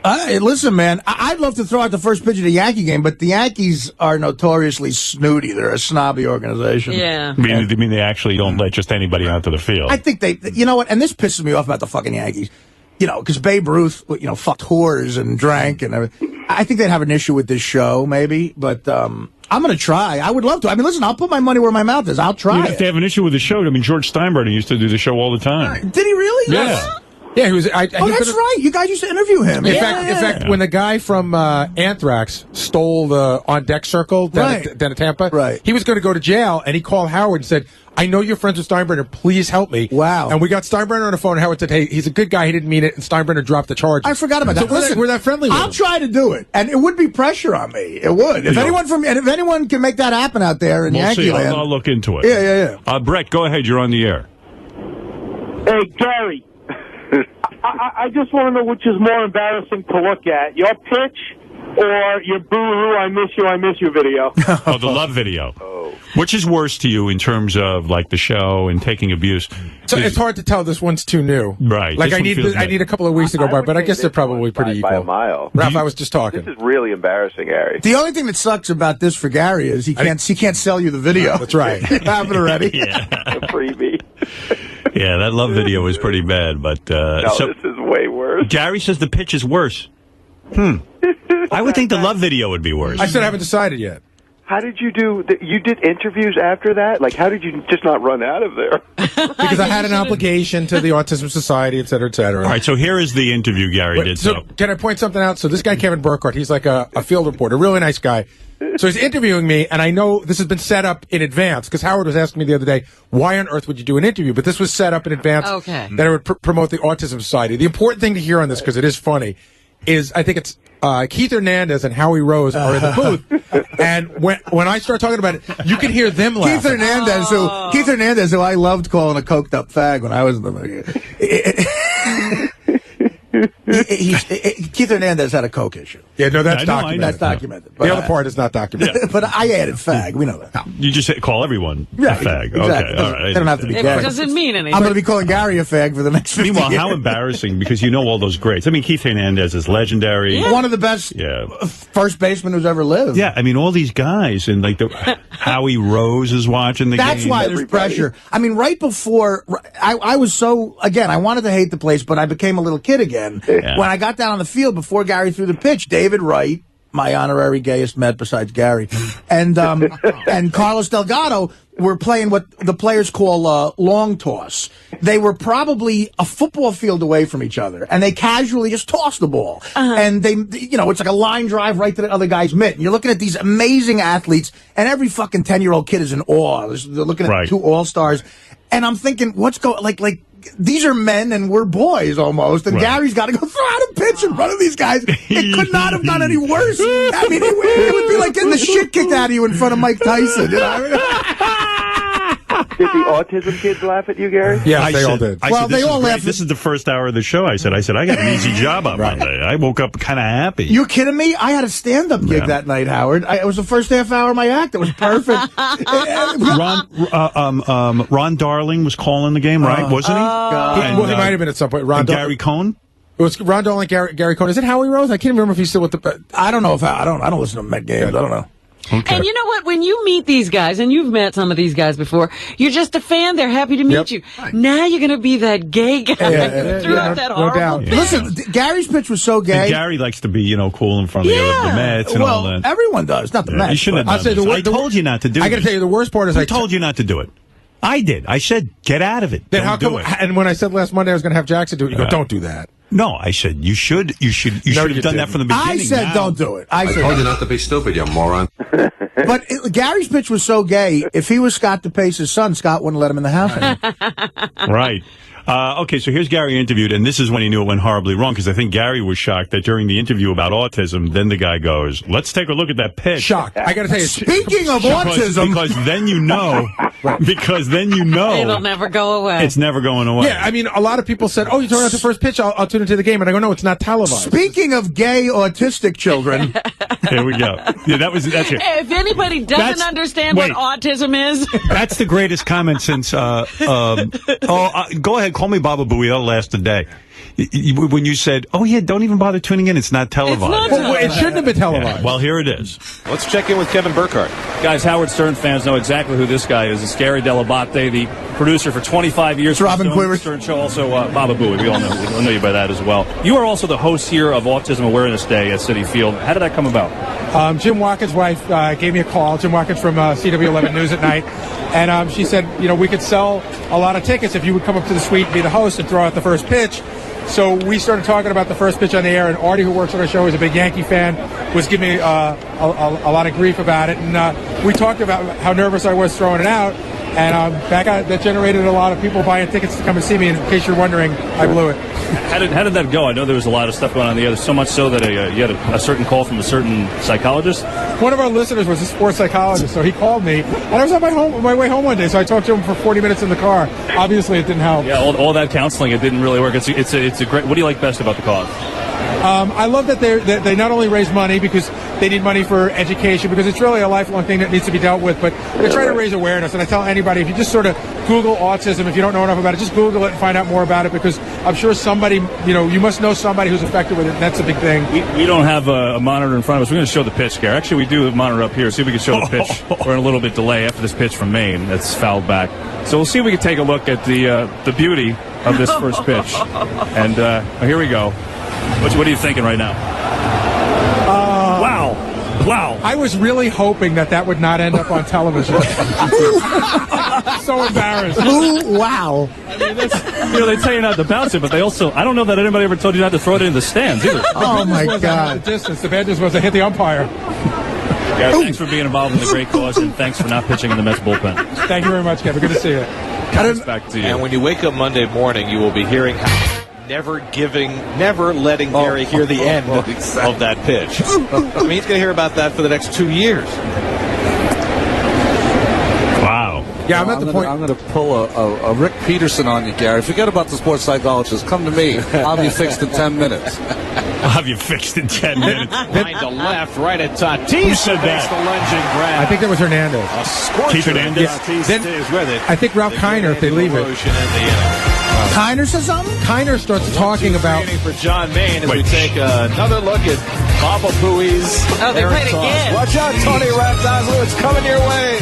Listen, man, I'd love to throw out the first pitch of the Yankee game, but the Yankees are notoriously snooty. They're a snobby organization. Yeah. You mean they actually don't let just anybody onto the field? I think you know what, and this pisses me off about the fucking Yankees. You know, because Babe Ruth, fucked whores and drank and everything. I think they'd have an issue with this show, maybe, but I'm going to try. I would love to. I mean, listen, I'll put my money where my mouth is. I'll try. If they have an issue with the show, I mean, George Steinbrenner used to do the show all the time. Did he really? Yeah. Yeah, he was. That's right. You guys used to interview him. In fact, when the guy from Anthrax stole the on deck circle down at Tampa, he was going to go to jail, and he called Howard and said, I know you're friends with Steinbrenner. Please help me. Wow. And we got Steinbrenner on the phone, and Howard said, hey, he's a good guy. He didn't mean it. And Steinbrenner dropped the charge. I forgot about that. Listen, we're that friendly with I'll him. try to do it. And it would be pressure on me. It would. If anyone can make that happen out there in Yankee see. land. I'll look into it. Yeah. Brett, go ahead. You're on the air. Hey, Gary. I just want to know which is more embarrassing to look at, your pitch or your boo-hoo, I miss you video. Oh, the love video. Which is worse to you in terms of, like, the show and taking abuse? So it's hard to tell. This one's too new. Right. Like, This I one feels need a couple of weeks to go by, but I guess they're probably pretty equal. By a mile. Ralph, I was just talking. This is really embarrassing, Gary. The only thing that sucks about this for Gary is he can't sell you the video. That's right. You have it already. Yeah. A freebie. Yeah, that love video was pretty bad, but No, this is way worse. Gary says the pitch is worse. I would think the love video would be worse. I said I haven't decided yet. How did you do? You did interviews after that? Like, how did you just not run out of there? Because I had an obligation to the Autism Society, et cetera, et cetera. All right, so here is the interview Gary did. So can I point something out? So this guy, Kevin Burkhardt, he's like a field reporter, really nice guy. So he's interviewing me, and I know this has been set up in advance, because Howard was asking me the other day, why on earth would you do an interview? But this was set up in advance that I would promote the Autism Society. The important thing to hear on this, because it is funny, is I think it's Keith Hernandez and Howie Rose are in the booth, and when I start talking about it, you can hear them laughing. Keith Hernandez, who I loved calling a coked up fag when I was in the Keith Hernandez had a coke issue. Yeah, no, that's documented. That's documented. The other part is not documented. But I added fag. We know that. You just call everyone a fag. Exactly. Okay, all right. They don't have to be It gay. doesn't mean anything. I'm going to be calling Gary a fag for the next 50 Meanwhile, years. how embarrassing, because you know all those greats. I mean, Keith Hernandez is legendary. Yeah. One of the best first basemen who's ever lived. Yeah, I mean, all these guys, and like Howie Rose is watching the game. That's why there's pressure. I mean, right before, I was so, again, I wanted to hate the place, but I became a little kid again. Yeah. When I got down on the field before Gary threw the pitch, David Wright, my honorary gayest Met besides Gary, and Carlos Delgado were playing what the players call long toss. They were probably a football field away from each other, and they casually just tossed the ball. And they, it's like a line drive right to the other guy's mitt. And you're looking at these amazing athletes, and every fucking 10-year-old kid is in awe. They're looking at two all-stars, and I'm thinking, what's going like these are men and we're boys almost, and Gary's got to go throw out a pitch in front of these guys. It could not have gone any worse. I mean, it would be like getting the shit kicked out of you in front of Mike Tyson. You know? Did the autism kids laugh at you, Gary? Yeah, they all did. They all laughed. This is the first hour of the show. I said, I got an easy job on Monday. I woke up kind of happy. You kidding me? I had a stand-up gig that night, Howard. It was the first half hour of my act. It was perfect. Ron Darling was calling the game, right? Wasn't he? Well, he might have been at some point. Gary Cohn? It was Ron Darling, Gary Cohn. Is it Howie Rose? I can't remember if he's still with the. I don't know if I don't listen to Met games. I don't know. Okay. And you know what? When you meet these guys, and you've met some of these guys before, you're just a fan. They're happy to meet you. Now you're going to be that gay guy throughout that horrible pitch. Listen, Gary's pitch was so gay. And Gary likes to be, cool in front of the Mets and all that. Everyone does, not the Mets. You shouldn't have done this. I told you not to do it. I got to tell you, the worst part is I told you not to do it. I did. I said, get out of it. Then Don't do it. And when I said last Monday I was going to have Jackson do it, you go, don't do that. No, I said you should have done that from the beginning. I said don't do it. I told you not to be stupid, you moron. But Gary's pitch was so gay, if he was Scott DePace's son, Scott wouldn't let him in the house anymore. Right. Okay, so here's Gary interviewed, and this is when he knew it went horribly wrong, because I think Gary was shocked that during the interview about autism, then the guy goes, let's take a look at that pitch. Shocked. I got to tell you. Speaking of autism. Because then you know. Because then you know. It'll never go away. It's never going away. Yeah, I mean, a lot of people said, you turned out the first pitch, I'll tune into the game. And I go, no, it's not televised. Speaking of gay autistic children. Here we go. Yeah, that's it. If anybody doesn't understand what autism is. That's the greatest comment since, go ahead, call me Baba Booey, that'll last a day. When you said, don't even bother tuning in, it's not televised. It shouldn't have been televised. Yeah. Well, here it is. Let's check in with Kevin Burkhardt. Guys, Howard Stern fans know exactly who this guy is. It's Gary Dell'Abate, the producer for 25 years. It's Robin Quivers. Stern Show, also Baba Booey. We all know you by that as well. You are also the host here of Autism Awareness Day at Citi Field. How did that come about? Jim Watkins' wife gave me a call. Jim Watkins from CW11 News at Night. And she said, we could sell a lot of tickets if you would come up to the suite and be the host and throw out the first pitch. So we started talking about the first pitch on the air, and Artie, who works on our show, is a big Yankee fan, was giving me a lot of grief about it. And we talked about how nervous I was throwing it out. And that generated a lot of people buying tickets to come and see me. And in case you're wondering, I blew it. How did that go? I know there was a lot of stuff going on the other, so much so that you had a certain call from a certain psychologist. One of our listeners was a sports psychologist, so he called me, and I was on my way home one day, so I talked to him for 40 minutes in the car. Obviously, it didn't help. Yeah, all that counseling, it didn't really work. It's a great. What do you like best about the cause? I love that they not only raise money because they need money for education, because it's really a lifelong thing that needs to be dealt with, but they're trying to raise awareness. And I tell anybody, if you just sort of Google autism, if you don't know enough about it, just Google it and find out more about it, because I'm sure somebody, you must know somebody who's affected with it, and that's a big thing. We don't have a monitor in front of us. We're going to show the pitch, Gary. Actually, we do have a monitor up here. See if we can show the pitch. We're in a little bit delay after this pitch from Maine that's fouled back. So we'll see if we can take a look at the beauty of this first pitch. And here we go. What are you thinking right now? Wow. I was really hoping that would not end up on television. So embarrassed. Ooh, wow. I mean, they tell you not to bounce it, but they also, I don't know that anybody ever told you not to throw it in the stands either. Oh, my God. The bad news was I hit the umpire. Gary, thanks for being involved in the great cause, and thanks for not pitching in the Mets bullpen. Thank you very much, Kevin. Good to see you. Back to you. And when you wake up Monday morning, you will be hearing never letting Gary hear the end of that pitch. I mean, he's going to hear about that for the next 2 years. Wow. Yeah, I'm at the point. I'm going to pull a Rick Peterson on you, Gary. Forget about the sports psychologist. Come to me. I'll be fixed in 10 minutes. I'll have you fixed in 10 minutes. Behind the left, right at Tatis. Who said that? The lunging grab. I think that was Hernandez. Keith Hernandez? Tatis stays with it. I think Ralph Kiner, if they leave it. Kiner says something? Kiner starts talking about... for John Maine as we take another look at Baba Booey's. Oh, they played again. Watch out, Tony Randazzo. It's coming your way.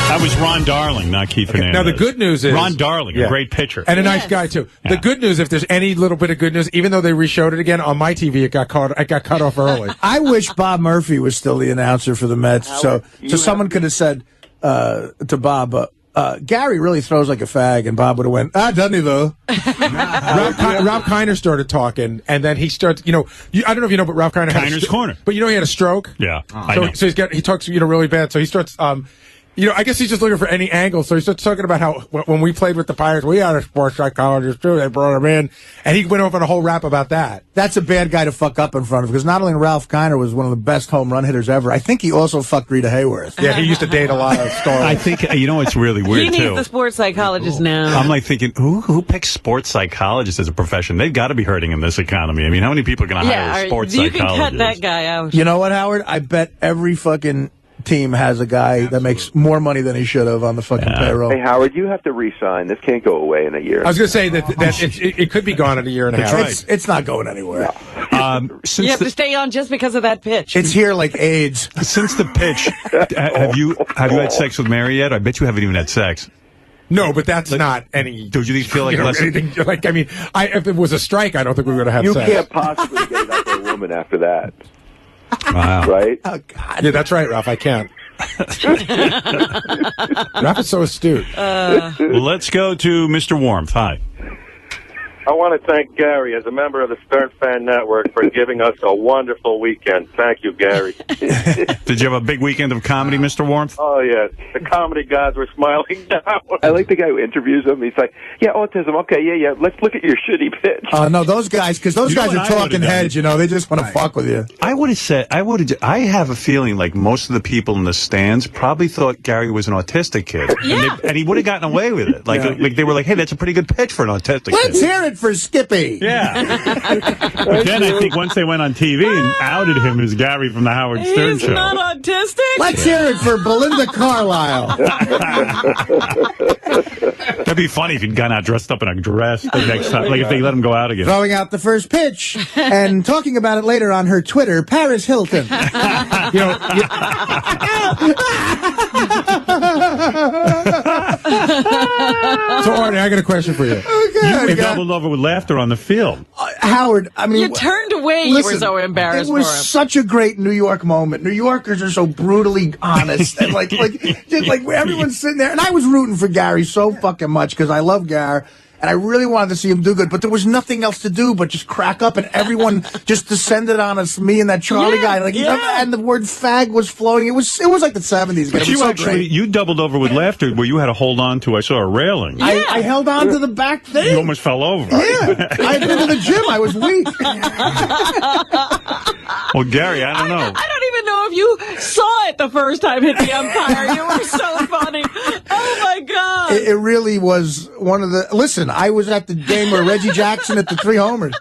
That was Ron Darling, not Keith Hernandez. Now, the good news is... Ron Darling, a great pitcher. And a nice guy, too. The good news, if there's any little bit of good news, even though they reshowed it again, on my TV, it got cut off early. I wish Bob Murphy was still the announcer for the Mets, so someone could have said to Bob... Gary really throws like a fag, and Bob would have went, doesn't he, though? Ralph Kiner started talking, and then he starts, I don't know if you know, but Ralph Kiner had Kiner's Corner. But he had a stroke? Yeah, I so, know. So he talks, really bad, so he starts, I guess he's just looking for any angle, so he starts talking about how when we played with the Pirates, we had a sports psychologist, too. They brought him in, and he went over on a whole rap about that. That's a bad guy to fuck up in front of, because not only Ralph Kiner was one of the best home run hitters ever, I think he also fucked Rita Hayworth. Yeah, he used to date a lot of stars. I think, it's really weird, He too. needs the sports psychologist now. I'm like thinking, who picks sports psychologists as a profession? They've got to be hurting in this economy. I mean, how many people are going to hire a sports you psychologist? can cut that guy out. You know what, Howard? I bet every fucking team has a guy that makes more money than he should have on the fucking payroll. Hey, Howard, you have to re-sign. This can't go away in a year. I was going to say that it could be gone in a year and a half. Right. It's not going anywhere. You have to stay on just because of that pitch. It's here like AIDS. Since the pitch, have you had sex with Mary yet? I bet you haven't even had sex. No, but that's not any... Do you feel like anything? Like, I mean, if it was a strike, I don't think we would have had sex. You can't possibly get out to a woman after that. Wow. Right? Oh, God. Yeah, that's right, Ralph. I can't. Ralph is so astute. Let's go to Mr. Warmth. Hi. I want to thank Gary, as a member of the Stern Fan Network, for giving us a wonderful weekend. Thank you, Gary. Did you have a big weekend of comedy, Mr. Warmth? Oh, yes. The comedy gods were smiling now. I like the guy who interviews him. He's like, yeah, autism. Okay, yeah. Let's look at your shitty pitch. No, those guys, because those guys are talking heads, they just want to fuck with you. I would have said, I have a feeling like most of the people in the stands probably thought Gary was an autistic kid. Yeah. And he would have gotten away with it. Like they were like, hey, that's a pretty good pitch for an autistic Let's kid. hear it for Skippy. Yeah. But then I think once they went on TV and outed him as Gary from the Howard Stern He's Show. not autistic? Let's hear it for Belinda Carlisle. That'd be funny if he'd gone out dressed up in a dress the next time. Like if they let him go out again. Throwing out the first pitch and talking about it later on her Twitter, Paris Hilton. So, Arnie, I got a question for you. You doubled over with laughter on the field. Howard, I mean... You turned away. You were so embarrassed It was for him. such a great New York moment. New Yorkers are so brutally honest. And just like everyone's sitting there. And I was rooting for Gary so fucking much because I love Gary. and I really wanted to see him do good, but there was nothing else to do but just crack up, and everyone just descended on us, me and that Charlie guy. Like, and the word fag was flowing. It was like the 70s. But you doubled over with laughter where you had to hold on to, I saw a railing. I held on to the back thing. You almost fell over. Yeah. I had been to the gym. I was weak. Well, Gary, I don't know. I don't even know if you saw it the first time hit the umpire. You were so funny. Oh, my God. It really was one of the... Listen, I was at the game where Reggie Jackson hit the 3 homers.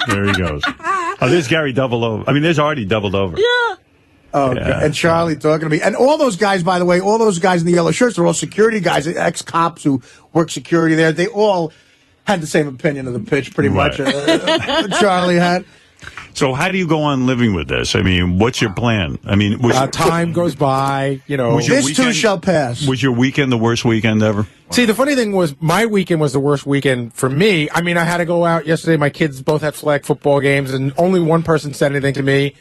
There he goes. Oh, there's Gary doubled over. I mean, there's Artie doubled over. Yeah. Oh, yeah. And Charlie talking to me. And all those guys, by the way, all those guys in the yellow shirts, they're all security guys, ex-cops who work security there. They all had the same opinion of the pitch, pretty much. Charlie had. So how do you go on living with this? I mean, what's your plan? I mean, time goes by, This too shall pass. Was your weekend the worst weekend ever? See, the funny thing was, my weekend was the worst weekend for me. I mean, I had to go out yesterday. My kids both had flag football games, and only one person said anything to me.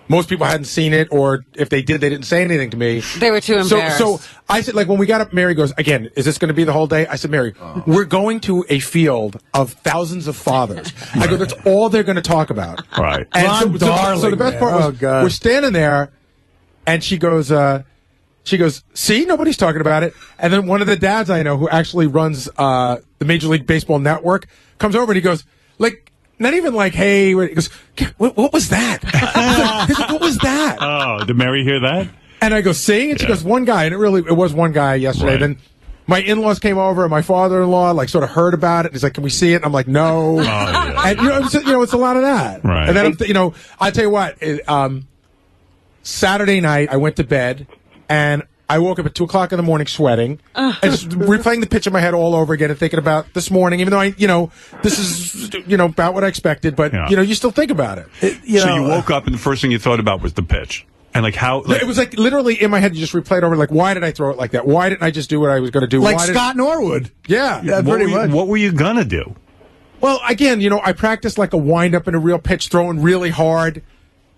Most people hadn't seen it, or if they did, they didn't say anything to me. They were too embarrassed. So I said, like, when we got up, Mary goes, again, is this going to be the whole day? I said, Mary, we're going to a field of thousands of fathers. I go, that's all they're going to talk about. Right. And so the best part was, we're standing there, and she goes, see, nobody's talking about it. And then one of the dads I know who actually runs the Major League Baseball network comes over and he goes, like, not even like, hey, he goes, what was that? He's like, what was that? Oh, did Mary hear that? And I go, see? And she goes, one guy. And it was one guy yesterday. Right. Then my in-laws came over, and my father-in-law, like, sort of heard about it. He's like, can we see it? And I'm like, no. And, it's a lot of that. Right. And then, I'll tell you what, Saturday night, I went to bed, and I woke up at 2 o'clock in the morning sweating and just replaying the pitch in my head all over again and thinking about this morning, even though this is, about what I expected, but, you still think about it. So you woke up and the first thing you thought about was the pitch. And like how... Like, it was like literally in my head, you just replay it over, like, why did I throw it like that? Why didn't I just do what I was going to do? Like Scott Norwood. Yeah. Pretty much. What were you going to do? Well, again, I practiced like a wind-up in a real pitch, throwing really hard,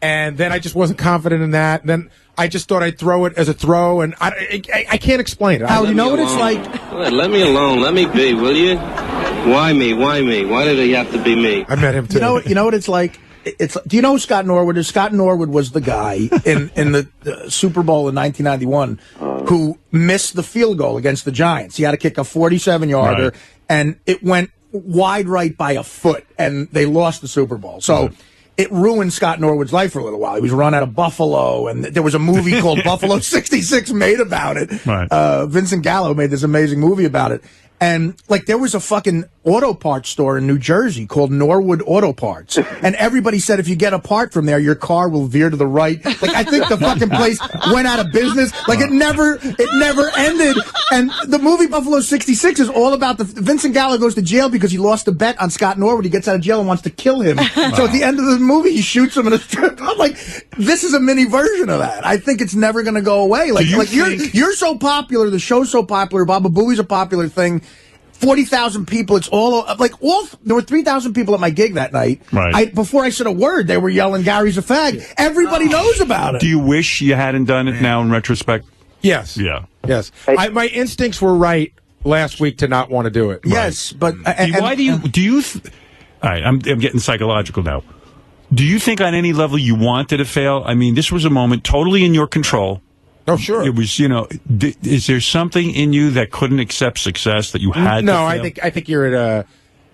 and then I just wasn't confident in that. And then I just thought I'd throw it as a throw, and I can't explain it. Howard, you know what it's like? Let me alone. Let me be, will you? Why me? Why me? Why did it have to be me? I met him too. You know what it's like? Do you know who Scott Norwood is? Scott Norwood was the guy in the Super Bowl in 1991 who missed the field goal against the Giants. He had to kick a 47-yarder, and it went wide right by a foot, and they lost the Super Bowl. So it ruined Scott Norwood's life for a little while. He was run out of Buffalo, and there was a movie called Buffalo 66 made about it. Right. Vincent Gallo made this amazing movie about it. And, like, there was a fucking auto parts store in New Jersey called Norwood Auto Parts. And everybody said if you get a part from there, your car will veer to the right. Like, I think the fucking place went out of business. Like, it never ended. And the movie Buffalo 66 is all about Vincent Gallo goes to jail because he lost a bet on Scott Norwood. He gets out of jail and wants to kill him. So at the end of the movie, he shoots him in a strip. I'm like, this is a mini version of that. I think it's never going to go away. Like, you're so popular. The show's so popular. Baba Booey's a popular thing. 40,000 people. It's there were 3,000 people at my gig that night. Right. Before I said a word, they were yelling, "Gary's a fag." Everybody knows about it. Do you wish you hadn't done it now in retrospect? Yes. Yeah. Yes. My instincts were right last week to not want to do it. Yes, but why do you? All right, I'm getting psychological now. Do you think on any level you wanted to fail? I mean, this was a moment totally in your control. Oh, sure. It was, is there something in you that couldn't accept success that you had to fail? I think you're at a...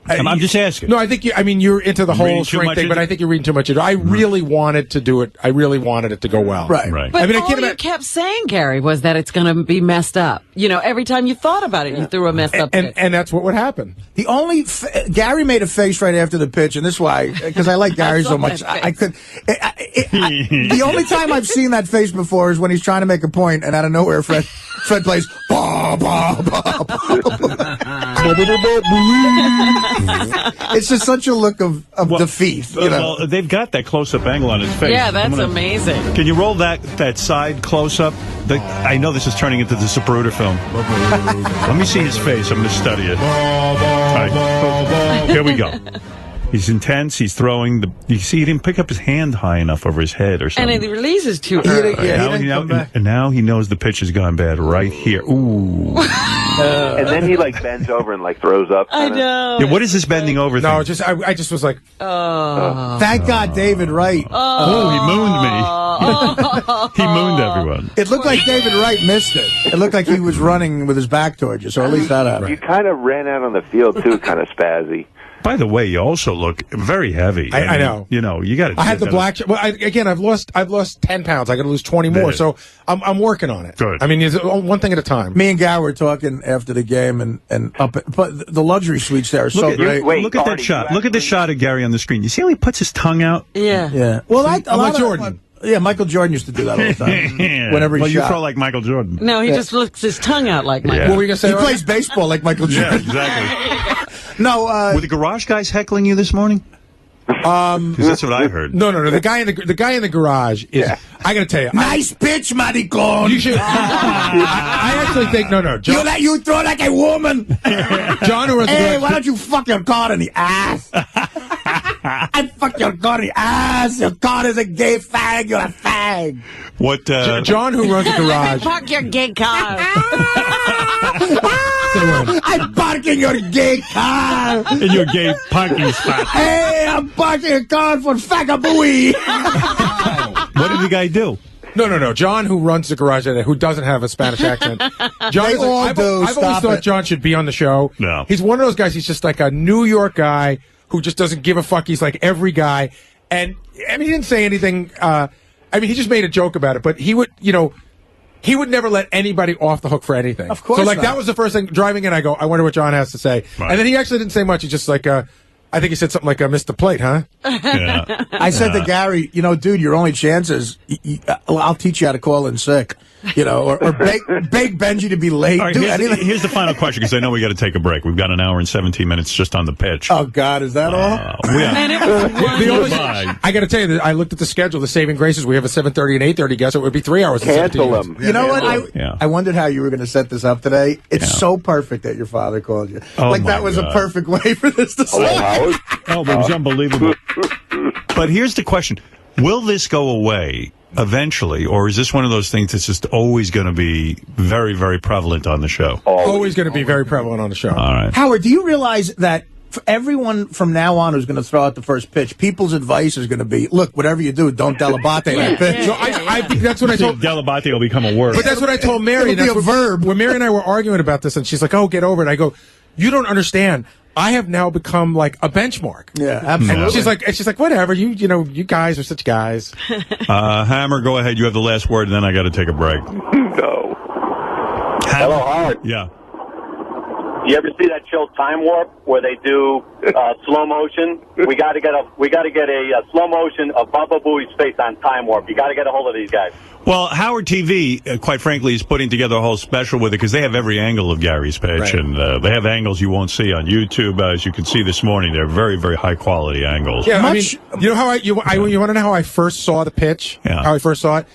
I'm just asking. No, I think you're into the whole strength thing, but I think you're reading too much into it. I really wanted to do it. I really wanted it to go well. Right. But all you kept saying, Gary, was that it's going to be messed up. Every time you thought about it, you threw a messed up pitch. And that's what would happen. The only... Gary made a face right after the pitch, and this is why, because I like Gary so much. I could... the only time I've seen that face before is when he's trying to make a point, and out of nowhere, Fred plays... Bah, bah, bah, it's just such a look of defeat. Well, they've got that close-up angle on his face. Yeah, that's amazing. Can you roll that side close-up? I know this is turning into the Zapruder film. Let me see his face. I'm going to study it. All right. Here we go. He's intense. He's throwing you see, he didn't pick up his hand high enough over his head or something. And it releases too early. And now he knows the pitch has gone bad right here. Ooh. And then he like bends over and like throws up. I know. Yeah, what is this bending over thing? No, I just was like, Thank God David Wright. Oh, he mooned me. He mooned everyone. It looked like David Wright missed it. It looked like he was running with his back towards you, so at least that happened. You kind of ran out on the field too, kind of spazzy. By the way, you also look very heavy. I know. You know, you got to. I had the black. Well, again, I've lost 10 pounds. I got to lose 20 more. So I'm working on it. Good. I mean, it's one thing at a time. Me and Gow were talking after the game, and but the luxury suites there are so great. Look at that shot. Look at the shot of Gary on the screen. You see how he puts his tongue out? Yeah. Well, I'm like Jordan. Yeah, Michael Jordan used to do that all the time. Whenever he well, you shot. throw like Michael Jordan. No, he just looks his tongue out like Michael. What were you gonna say? He plays baseball like Michael Jordan. Yeah, exactly. No, were the garage guys heckling you this morning? Because that's what I heard. No. The guy in the garage is. Yeah. I gotta tell you, nice pitch, maricon. You should. I actually think no. John, you throw like a woman. John, who runs the garage, why don't you fuck your car in the ass? I fuck your car in the ass. Your car is a gay fag. You're a fag. What? John, who runs the garage. Park your gay car. I'm parking your gay car. In your gay parking spot. Hey, I'm parking a car for Fagabooey. What did the guy do? No. John, who runs the garage, who doesn't have a Spanish accent. John, I've always thought John should be on the show. No. He's one of those guys. He's just like a New York guy who just doesn't give a fuck. He's like every guy. And, I mean, he didn't say anything. He just made a joke about it. But he would, he would never let anybody off the hook for anything. Of course So, like, not. That was the first thing. Driving in, I go, I wonder what John has to say. Right. And then he actually didn't say much. He just like, I think he said something like, missed the plate, huh? Yeah. I said to Gary, dude, your only chance is I'll teach you how to call in sick. Or beg Benji to be late. All right, here's the final question, because I know we got to take a break. We've got an hour and 17 minutes just on the pitch. Oh, God, is that all? And it was I got to tell you that I looked at the schedule, the saving graces. We have a 7:30 and 8:30 guess. It would be 3 hours. Cancel them. You know what? I wondered how you were going to set this up today. It's so perfect that your father called you. Oh, that was a perfect way for this to start. Oh, it was unbelievable. But here's the question. Will this go away eventually, or is this one of those things that's just always going to be very, very prevalent on the show? Always going to be very prevalent on the show. All right. Howard, do you realize that for everyone from now on who's going to throw out the first pitch, people's advice is going to be, look, whatever you do, don't delabate that pitch. So I think that's what I told. Delabate will become a word. But that's what I told Mary. It'll be a verb. When Mary and I were arguing about this, and she's like, "Oh, get over it." I go, "You don't understand. I have now become like a benchmark." Yeah, absolutely. And she's like, whatever. You guys are such guys. Hammer, go ahead. You have the last word, and then I got to take a break. No. Hello, Howard. Yeah. You ever see that show Time Warp where they do slow motion? We got to get a slow motion of Baba Booey's face on Time Warp. You got to get a hold of these guys. Well, Howard TV, quite frankly, is putting together a whole special with it because they have every angle of Gary's pitch, right. And they have angles you won't see on YouTube. As you can see this morning, they're very, very high quality angles. Yeah, I mean, you know how you want to know how I first saw the pitch? Yeah. How I first saw it?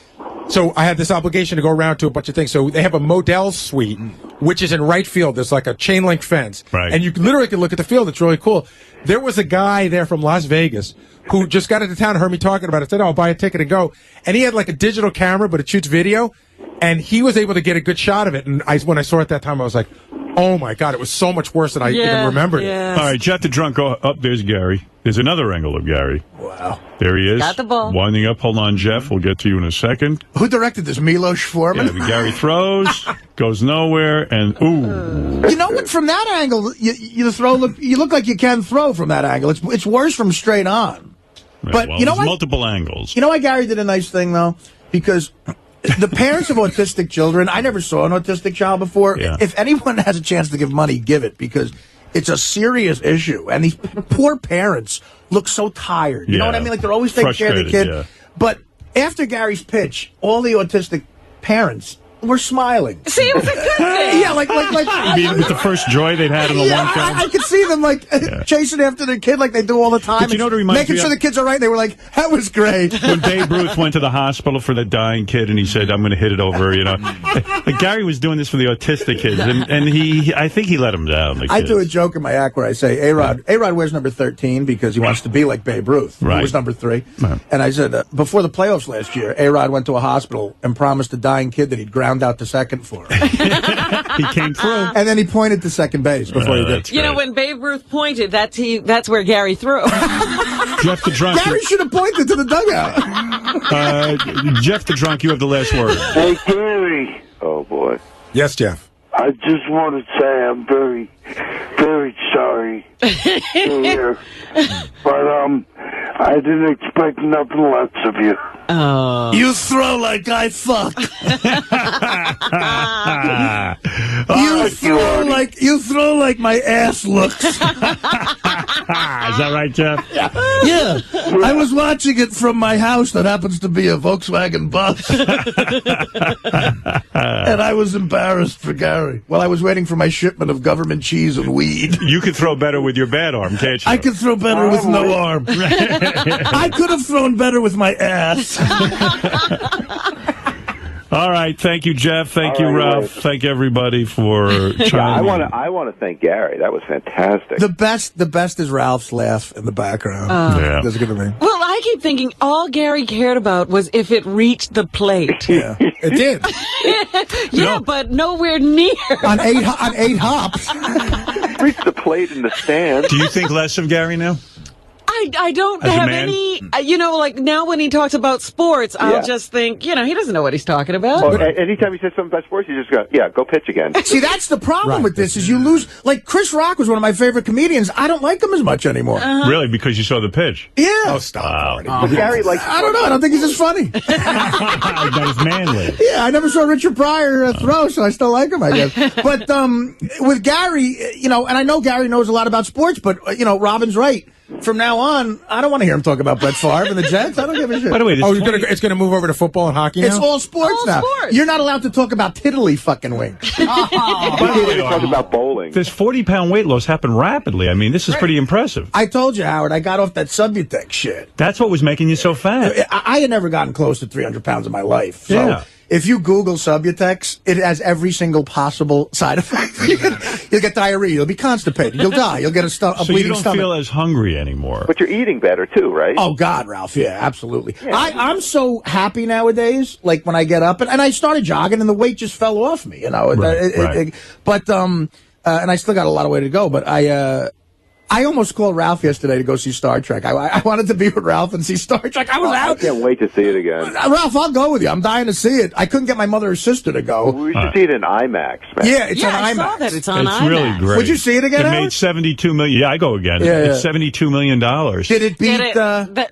So I had this obligation to go around to a bunch of things. So they have a Modell suite, which is in right field. There's like a chain link fence. Right. And you literally can look at the field. It's really cool. There was a guy there from Las Vegas who just got into town, heard me talking about it, said, "Oh, I'll buy a ticket and go." And he had like a digital camera, but it shoots video. And he was able to get a good shot of it. And when I saw it that time, I was like, oh, my God, it was so much worse than I even remembered it. All right, Jeff the Drunk, go up. There's Gary. There's another angle of Gary. Wow. There he is. Got the ball. Winding up. Hold on, Jeff. We'll get to you in a second. Who directed this? Milos Forman? Yeah, Gary throws, goes nowhere, and ooh. You know what? From that angle, you look like you can throw from that angle. It's worse from straight on. Right, But well, you know there's what? multiple angles. You know why Gary did a nice thing, though? Because the parents of autistic children, I never saw an autistic child before. Yeah. If anyone has a chance to give money, give it, because it's a serious issue. And these poor parents look so tired. You know what I mean? Like, they're always taking care of the kid. Yeah. But after Gary's pitch, all the autistic parents were smiling. See, it was a good thing. Yeah, like You mean with the first joy they'd had in a long time? I could see them chasing after their kid like they do all the time. But you know what it reminds making me sure of? the kid's all right. They were like, that was great. When Babe Ruth went to the hospital for the dying kid, and he said, "I'm going to hit it over," Like Gary was doing this for the autistic kids, and I think he let him down. I do a joke in my act where I say, A-Rod wears number 13 because he wants to be like Babe Ruth, who was number 3. Right. And I said, before the playoffs last year, A-Rod went to a hospital and promised a dying kid that he'd grab ground out to second for him. He came through. And then he pointed to second base before he did. You know, when Babe Ruth pointed, that's where Gary threw. Jeff the Drunk. Gary should have pointed to the dugout. Jeff the Drunk, you have the last word. Hey, Gary. Oh, boy. Yes, Jeff. I just want to say I'm very, very sorry to hear. But, I didn't expect nothing less of you. You throw like I fuck. You throw like my ass looks. Is that right, Jeff? Yeah. I was watching it from my house that happens to be a Volkswagen bus. And I was embarrassed for Gary while I was waiting for my shipment of government cheese and weed. You could throw better with your bad arm, can't you? I could throw better with no arm. I could have thrown better with my ass. All right, thank you, Jeff. Thank you, Ralph. Thank everybody for chiming in. I want to thank Gary. That was fantastic. The best is Ralph's laugh in the background. Yeah. That's good to me. Well, I keep thinking all Gary cared about was if it reached the plate. Yeah, it did. Yeah, but nowhere near. On eight hops. Reached the plate in the stand. Do you think less of Gary now? I don't As a have man? any, like now when he talks about sports, I'll just think, he doesn't know what he's talking about. Well, anytime he says something about sports, you just go, go pitch again. See, that's the problem with this, is you lose. Like, Chris Rock was one of my favorite comedians. I don't like him as much anymore. Really? Because you saw the pitch? Yeah. Oh, stop. But Gary likes... I don't know. I don't think he's as funny. That was manly. Yeah, I never saw Richard Pryor throw, so I still like him, I guess. But with Gary, and I know Gary knows a lot about sports, but, Robin's right. From now on, I don't want to hear him talk about Brett Favre and the Jets. I don't give a shit. By the way, it's going to move over to football and hockey now? It's all sports now. You're not allowed to talk about tiddly fucking wings. Talk about bowling. This 40-pound weight loss happened rapidly. I mean, this is pretty impressive. I told you, Howard, I got off that Subutex shit. That's what was making you so fat. I had never gotten close to 300 pounds in my life. So Yeah. if you Google Subutex, it has every single possible side effect. You'll get diarrhea. You'll be constipated. You'll die. You'll get a So bleeding you don't stomach. feel as hungry anymore. But you're eating better, too, right? Oh, God, Ralph. Yeah, absolutely. I'm so happy nowadays, like when I get up. And I started jogging, and the weight just fell off me, But, and I still got a lot of way to go. But I almost called Ralph yesterday to go see Star Trek. I wanted to be with Ralph and see Star Trek. I was out. I can't wait to see it again. Ralph, I'll go with you. I'm dying to see it. I couldn't get my mother or sister to go. We should see it in IMAX, man. Yeah, it's on I IMAX. saw that. It's on IMAX. It's really great. Would you see it again, It Howard? made $72 million. Yeah, I go again. Yeah, It's $72 million. Did it beat...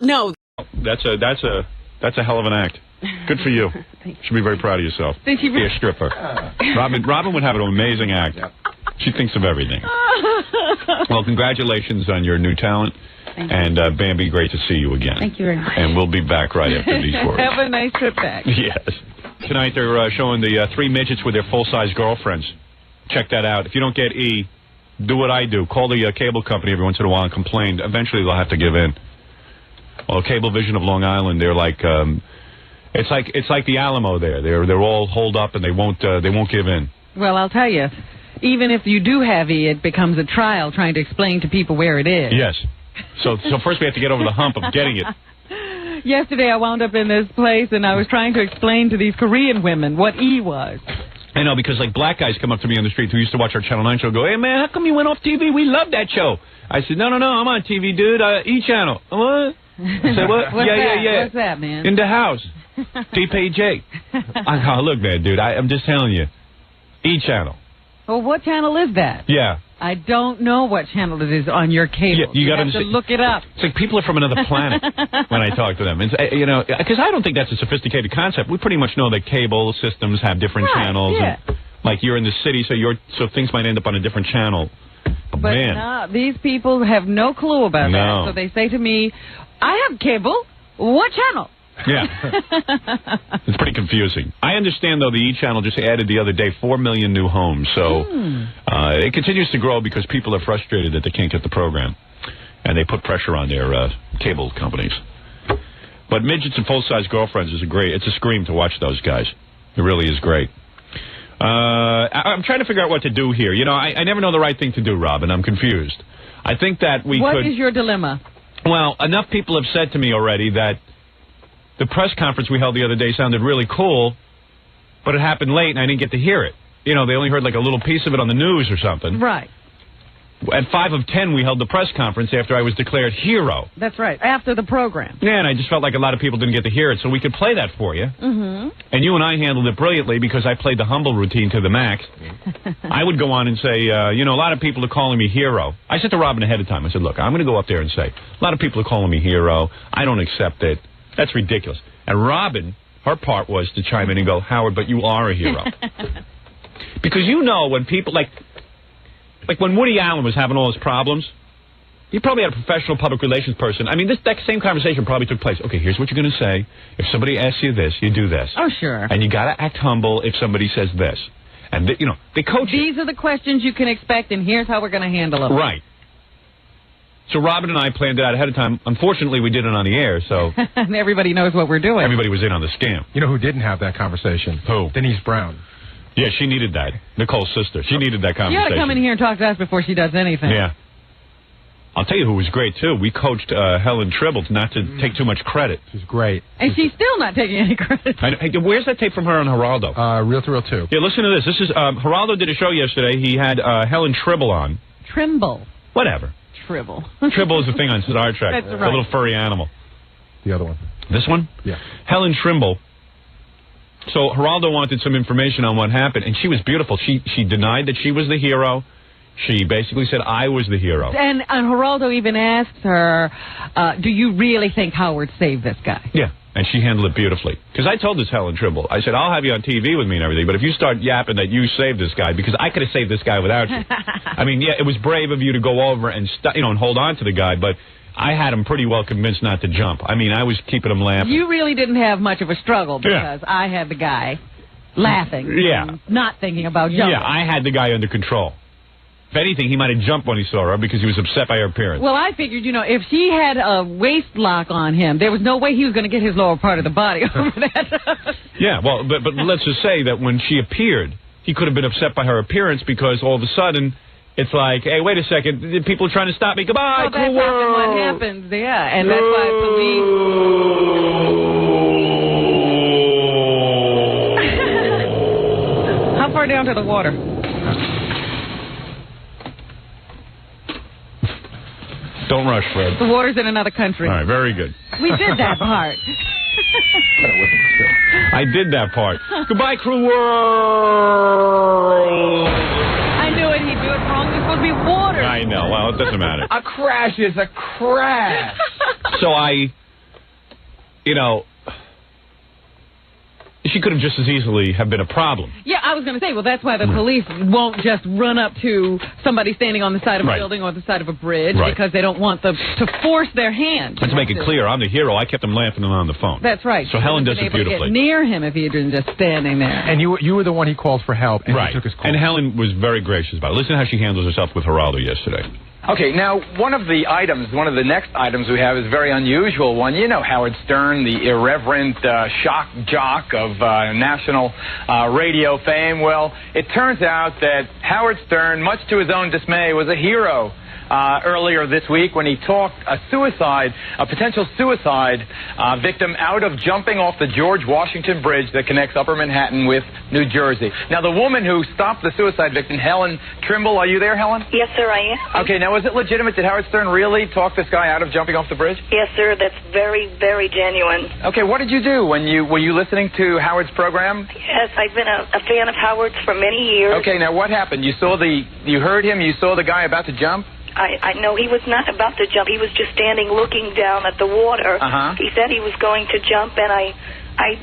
no. That's a hell of an act. Good for you. Should be very proud of yourself. Thank you. Be a stripper. Robin would have an amazing act. She thinks of everything. Well, congratulations on your new talent. And Bambi, great to see you again. Thank you very much. And we'll be back right after these words. Have a nice trip back. Yes. Tonight they're showing the three midgets with their full-size girlfriends. Check that out. If you don't get E, do what I do. Call the cable company every once in a while and complain. Eventually they'll have to give in. Well, Cablevision of Long Island, they're like... It's like the Alamo there. They're all holed up and they won't give in. Well, I'll tell you, even if you do have E, it becomes a trial trying to explain to people where it is. Yes. So first we have to get over the hump of getting it. Yesterday I wound up in this place and I was trying to explain to these Korean women what E was. I know, because like black guys come up to me on the street who used to watch our Channel 9 show, go, "Hey man, how come you went off TV? We love that show." I said, No, I'm on TV, dude. E Channel. What? I said, what? Yeah. What's that, man? In the house. DPJ. I go, look, man, dude, I'm just telling you. E Channel. Well, what channel is that? Yeah. I don't know what channel it is on your cable. Yeah, you got have to look it up. It's like people are from another planet when I talk to them. It's, because I don't think that's a sophisticated concept. We pretty much know that cable systems have different channels. Yeah. And, like, you're in the city, so things might end up on a different channel. But man. No, these people have no clue about that. So they say to me, I have cable. What channel? Yeah. It's pretty confusing. I understand, though, the E! Channel just added the other day 4 million new homes. So it continues to grow because people are frustrated that they can't get the program. And they put pressure on their cable companies. But Midgets and Full-Size Girlfriends is it's a scream to watch those guys. It really is great. I'm trying to figure out what to do here. I never know the right thing to do, Robin. I'm confused. I think that What is your dilemma? Well, enough people have said to me already that the press conference we held the other day sounded really cool, but it happened late and I didn't get to hear it. You know, they only heard like a little piece of it on the news or something. Right. At 5 of 10, we held the press conference after I was declared hero. That's right. After the program. Yeah, and I just felt like a lot of people didn't get to hear it, so we could play that for you. Mm-hmm. And you and I handled it brilliantly because I played the humble routine to the max. I would go on and say, you know, a lot of people are calling me hero. I said to Robin ahead of time, I said, look, I'm going to go up there and say, a lot of people are calling me hero. I don't accept it. That's ridiculous. And Robin, her part was to chime in and go, Howard, but you are a hero. Because you know when people, like when Woody Allen was having all his problems, he probably had a professional public relations person. I mean, that same conversation probably took place. Okay, here's what you're going to say. If somebody asks you this, you do this. Oh, sure. And you got to act humble if somebody says this. And, you know, they coach you. These are the questions you can expect, and here's how we're going to handle them. Right. So Robin and I planned it out ahead of time. Unfortunately, we did it on the air, so... And everybody knows what we're doing. Everybody was in on the scam. You know who didn't have that conversation? Who? Denise Brown. Yeah, she needed that. Nicole's sister. She needed that conversation. You ought to come in here and talk to us before she does anything. Yeah. I'll tell you who was great, too. We coached Helen Tribble not to take too much credit. She's great. And she's still not taking any credit. Hey, where's that tape from her on Geraldo? Real to Real 2. Yeah, listen to this. This is Geraldo did a show yesterday. He had Helen Tribble on. Trimble. Whatever. Tribble. Tribble is the thing on Star Trek. That's The right. little furry animal. The other one. This one? Yeah. Helen Trimble. So Geraldo wanted some information on what happened, and she was beautiful. She denied that she was the hero. She basically said I was the hero. And Geraldo even asked her, do you really think Howard saved this guy? Yeah, and she handled it beautifully. Because I told this Helen Trimble, I said, I'll have you on TV with me and everything, but if you start yapping that you saved this guy, because I could have saved this guy without you. I mean, yeah, it was brave of you to go over and and hold on to the guy, but I had him pretty well convinced not to jump. I mean, I was keeping him laughing. You really didn't have much of a struggle because I had the guy laughing. Yeah. And not thinking about jumping. Yeah, I had the guy under control. If anything, he might have jumped when he saw her because he was upset by her appearance. Well, I figured, you know, if she had a waist lock on him, there was no way he was going to get his lower part of the body over that. Yeah, well, but let's just say that when she appeared, he could have been upset by her appearance because all of a sudden... It's like, hey, wait a second. People are trying to stop me. Goodbye, well, that's often what happens, yeah. And that's why police... How far down to the water? Don't rush, Fred. The water's in another country. All right, very good. We did that part. I did that part. Goodbye, crew world. I knew it. He'd do it wrong. There's supposed to be water. I know. Well, it doesn't matter. A crash is a crash. So she could have just as easily have been a problem. Yeah, I was going to say, well, that's why the police won't just run up to somebody standing on the side of a building or the side of a bridge because they don't want to force their hand. Let's make it clear. I'm the hero. I kept them laughing on the phone. That's right. So Helen does it beautifully. beautifully. Get near him if he had been just standing there. And you were the one he called for help, and he took his call. And Helen was very gracious about it. Listen to how she handles herself with Geraldo yesterday. Okay, now, one of the next items we have is a very unusual one. You know Howard Stern, the irreverent shock jock of national radio fame. Well, it turns out that Howard Stern, much to his own dismay, was a hero earlier this week when he talked a potential suicide victim out of jumping off the George Washington Bridge that connects Upper Manhattan with New Jersey. Now, the woman who stopped the suicide victim, Helen Trimble, are you there, Helen? Yes, sir, I am. Okay, now, is it legitimate? Did Howard Stern really talk this guy out of jumping off the bridge? Yes, sir, that's very, very genuine. Okay, what did you do were you listening to Howard's program? Yes, I've been a fan of Howard's for many years. Okay, now what happened? You heard him, you saw the guy about to jump? I know he was not about to jump. He was just standing looking down at the water. He said he was going to jump, and I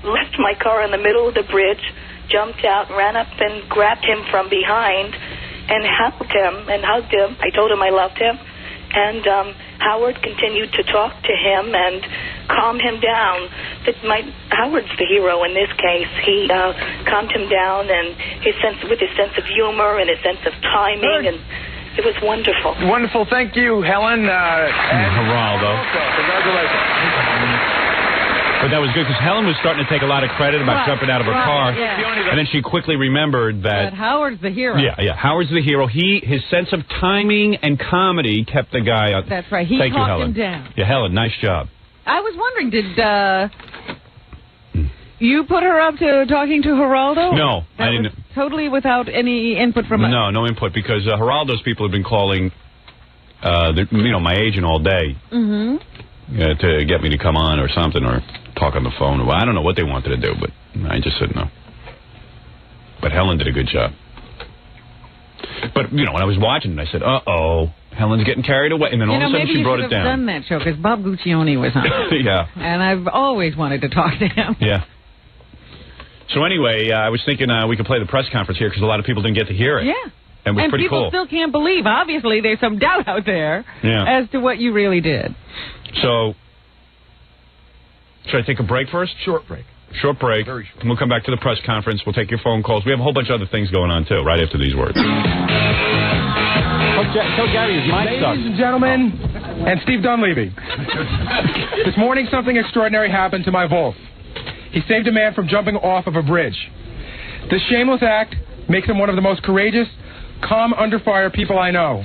left my car in the middle of the bridge, jumped out, ran up and grabbed him from behind and hugged him. I told him I loved him. And Howard continued to talk to him and calm him down. Howard's the hero in this case. He calmed him down, and with his sense of humor and his sense of timing, and it was wonderful. Wonderful. Thank you, Helen. Geraldo. Congratulations. But that was good because Helen was starting to take a lot of credit about jumping out of her car. Yeah. And then she quickly remembered that Howard's the hero. Yeah. Howard's the hero. His sense of timing and comedy kept the guy on. That's right. He talked him down. Yeah, Helen, nice job. I was wondering, You put her up to talking to Geraldo? No, I didn't. Totally without any input from us? No input, because Geraldo's people have been calling, my agent all day to get me to come on or something, or talk on the phone. Well, I don't know what they wanted to do, but I just said no. But Helen did a good job. But, when I was watching it, I said, uh-oh, Helen's getting carried away. And then all of a sudden she brought it down. Maybe you should have done that show, because Bob Guccione was on it. Yeah. And I've always wanted to talk to him. Yeah. So anyway, I was thinking we could play the press conference here, because a lot of people didn't get to hear it. Yeah. And it was pretty cool. And people still can't believe. Obviously, there's some doubt out there as to what you really did. So, should I take a break first? Short break. Short break. Very short. And we'll come back to the press conference. We'll take your phone calls. We have a whole bunch of other things going on, too, right after these words. Tell Gary his mic sucks. Ladies and gentlemen, and Steve Dunleavy. This morning, something extraordinary happened to my Wolf. He saved a man from jumping off of a bridge. This shameless act makes him one of the most courageous, calm, under fire people I know.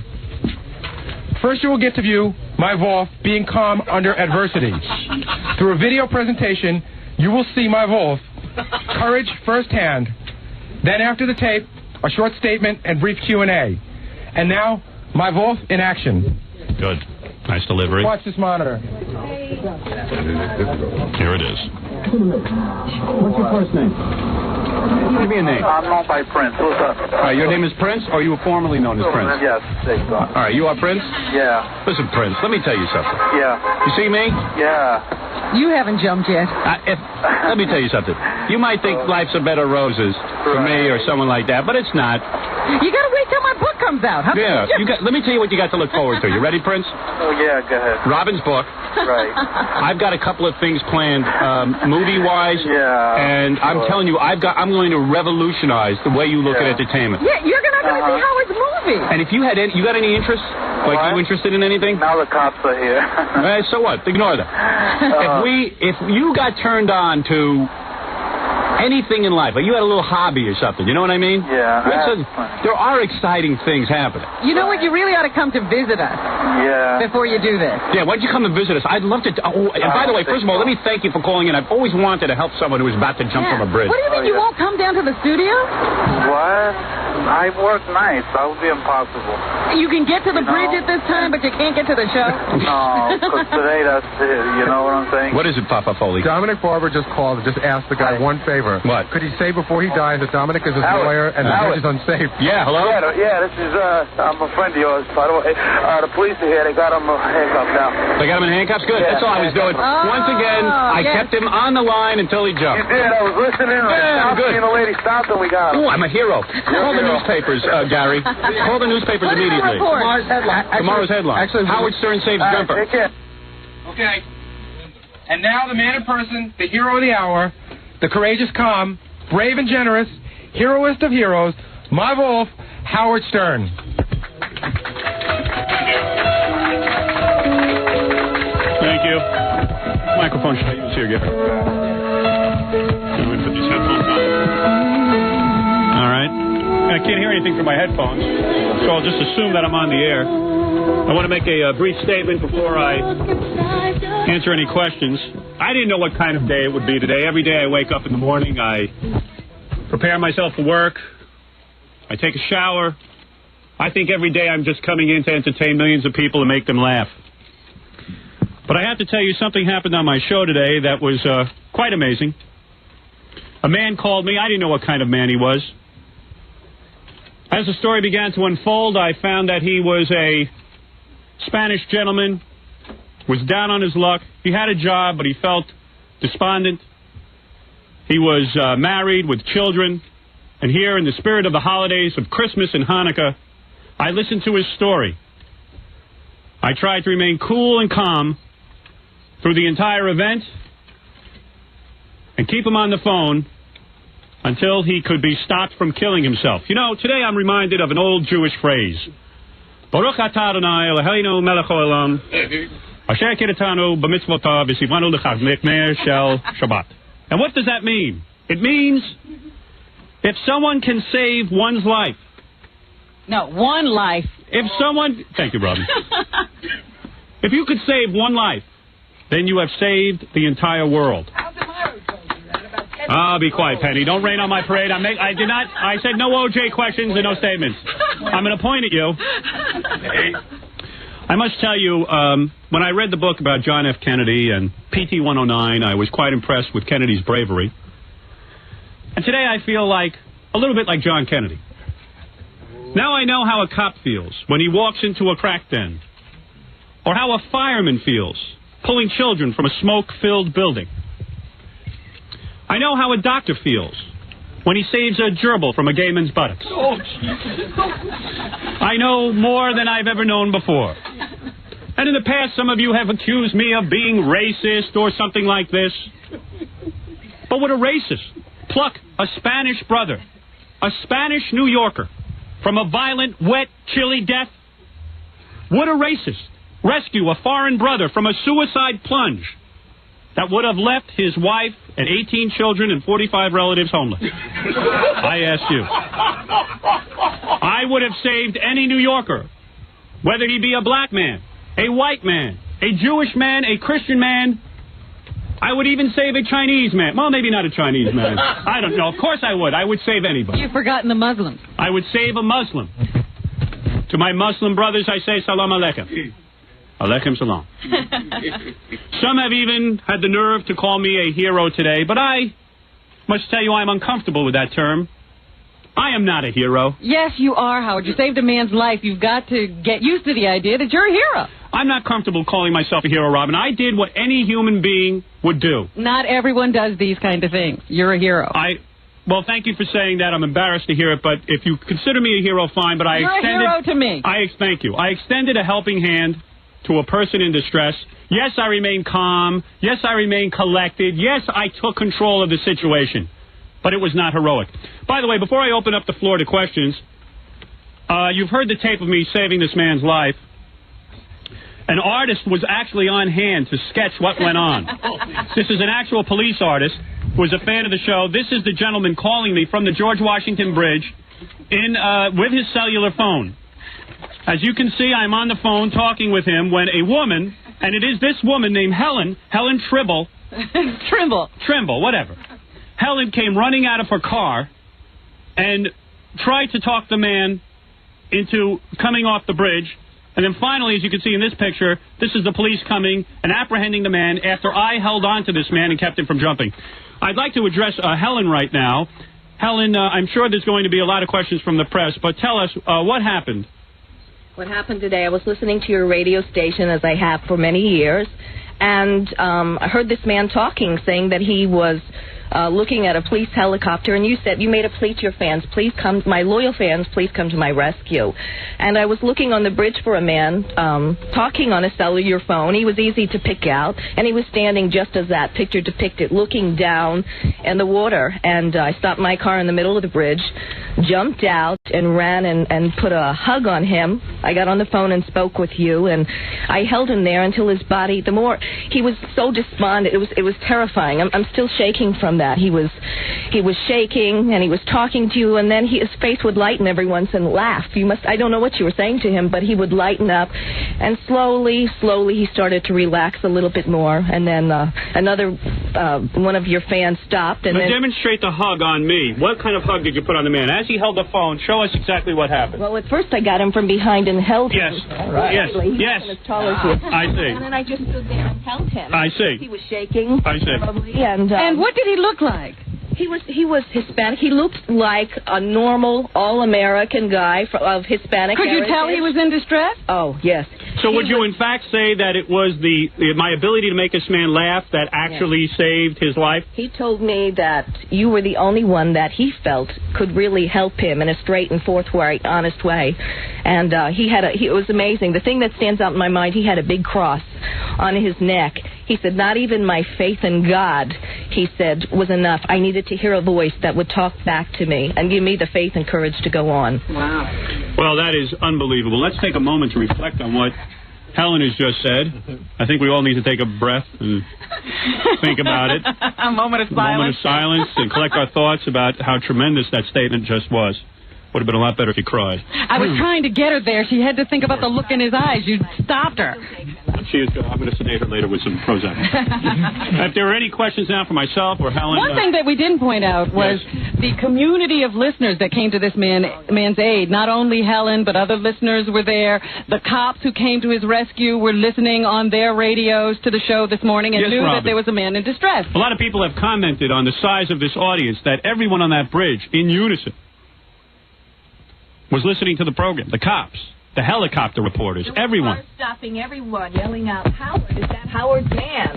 First, you will get to view my Wolf being calm under adversity. Through a video presentation, you will see my Wolf courage firsthand. Then, after the tape, a short statement and brief Q&A. And now, my Wolf in action. Good. Nice delivery. Watch this monitor. Here it is. What's your first name? Give me a name. I'm known by Prince. What's up? All right, your name is Prince, or you were formerly known as Prince? Yes. All right, you are Prince? Yeah. Listen, Prince, let me tell you something. Yeah. You see me? Yeah. You haven't jumped yet. Let me tell you something. You might think life's a bed of roses for me or someone like that, but it's not. You got to wait till my book comes out. How let me tell you what you got to look forward to. You ready, Prince? Oh, yeah, go ahead. Robin's book. Right. I've got a couple of things planned, movie-wise. Yeah. And I'm telling you, I'm going to revolutionize the way you look at entertainment. Yeah, you're not going to see Howard's movie. And if you got any interest? Like, you interested in anything? Now the cops are here. So what? Ignore them. If you got turned on to anything in life, like you had a little hobby or something, you know what I mean? Yeah. There are exciting things happening. You know what? You really ought to come to visit us. Yeah. Before you do this. Yeah, why don't you come and visit us? I'd love to. And by the way, first of all, let me thank you for calling in. I've always wanted to help someone who was about to jump from a bridge. What do you mean you won't come down to the studio? What? I work nights. That would be impossible. You can get to the bridge at this time, but you can't get to the show? No, because today that's it. You know what I'm saying? What is it, Papa Foley? Dominic Barber just called and just asked the guy one favor. What? Could he say before he dies that Dominic is his lawyer and the bridge is unsafe? Yeah, hello? Yeah, this is, I'm a friend of yours, by the way. The police are here. They got him handcuffed now. They got him in handcuffs? Good. Yeah, that's all I was doing. Once again, I kept him on the line until he jumped. You did. I was listening. Good. And the lady stopped and we got him. Oh, I'm a hero. Call the newspapers, Gary. Call the newspapers immediately. Tomorrow's headline. Actually, Howard Stern saves jumper. Take care. Okay. And now the man in person, the hero of the hour, the courageous, calm, brave and generous, heroist of heroes, my Wolf, Howard Stern. Thank you. Microphone should I use here, Gary? I'm going to put these headphones on. All right. I can't hear anything through my headphones, so I'll just assume that I'm on the air. I want to make a brief statement before I answer any questions. I didn't know what kind of day it would be today. Every day I wake up in the morning, I prepare myself for work, I take a shower. I think every day I'm just coming in to entertain millions of people and make them laugh. But I have to tell you, something happened on my show today that was quite amazing. A man called me. I didn't know what kind of man he was. As the story began to unfold, I found that he was a Spanish gentleman, was down on his luck. He had a job, but he felt despondent. He was married with children. And here, in the spirit of the holidays of Christmas and Hanukkah, I listened to his story. I tried to remain cool and calm through the entire event and keep him on the phone until he could be stopped from killing himself. You know, today I'm reminded of an old Jewish phrase. Baruch atah Adonai Eloheinu melech haolam, asher kiratanu b'mitzvotav v'sivanu l'chagmekner shel Shabbat. And what does that mean? It means if someone can save one's life. No, one life. If someone... Thank you, Robin. If you could save one life, then you have saved the entire world. How's the Myers told you that about 10 Oh, be quiet, Penny. Don't rain on my parade. I said no OJ questions and no statements. I'm going to point at you. I must tell you, when I read the book about John F. Kennedy and PT 109, I was quite impressed with Kennedy's bravery. And today I feel like a little bit like John Kennedy. Now I know how a cop feels when he walks into a crack den, or how a fireman feels pulling children from a smoke-filled building. I know how a doctor feels when he saves a gerbil from a gay man's buttocks. Oh, I know more than I've ever known before. And in the past, some of you have accused me of being racist or something like this. But would a racist pluck a Spanish brother, a Spanish New Yorker, from a violent, wet, chilly death? Would a racist rescue a foreign brother from a suicide plunge that would have left his wife and 18 children and 45 relatives homeless? I ask you. I would have saved any New Yorker, whether he be a black man, a white man, a Jewish man, a Christian man. I would even save a Chinese man. Well, maybe not a Chinese man. I don't know. Of course I would. I would save anybody. You've forgotten the Muslims. I would save a Muslim. To my Muslim brothers, I say salam alaikum. Alaikum salam. Some have even had the nerve to call me a hero today, but I must tell you I'm uncomfortable with that term. I am not a hero. Yes, you are, Howard. You saved a man's life. You've got to get used to the idea that you're a hero. I'm not comfortable calling myself a hero, Robin. I did what any human being would do. Not everyone does these kind of things. You're a hero. Well, thank you for saying that. I'm embarrassed to hear it, but if you consider me a hero, fine. But You're a hero to me. Thank you. I extended a helping hand to a person in distress. Yes, I remain calm. Yes, I remain collected. Yes, I took control of the situation. But it was not heroic. By the way, before I open up the floor to questions, you've heard the tape of me saving this man's life. An artist was actually on hand to sketch what went on. This is an actual police artist who was a fan of the show. This is the gentleman calling me from the George Washington Bridge with his cellular phone. As you can see, I'm on the phone talking with him when a woman, and it is this woman named Helen Trimble. Trimble, whatever. Helen came running out of her car and tried to talk the man into coming off the bridge. And then finally, as you can see in this picture, this is the police coming and apprehending the man after I held on to this man and kept him from jumping. I'd like to address Helen right now. Helen, I'm sure there's going to be a lot of questions from the press, but tell us what happened. What happened today, I was listening to your radio station, as I have for many years, and I heard this man talking, saying that he was looking at a police helicopter, and you said, you made a plea to your fans, please come, my loyal fans, please come to my rescue. And I was looking on the bridge for a man talking on a cellular phone. He was easy to pick out, and he was standing just as that picture depicted, looking down in the water. And I stopped my car in the middle of the bridge, jumped out, and ran and put a hug on him. I got on the phone and spoke with you, and I held him there until his body, he was so despondent. It was terrifying. I'm still shaking from that. He was shaking, and he was talking to you, and then his face would lighten every once and laugh. I don't know what you were saying to him, but he would lighten up, and slowly he started to relax a little bit more, and then another one of your fans stopped. And then demonstrate the hug on me. What kind of hug did you put on the man? As he held the phone, show us exactly what happened. Well, at first I got him from behind and held him. Yes. Right. Yes. Yes. As tall as you. I see. And then I just stood there and held him. I see. He was shaking. I see. Probably, and what did he look like? He was Hispanic. He looked like a normal, all-American guy of Hispanic heritage. Could you tell he was in distress? Oh, yes. So would you in fact say that it was my ability to make this man laugh that actually saved his life? He told me that you were the only one that he felt could really help him in a straight and forthright, honest way. And it was amazing. The thing that stands out in my mind, he had a big cross on his neck. He said, not even my faith in God, he said, was enough. I needed to hear a voice that would talk back to me and give me the faith and courage to go on. Wow. Well, that is unbelievable. Let's take a moment to reflect on what Helen has just said. I think we all need to take a breath and think about it. A moment of silence. A moment of silence and collect our thoughts about how tremendous that statement just was. Would have been a lot better if you cried. I was trying to get her there. She had to think about the look in his eyes. You stopped her. I'm going to sedate her later with some Prozac. If there are any questions now for myself or Helen. One thing that we didn't point out was the community of listeners that came to this man's aid. Not only Helen, but other listeners were there. The cops who came to his rescue were listening on their radios to the show this morning and knew that there was a man in distress. A lot of people have commented on the size of this audience that everyone on that bridge, in unison, was listening to the program. The cops, the helicopter reporters, everyone. Stopping everyone, yelling out, Howard, is that Howard's man?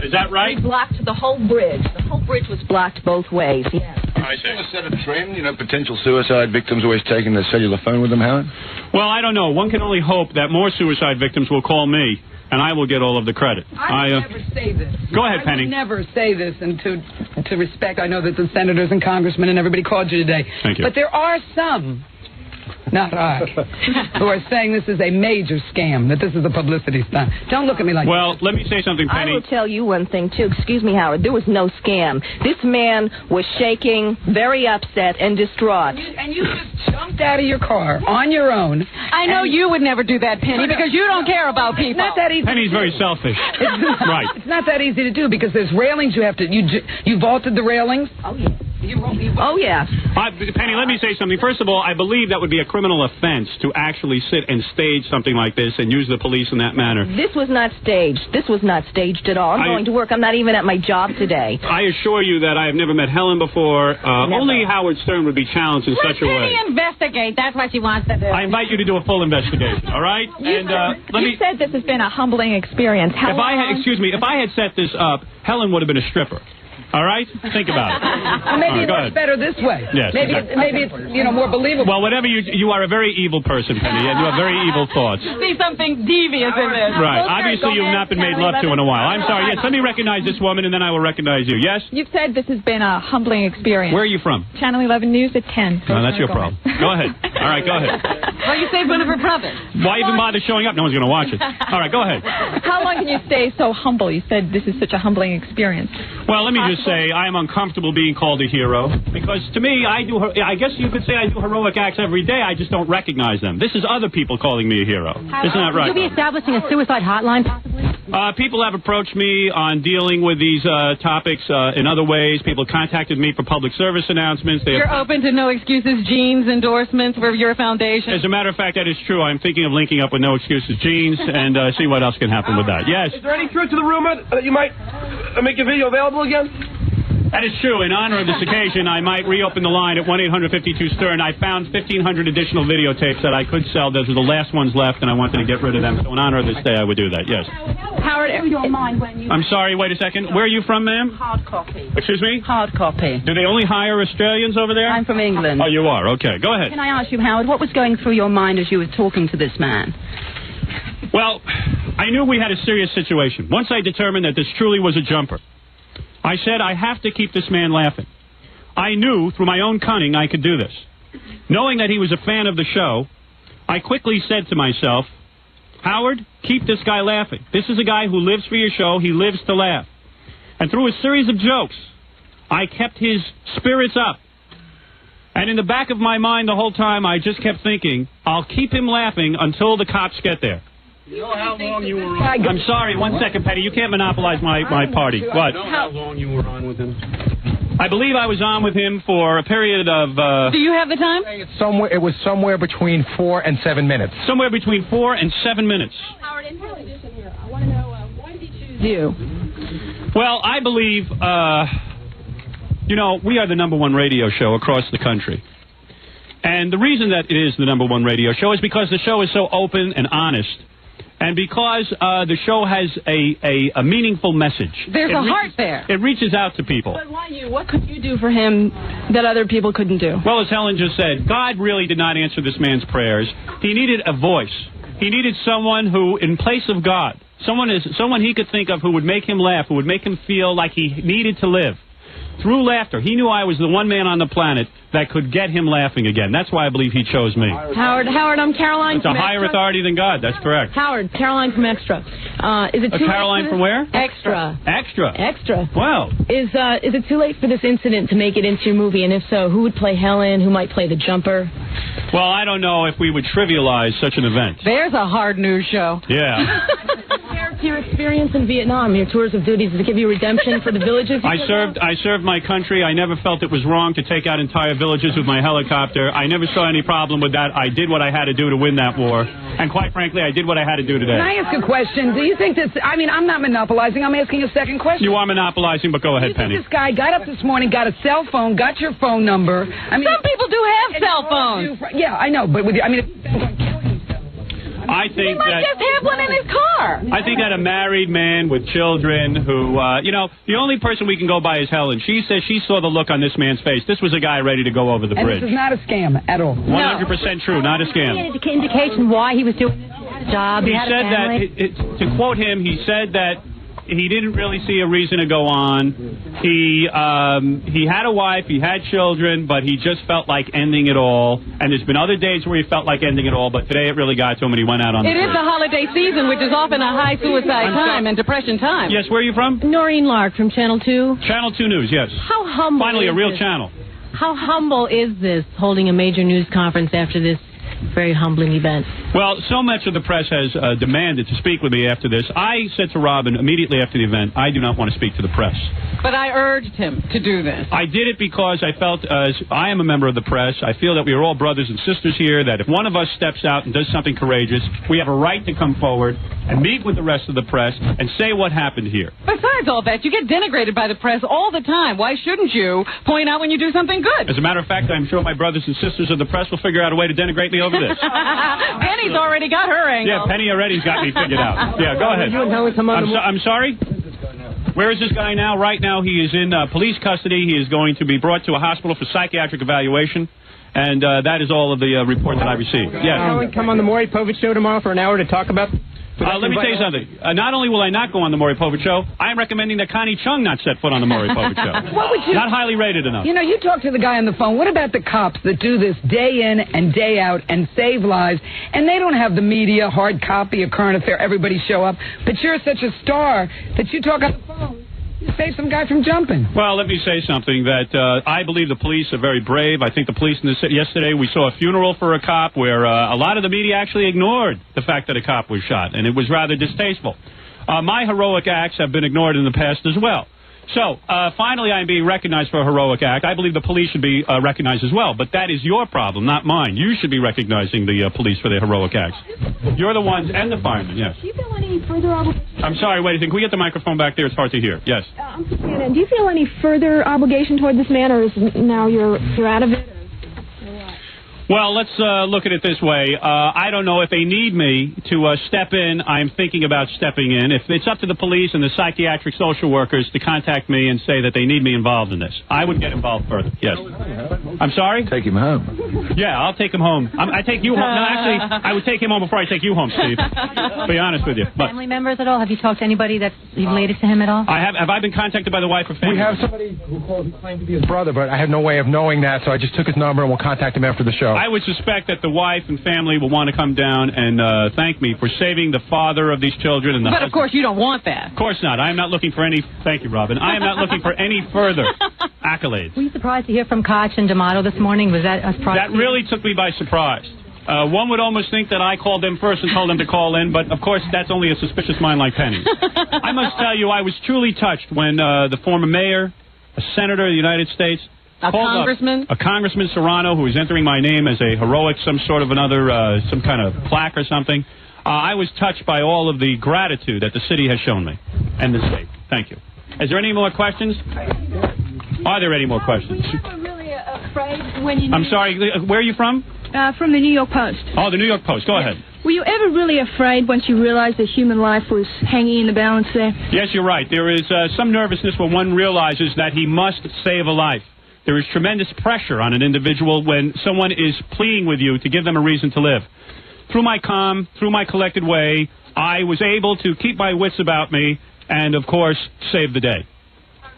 Is that right? They blocked the whole bridge. The whole bridge was blocked both ways, yes. I see. Is that a trend? You know, potential suicide victims always taking their cellular phone with them, Howard? Well, I don't know. One can only hope that more suicide victims will call me, and I will get all of the credit. I would never say this. Go ahead, Penny. I would never say this, and to respect, I know that the senators and congressmen and everybody called you today. Thank you. But there are some, not I, who are saying this is a major scam, that this is a publicity stunt. Don't look at me like that. Well, let me say something, Penny. I will tell you one thing, too. Excuse me, Howard. There was no scam. This man was shaking, very upset, and distraught. And you just jumped out of your car on your own. I know you would never do that, Penny, because you don't care about people. It's not that easy. Penny's very selfish. Right. It's not that easy to do because there's railings you have to... You vaulted the railings? Oh, yeah. Oh, yeah. Penny, let me say something. First of all, I believe that would be a criminal offense to actually sit and stage something like this and use the police in that manner. This was not staged. This was not staged at all. I'm going to work. I'm not even at my job today. I assure you that I have never met Helen before. Only Howard Stern would be challenged in such a way. Penny investigate. That's what she wants to do. I invite you to do a full investigation, all right? You said this has been a humbling experience. If I had set this up, Helen would have been a stripper. All right? Think about it. Maybe it works better this way. Yes. Maybe it's more believable. Well, whatever you are a very evil person, Penny, and you have very evil thoughts. You see something devious in this. Right. Obviously, you've not been made love to in a while. I'm sorry. Yes, let me recognize this woman, and then I will recognize you. Yes? You've said this has been a humbling experience. Where are you from? Channel 11 News at 10. No, that's your problem. Go ahead. All right, go ahead. Well, you saved one of her brothers. Why even bother showing up? No one's going to watch it. All right, go ahead. How long can you stay so humble? You said this is such a humbling experience. Well, let me just say I am uncomfortable being called a hero because to me, I guess you could say I do heroic acts every day. I just don't recognize them. This is other people calling me a hero. Isn't that right? Will you be establishing a suicide hotline possibly? People have approached me on dealing with these topics in other ways. People contacted me for public service announcements. You're open to No Excuses Jeans endorsements for your foundation? As a matter of fact, that is true. I'm thinking of linking up with No Excuses Jeans and see what else can happen with that. Yes? Is there any truth to the rumor that you might make your video available again? That is true. In honor of this occasion, I might reopen the line at 1-800-52-STERN. I found 1,500 additional videotapes that I could sell. Those were the last ones left, and I wanted to get rid of them. So in honor of this day, I would do that, yes. Howard, your mind when you... I'm sorry, wait a second. Where are you from, ma'am? Hard copy. Excuse me? Hard copy. Do they only hire Australians over there? I'm from England. Oh, you are? Okay, go ahead. Can I ask you, Howard, what was going through your mind as you were talking to this man? Well, I knew we had a serious situation. Once I determined that this truly was a jumper, I said, I have to keep this man laughing. I knew, through my own cunning, I could do this. Knowing that he was a fan of the show, I quickly said to myself, Howard, keep this guy laughing. This is a guy who lives for your show. He lives to laugh. And through a series of jokes, I kept his spirits up. And in the back of my mind the whole time, I just kept thinking, I'll keep him laughing until the cops get there. You know how long you were on? I'm sorry, 1 second, Petty. You can't monopolize my party. What? You know how long you were on with him? I believe I was on with him for a period of... Do you have the time? It was somewhere between 4 and 7 minutes. Somewhere between 4 and 7 minutes. Howard, in addition here, I want to know, why did he choose you? Well, I believe, we are the #1 radio show across the country. And the reason that it is the #1 radio show is because the show is so open and honest. And because the show has a meaningful message. There's a heart there. It reaches out to people. But why you? What could you do for him that other people couldn't do? Well, as Helen just said, God really did not answer this man's prayers. He needed a voice. He needed someone who, in place of God, someone he could think of who would make him laugh, who would make him feel like he needed to live. Through laughter. He knew I was the one man on the planet that could get him laughing again. That's why I believe he chose me. Howard, I'm Caroline it's from a higher Extra. authority than God. That's correct. Howard, Caroline from Extra. Is it too Caroline late from where? Extra. Extra. Wow. Is it too late for this incident to make it into your movie? And if so, who would play Helen? Who might play the jumper? Well, I don't know if we would trivialize such an event. There's a hard news show. Yeah. Your experience in Vietnam, your tours of duty, did it give you redemption for the villages? I served my country. I never felt it was wrong to take out entire villages with my helicopter. I never saw any problem with that. I did what I had to do to win that war. And quite frankly, I did what I had to do today. Can I ask a question? Do you think this... I mean, I'm not monopolizing. I'm asking a second question. You are monopolizing, but go ahead, Penny. This guy got up this morning, got a cell phone, got your phone number. I mean, some people do have cell phones. Yeah, I know, but with you, I mean... I think he might just have one in his car. I think that a married man with children who, the only person we can go by is Helen. She says she saw the look on this man's face. This was a guy ready to go over the bridge. This is not a scam at all. 100% true, not a scam. Any indication why he was doing this job? He said that, to quote him, he said that he didn't really see a reason to go on. He had a wife, he had children, but he just felt like ending it all. And there's been other days where he felt like ending it all, but today it really got to him and he went out on the bridge. It is the holiday season, which is often a high suicide time and depression time. Yes, where are you from? Noreen Lark from Channel 2. Channel 2 News, yes. How humble Finally, a real this? channel. How humble is this, holding a major news conference after this very humbling event? Well, so much of the press has demanded to speak with me after this. I said to Robin immediately after the event, I do not want to speak to the press. But I urged him to do this. I did it because I felt, as I am a member of the press, I feel that we are all brothers and sisters here, that if one of us steps out and does something courageous, we have a right to come forward and meet with the rest of the press and say what happened here. Besides all that, you get denigrated by the press all the time. Why shouldn't you point out when you do something good? As a matter of fact, I'm sure my brothers and sisters of the press will figure out a way to denigrate me over this. Penny's already got her angle. Yeah, Penny already's got me figured out. Yeah, go ahead. I'm sorry? Where is this guy now? Right now, he is in police custody. He is going to be brought to a hospital for psychiatric evaluation. And that is all of the report that I received. Yes. Can we come on the Maury Povich show tomorrow for an hour to talk about... let me tell you something. Not only will I not go on the Maury Povich show, I am recommending that Connie Chung not set foot on the Maury Povich show. What would you... Not highly rated enough. You know, you talk to the guy on the phone. What about the cops that do this day in and day out and save lives, and they don't have the media, hard copy, a current affair, everybody show up, but you're such a star that you talk on the phone. You save some guy from jumping. Well, let me say something that I believe the police are very brave. I think the police in the city, yesterday we saw a funeral for a cop where a lot of the media actually ignored the fact that a cop was shot, and it was rather distasteful. My heroic acts have been ignored in the past as well. So, finally I am being recognized for a heroic act. I believe the police should be recognized as well, but that is your problem, not mine. You should be recognizing the police for their heroic acts. You're the ones, and the firemen, yes. Do you feel any further obligation? I'm sorry, wait a second. Can we get the microphone back there? It's hard to hear. Yes. I'm Susanna. Do you feel any further obligation toward this man, or is now you're out of it? Well, let's look at it this way. I don't know if they need me to step in. I'm thinking about stepping in. If it's up to the police and the psychiatric social workers to contact me and say that they need me involved in this, I would get involved further. Yes. I'm sorry? Take him home. Yeah, I'll take him home. I take you home. No, actually, I would take him home before I take you home, Steve. To be honest with you. But family members at all? Have you talked to anybody that's related to him at all? I have. Have I been contacted by the wife or family? We have somebody who claimed to be his brother, but I have no way of knowing that, so I just took his number and we'll contact him after the show. I would suspect that the wife and family will want to come down and thank me for saving the father of these children. And the but, of course, you don't want that. Of course not. I am not looking for any... Thank you, Robin. I am not looking for any further accolades. Were you surprised to hear from Koch and D'Amato this morning? Was that a surprise? That really took me by surprise. One would almost think that I called them first and told them to call in, but, of course, that's only a suspicious mind like Penny. I must tell you, I was truly touched when the former mayor, a senator of the United States... A congressman? A Congressman Serrano, who is entering my name as a heroic, some sort of another, some kind of plaque or something. I was touched by all of the gratitude that the city has shown me and the state. Thank you. Is there any more questions? Are there any more questions? Were you ever really afraid when you... I'm sorry, where are you from? From the New York Post. Oh, the New York Post. Go ahead. Were you ever really afraid once you realized that human life was hanging in the balance there? Yes, you're right. There is some nervousness when one realizes that he must save a life. There is tremendous pressure on an individual when someone is pleading with you to give them a reason to live. Through my calm, through my collected way, I was able to keep my wits about me and, of course, save the day.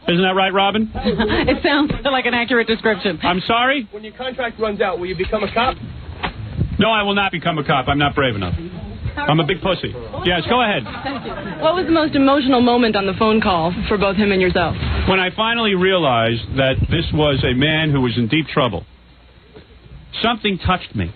Isn't that right, Robin? It sounds like an accurate description. I'm sorry? When your contract runs out, will you become a cop? No, I will not become a cop. I'm not brave enough. I'm a big pussy. Yes, go ahead. What was the most emotional moment on the phone call for both him and yourself? When I finally realized that this was a man who was in deep trouble. something touched me.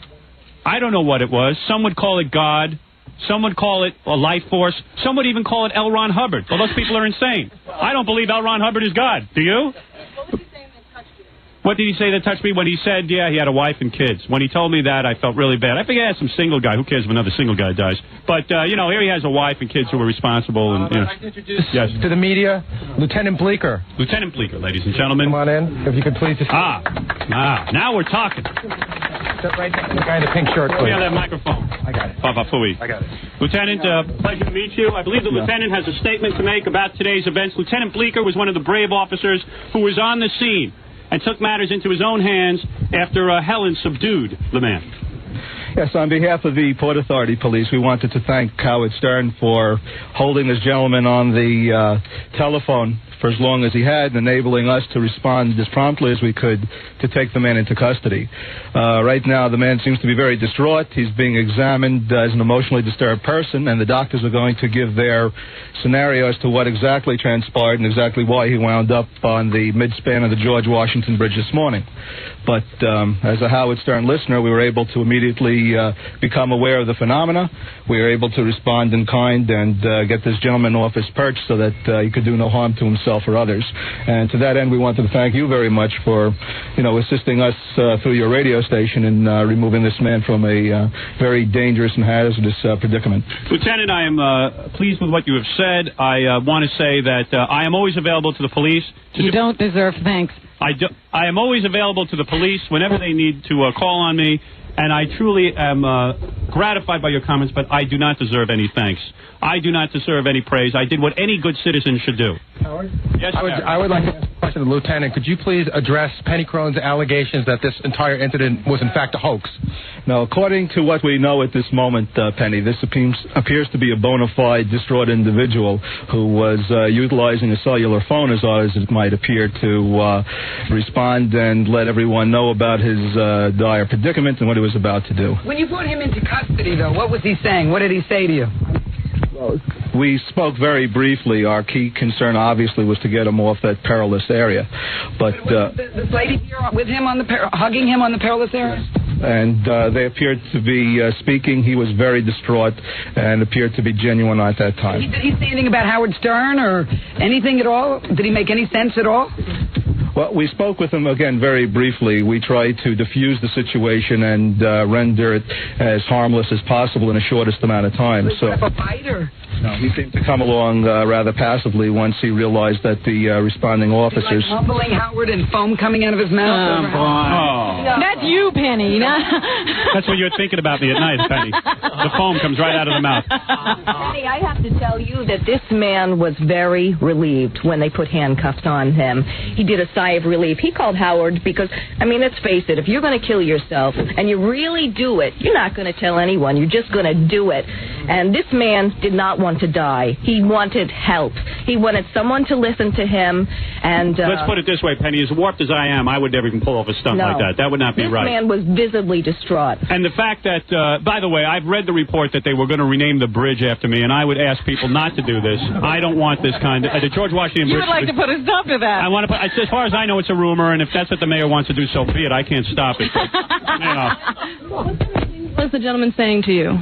I don't know what it was. Some would call it God. Some would call it a life force. Some would even call it L. Ron Hubbard. Well, those people are insane. I don't believe L. Ron Hubbard is God. Do you? What did he say that touched me? When he said, yeah, he had a wife and kids. When he told me that, I felt really bad. I think I had some single guy. Who cares if another single guy dies? But, here he has a wife and kids who are responsible. And, I'd like to introduce to the media Lieutenant Bleeker. Lieutenant Bleeker, ladies and gentlemen. Come on in, if you could please. Now we're talking. Sit right there. The guy in the pink shirt, please. Yeah, that microphone. I got it. I got it. Lieutenant, pleasure to meet you. I believe the lieutenant has a statement to make about today's events. Lieutenant Bleeker was one of the brave officers who was on the scene and took matters into his own hands after Helen subdued the man. Yes, on behalf of the Port Authority Police, we wanted to thank Howard Stern for holding this gentleman on the telephone for as long as he had, enabling us to respond as promptly as we could to take the man into custody. Right now, the man seems to be very distraught. He's being examined as an emotionally disturbed person, and the doctors are going to give their scenario as to what exactly transpired and exactly why he wound up on the midspan of the George Washington Bridge this morning. But as a Howard Stern listener, we were able to immediately become aware of the phenomena. We were able to respond in kind and get this gentleman off his perch so that he could do no harm to himself or others. And to that end, we wanted to thank you very much for, assisting us through your radio station in removing this man from a very dangerous and hazardous predicament. Lieutenant, I am pleased with what you have said. I want to say that I am always available to the police. You don't deserve thanks. I am always available to the police whenever they need to call on me, and I truly am gratified by your comments, but I do not deserve any thanks. I do not deserve any praise. I did what any good citizen should do. Howard? Yes, I would like to ask a question to the Lieutenant. Could you please address Penny Crone's allegations that this entire incident was in fact a hoax? Now, according to what we know at this moment, Penny, this appears to be a bona fide distraught individual who was utilizing a cellular phone, as odd as it might appear, to respond and let everyone know about his dire predicament and what he was about to do. When you brought him into custody, though, what was he saying? What did he say to you? We spoke very briefly. Our key concern, obviously, was to get him off that perilous area. But this lady here with him on hugging him on the perilous area? And they appeared to be speaking. He was very distraught and appeared to be genuine at that time. Did he say anything about Howard Stern or anything at all? Did he make any sense at all? Well, we spoke with him again very briefly. We tried to diffuse the situation and render it as harmless as possible in the shortest amount of time. So, a fight or? No, he seemed to come along rather passively once he realized that the responding officers... Like humbling Howard and foam coming out of his mouth? No. That's you, Penny. That's what you're thinking about me at night, Penny. The foam comes right out of the mouth. Penny, I have to tell you that this man was very relieved when they put handcuffs on him. He did a sigh of relief. He called Howard because, let's face it, if you're going to kill yourself and you really do it, you're not going to tell anyone. You're just going to do it. And this man did not want to die. He wanted help. He wanted someone to listen to him. And let's put it this way, Penny. As warped as I am, I would never even pull off a stunt like that. That would not be right. This man was visibly distraught. And the fact that, by the way, I've read the report that they were going to rename the bridge after me, and I would ask people not to do this. I don't want this kind of... the George Washington Bridge... You would like to put a stop to that. I want to put... As far as I know, it's a rumor, and if that's what the mayor wants to do, so be it. I can't stop it. But, What's the gentleman saying to you?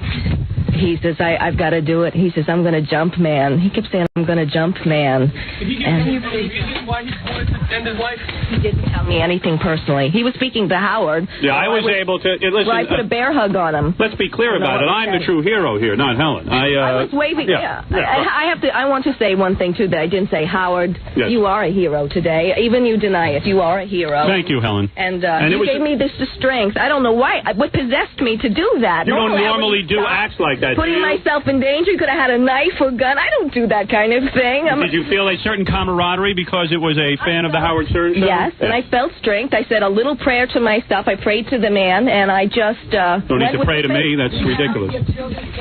He says, I've got to do it. He says, I'm going to jump, man. He kept saying, I'm going to jump, man. Did he give any reason why he wanted to end his life? He didn't tell me anything personally. He was speaking to Howard. Yeah, I was able to... Listen, I put a bear hug on him. Let's be clear about it. I'm the true hero here, not Helen. I was waving. Yeah. I want to say one thing, too, that I didn't say. Howard, you are a hero today. Even you deny it. You are a hero. Thank you, Helen. And you gave me this strength. I don't know why. What possessed me to do that? You don't normally do acts like that. Putting myself in danger. Could have had a knife or gun. I don't do that kind of thing. Did you feel a certain camaraderie because it was a fan of the Howard Stern show? Yes, and I felt strength. I said a little prayer to myself. I prayed to the man, and I just... don't need to pray to me. That's ridiculous.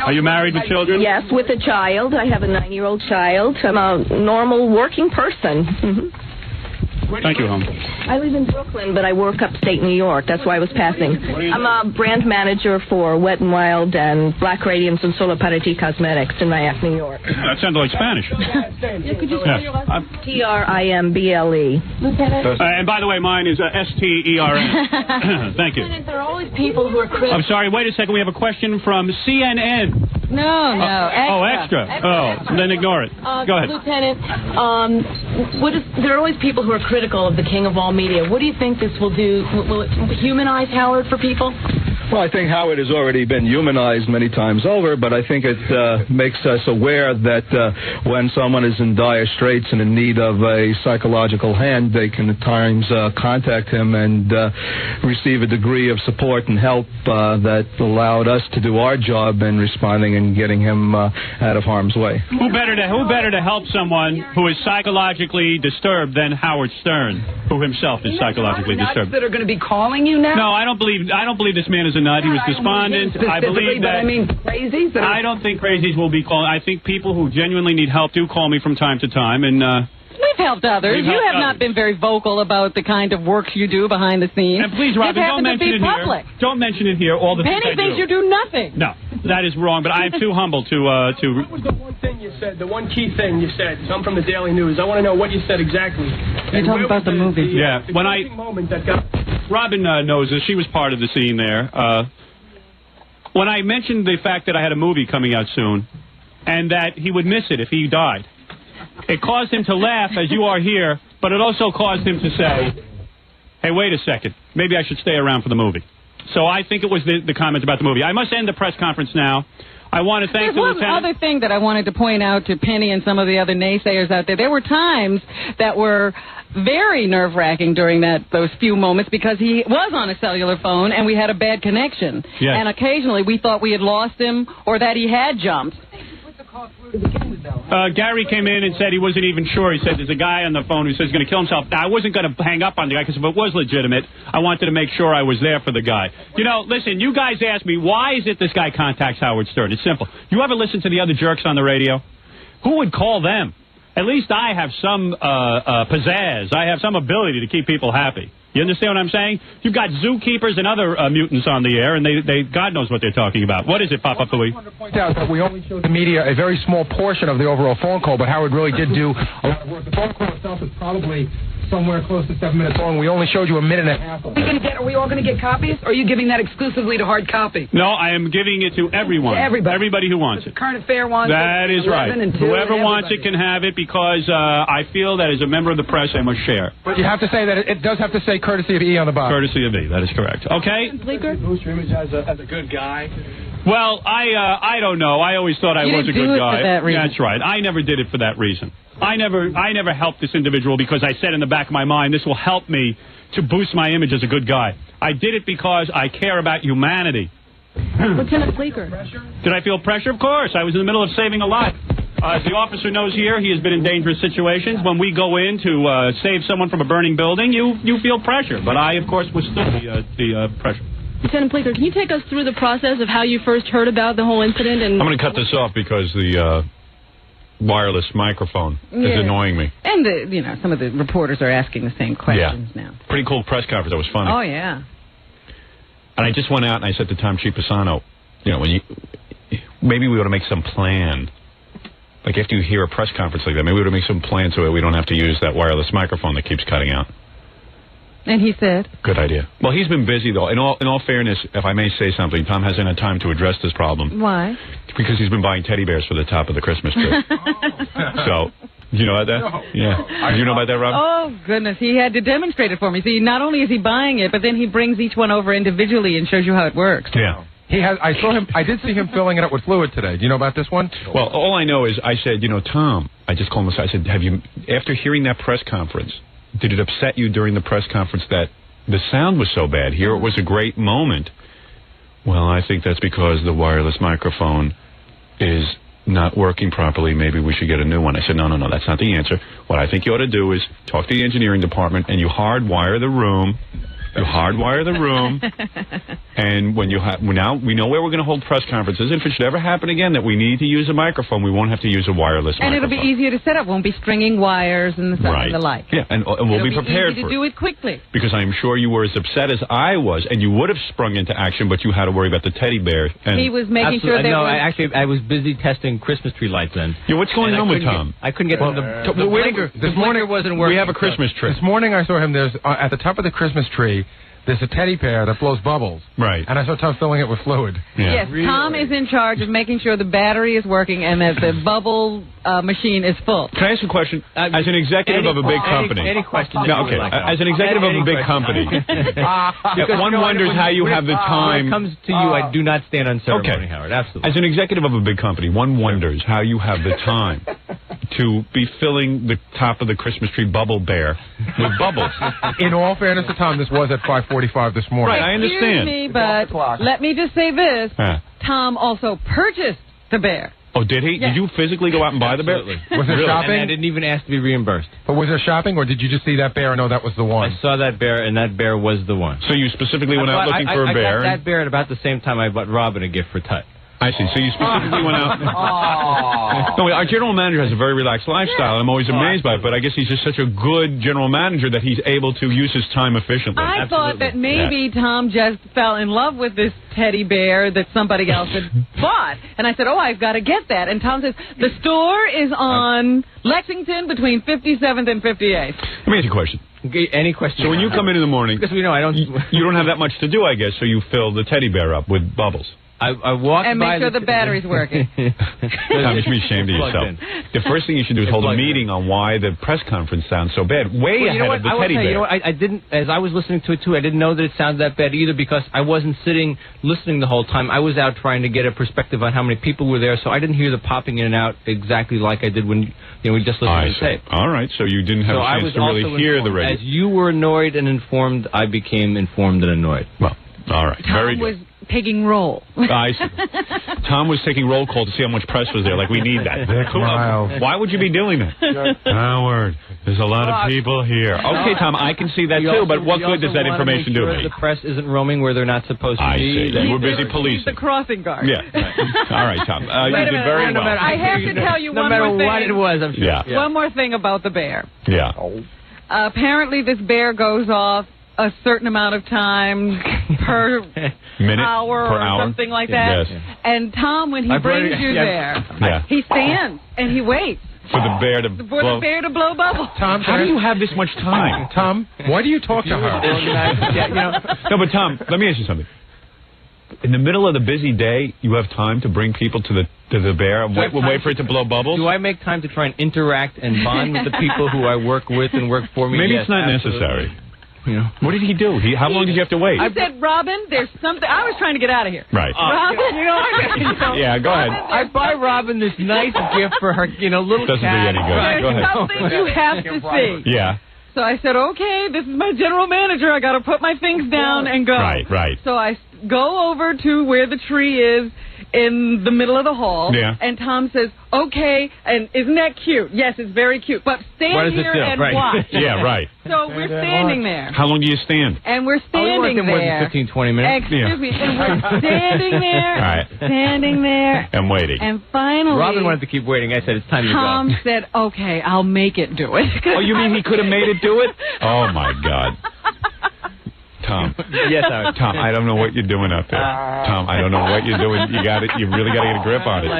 Are you married with children? Yes, with a child. I have a 9-year-old child. I'm a normal working person. Thank you, hon. I live in Brooklyn, but I work upstate New York. That's why I was passing. I'm a brand manager for Wet n Wild and Black Radiance and Solo para Ti Cosmetics in Nyack, New York. That sounded like Spanish. Could you spell your last name? Trimble. Lieutenant? And by the way, mine is Stern. Thank you. There are always people who are critical. I'm sorry, wait a second. We have a question from CNN. No, extra. Oh, then ignore it. Go ahead. Lieutenant, there are always people who are critical of the king of all media. What do you think this will do? Will it humanize Howard for people? Well, I think Howard has already been humanized many times over, but I think it makes us aware that when someone is in dire straits and in need of a psychological hand, they can at times contact him and receive a degree of support and help that allowed us to do our job in responding and getting him out of harm's way. Who better to help someone who is psychologically disturbed than Howard Stern, who himself is psychologically disturbed? That are going to be calling you now? No, I don't believe this man is a nut. He was despondent. I believe that. But I mean, crazies. I don't think crazies will be calling. I think people who genuinely need help do call me from time to time, and we've helped others. You have not been very vocal about the kind of work you do behind the scenes. And please, Robin, don't mention it here. Don't mention it here. All the things Penny thinks you do nothing. No, that is wrong. But I am too humble to. What was the one thing you said? The one key thing you said? I'm from the Daily News. I want to know what you said exactly. You're talking about the movie. Yeah, when moment that got. Robin knows this. She was part of the scene there. When I mentioned the fact that I had a movie coming out soon, and that he would miss it if he died, it caused him to laugh, as you are here, but it also caused him to say, hey, wait a second, maybe I should stay around for the movie. So I think it was the comments about the movie. I must end the press conference now. I want to thank the lieutenant. There's one other thing that I wanted to point out to Penny and some of the other naysayers out there. There were times that were very nerve-wracking during those few moments because he was on a cellular phone and we had a bad connection. Yes. And occasionally we thought we had lost him or that he had jumped. Gary came in and said he wasn't even sure. He said there's a guy on the phone who says he's going to kill himself. Now, I wasn't going to hang up on the guy because if it was legitimate, I wanted to make sure I was there for the guy. You know, listen, you guys asked me, why is it this guy contacts Howard Stern? It's simple. You ever listen to the other jerks on the radio? Who would call them? At least I have some pizzazz. I have some ability to keep people happy. You understand what I'm saying? You've got zookeepers and other mutants on the air, and they God knows what they're talking about. What is it, Pop Up the Week? I want to point out that we only showed the media a very small portion of the overall phone call, but Howard really did do a lot of work. The phone call itself is probably somewhere close to 7 minutes long. We only showed you a minute and a half of it. Are we all going to get copies, or are you giving that exclusively to hard copy? No, I am giving it to everyone. To everybody. Everybody who wants it. Current affair wants it. That is right. Whoever wants it can have it because I feel that as a member of the press, I must share. But you have to say that it does have to say courtesy of E on the box. Courtesy of E, that is correct. Okay? Boost your image as a good guy. Well, I don't know. I always thought I was a good guy. For that reason. That's right. I never did it for that reason. I never helped this individual because I said in the back of my mind, this will help me to boost my image as a good guy. I did it because I care about humanity. Lieutenant Bleeker. Did I feel pressure? Of course. I was in the middle of saving a life. As the officer knows here, he has been in dangerous situations. When we go in to save someone from a burning building, you feel pressure. But I, of course, withstood the pressure. Lieutenant Bleeker, can you take us through the process of how you first heard about the whole incident? And I'm going to cut this off because the wireless microphone is annoying me. And, some of the reporters are asking the same questions now. Pretty cool press conference. That was funny. Oh, yeah. And I just went out and I said to Tom Ciapisano, maybe we ought to make some plan. Like, after you hear a press conference like that, maybe we ought to make some plan so we don't have to use that wireless microphone that keeps cutting out. And he said? Good idea. Well, he's been busy, though. In all fairness, if I may say something, Tom hasn't had time to address this problem. Why? Because he's been buying teddy bears for the top of the Christmas tree. So, you know about that? No. Yeah. Did you know about that, Rob? Oh, goodness. He had to demonstrate it for me. See, not only is he buying it, but then he brings each one over individually and shows you how it works. Yeah. I did see him filling it up with fluid today. Do you know about this one? Well, all I know is I said, Tom, I just called him aside. I said, after hearing that press conference, did it upset you during the press conference that the sound was so bad? Here it was a great moment. Well, I think that's because the wireless microphone is not working properly. Maybe we should get a new one. I said, no, that's not the answer. What I think you ought to do is talk to the engineering department and you hardwire the room You hardwire the room, and when you now we know where we're going to hold press conferences. If it should ever happen again that we need to use a microphone, we won't have to use a wireless And microphone. it'll be easier to set up. Won't be stringing wires and the like. Yeah, and we'll It'll be prepared easy for to do it quickly. Because I'm sure you were as upset as I was, and you would have sprung into action, but you had to worry about the teddy bear. And He was making sure there no, was... I was busy testing Christmas tree lights then. Yeah, what's going on with Tom? I couldn't get the blinker. The This morning blinker wasn't working. We have a Christmas tree. This morning I saw him. There's at the top of the Christmas tree. There's a teddy bear that blows bubbles. Right. And I saw Tom filling it with fluid. Yes, Tom is in charge of making sure the battery is working and that the bubble machine is full. Can I ask a question? As an executive of a big company. Any question? No, okay. As an executive of a big company, one wonders how you have the time. When it comes to you, I do not stand on ceremony, Howard. Absolutely. As an executive of a big company, one wonders how you have the time to be filling the top of the Christmas tree bubble bear with bubbles. In all fairness to Tom, this was at 5:45 this morning. Right, I understand. Excuse me, but let me just say this. Tom also purchased the bear. Oh, did he? Yes. Did you physically go out and buy the bear? Was there shopping? And I didn't even ask to be reimbursed. But was there shopping, or did you just see that bear and know that was the one? I saw that bear, and that bear was the one. So you specifically went out looking for a bear? I got that bear at about the same time I bought Robin a gift for Tut. I see. So you specifically went out. No, our general manager has a very relaxed lifestyle. I'm always amazed by it, but I guess he's just such a good general manager that he's able to use his time efficiently. I thought that maybe Tom just fell in love with this teddy bear that somebody else had bought. And I said, oh, I've got to get that. And Tom says, the store is on Lexington between 57th and 58th. Let me ask you a question. Any question? So when you come in the morning, because we know I don't. You don't have that much to do, I guess, so you fill the teddy bear up with bubbles. I walked and make sure the battery's working. Tom, you should be ashamed of yourself. The first thing you should do is hold a meeting on why the press conference sounds so bad. Way ahead of the teddy bear. You know what? I didn't, as I was listening to it too, I didn't know that it sounded that bad either because I wasn't sitting listening the whole time. I was out trying to get a perspective on how many people were there, so I didn't hear the popping in and out exactly like I did when we just listened to the tape. All right, so you didn't have a chance to really hear the radio. As you were annoyed and informed, I became informed and annoyed. Well, all right. Very good. Tom was taking roll. I see. Tom was taking roll call to see how much press was there. Like, we need that. Why would you be doing that? Howard, there's a lot of people here. Okay, Tom, I can see that too, but what good does that information do me? The press isn't roaming where they're not supposed to be. I see. You were busy policing. The crossing guard. Yeah. All right, Tom. You did very well. I have to tell you one more thing. No matter what it was, I'm sure. Yeah. One more thing about the bear. Yeah. Apparently this bear goes off a certain amount of time per minute, hour per or hour? something like that. Yes. And Tom, when he brings you there, he stands and he waits. For the bear to blow bubbles. Tom, how do you have this much time? Tom, why do you talk to her? No, but Tom, let me ask you something. In the middle of the busy day, you have time to bring people to the bear and wait for it to blow bubbles? Do I make time to try and interact and bond with the people who I work with and work for me? Maybe yes, it's not absolutely. necessary. You know, what did he do? How long did you have to wait? I said, Robin, there's something. I was trying to get out of here. Right. Robin, yeah, go ahead. I buy Robin this nice gift for her, little doesn't cat. do any good. Go ahead. Something you have to see. Yeah. So I said, okay, this is my general manager. I got to put my things down and go. Right. So I go over to where the tree is in the middle of the hall. Yeah. And Tom says, okay, and isn't that cute? Yes, it's very cute. But stand here and watch. Yeah, right. So we're standing there. How long do you stand? And we're standing there. More than 15, 20 minutes. Excuse me. And we're standing there. Right. Standing there. And waiting. And finally, Robin wanted to keep waiting. I said, it's time to go. Tom said, okay, I'll make it do it. Oh, you mean he could have made it do it? Oh, my God. Tom. Yes, Tom, I don't know what you're doing up there. Tom, I don't know what you're doing. You really got to get a grip on it.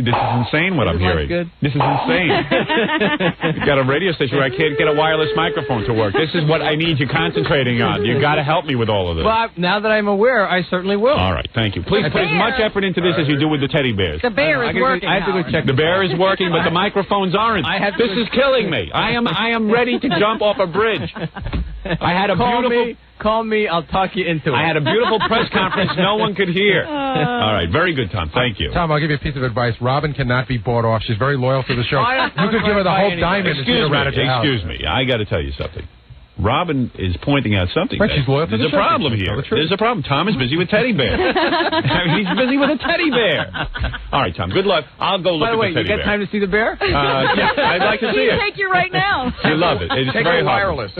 This is insane what I'm hearing. This is insane. You got a radio station where I can't get a wireless microphone to work. This is what I need you concentrating on. You got to help me with all of this. Well, now that I'm aware, I certainly will. All right, thank you. Please put as much effort into this as you do with the teddy bears. The bear is working. I have to go check. The bear is working, but the microphones aren't. This is killing me. I am ready to jump off a bridge. I had a beautiful... Call me. I'll talk you into it. I had a beautiful press conference no one could hear. All right. Very good, Tom. Thank you. Tom, I'll give you a piece of advice. Robin cannot be bought off. She's very loyal to the show. You could give her the whole diamond and she'd have ran at your house. Excuse me. I got to tell you something. Robin is pointing out something. Right, she's loyal to There's the a problem here. There's a problem. Tom is busy with teddy bear. He's busy with a teddy bear. All right, Tom, good luck. I'll go look By the way, at the teddy you bear. got time to see the bear? Yeah, I'd like to see it. Take you right now. You love it. It's Take very it hard. wireless.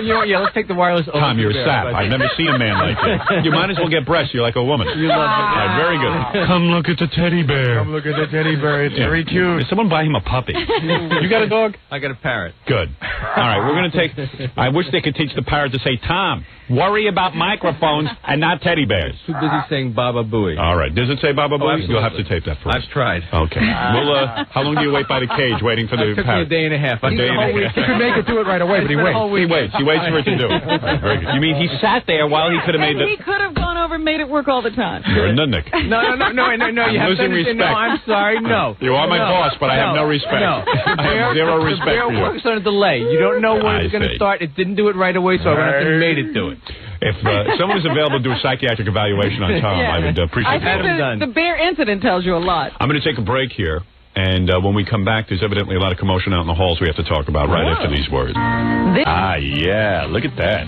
You know what? Yeah, let's take the wireless over Tom, to you're the a bear. sap. I've never seen a man like you. You might as well get breasts. You're like a woman. You love it. All right, very good. Come look at the teddy bear. Come look at the teddy bear. It's very cute. Someone buy him a puppy. You got a dog? I got a parrot. Good. All right, we're going to take... I wish they could teach the parrot to say, Tom, worry about microphones and not teddy bears. Too busy saying Baba Booey. All right. Does it say Baba Booey? Absolutely. You'll have to tape that for us. I've tried. Okay. Well, how long do you wait by the cage waiting for the It took me a parrot? day and a half. A day and a half. He could make it do it right away, but he waits. He waits. He waits for it to do it. All right, very good. You mean he sat there while he could have made And he the... could have gone over and made it work all the time. You're a nudnik. No. You have to losing understand. respect. No, I'm sorry. No. You are my boss, but I have no respect. No. I have zero respect The bear for you. works on a delay. You don't know when I it's going to see. start. It didn't do it right away, so I went up and made it do it. If someone was available to do a psychiatric evaluation on Tom, I would I appreciate think that. the bear incident tells you a lot. I'm going to take a break here, and when we come back, there's evidently a lot of commotion out in the halls we have to talk about right after these words. Yeah, look at that.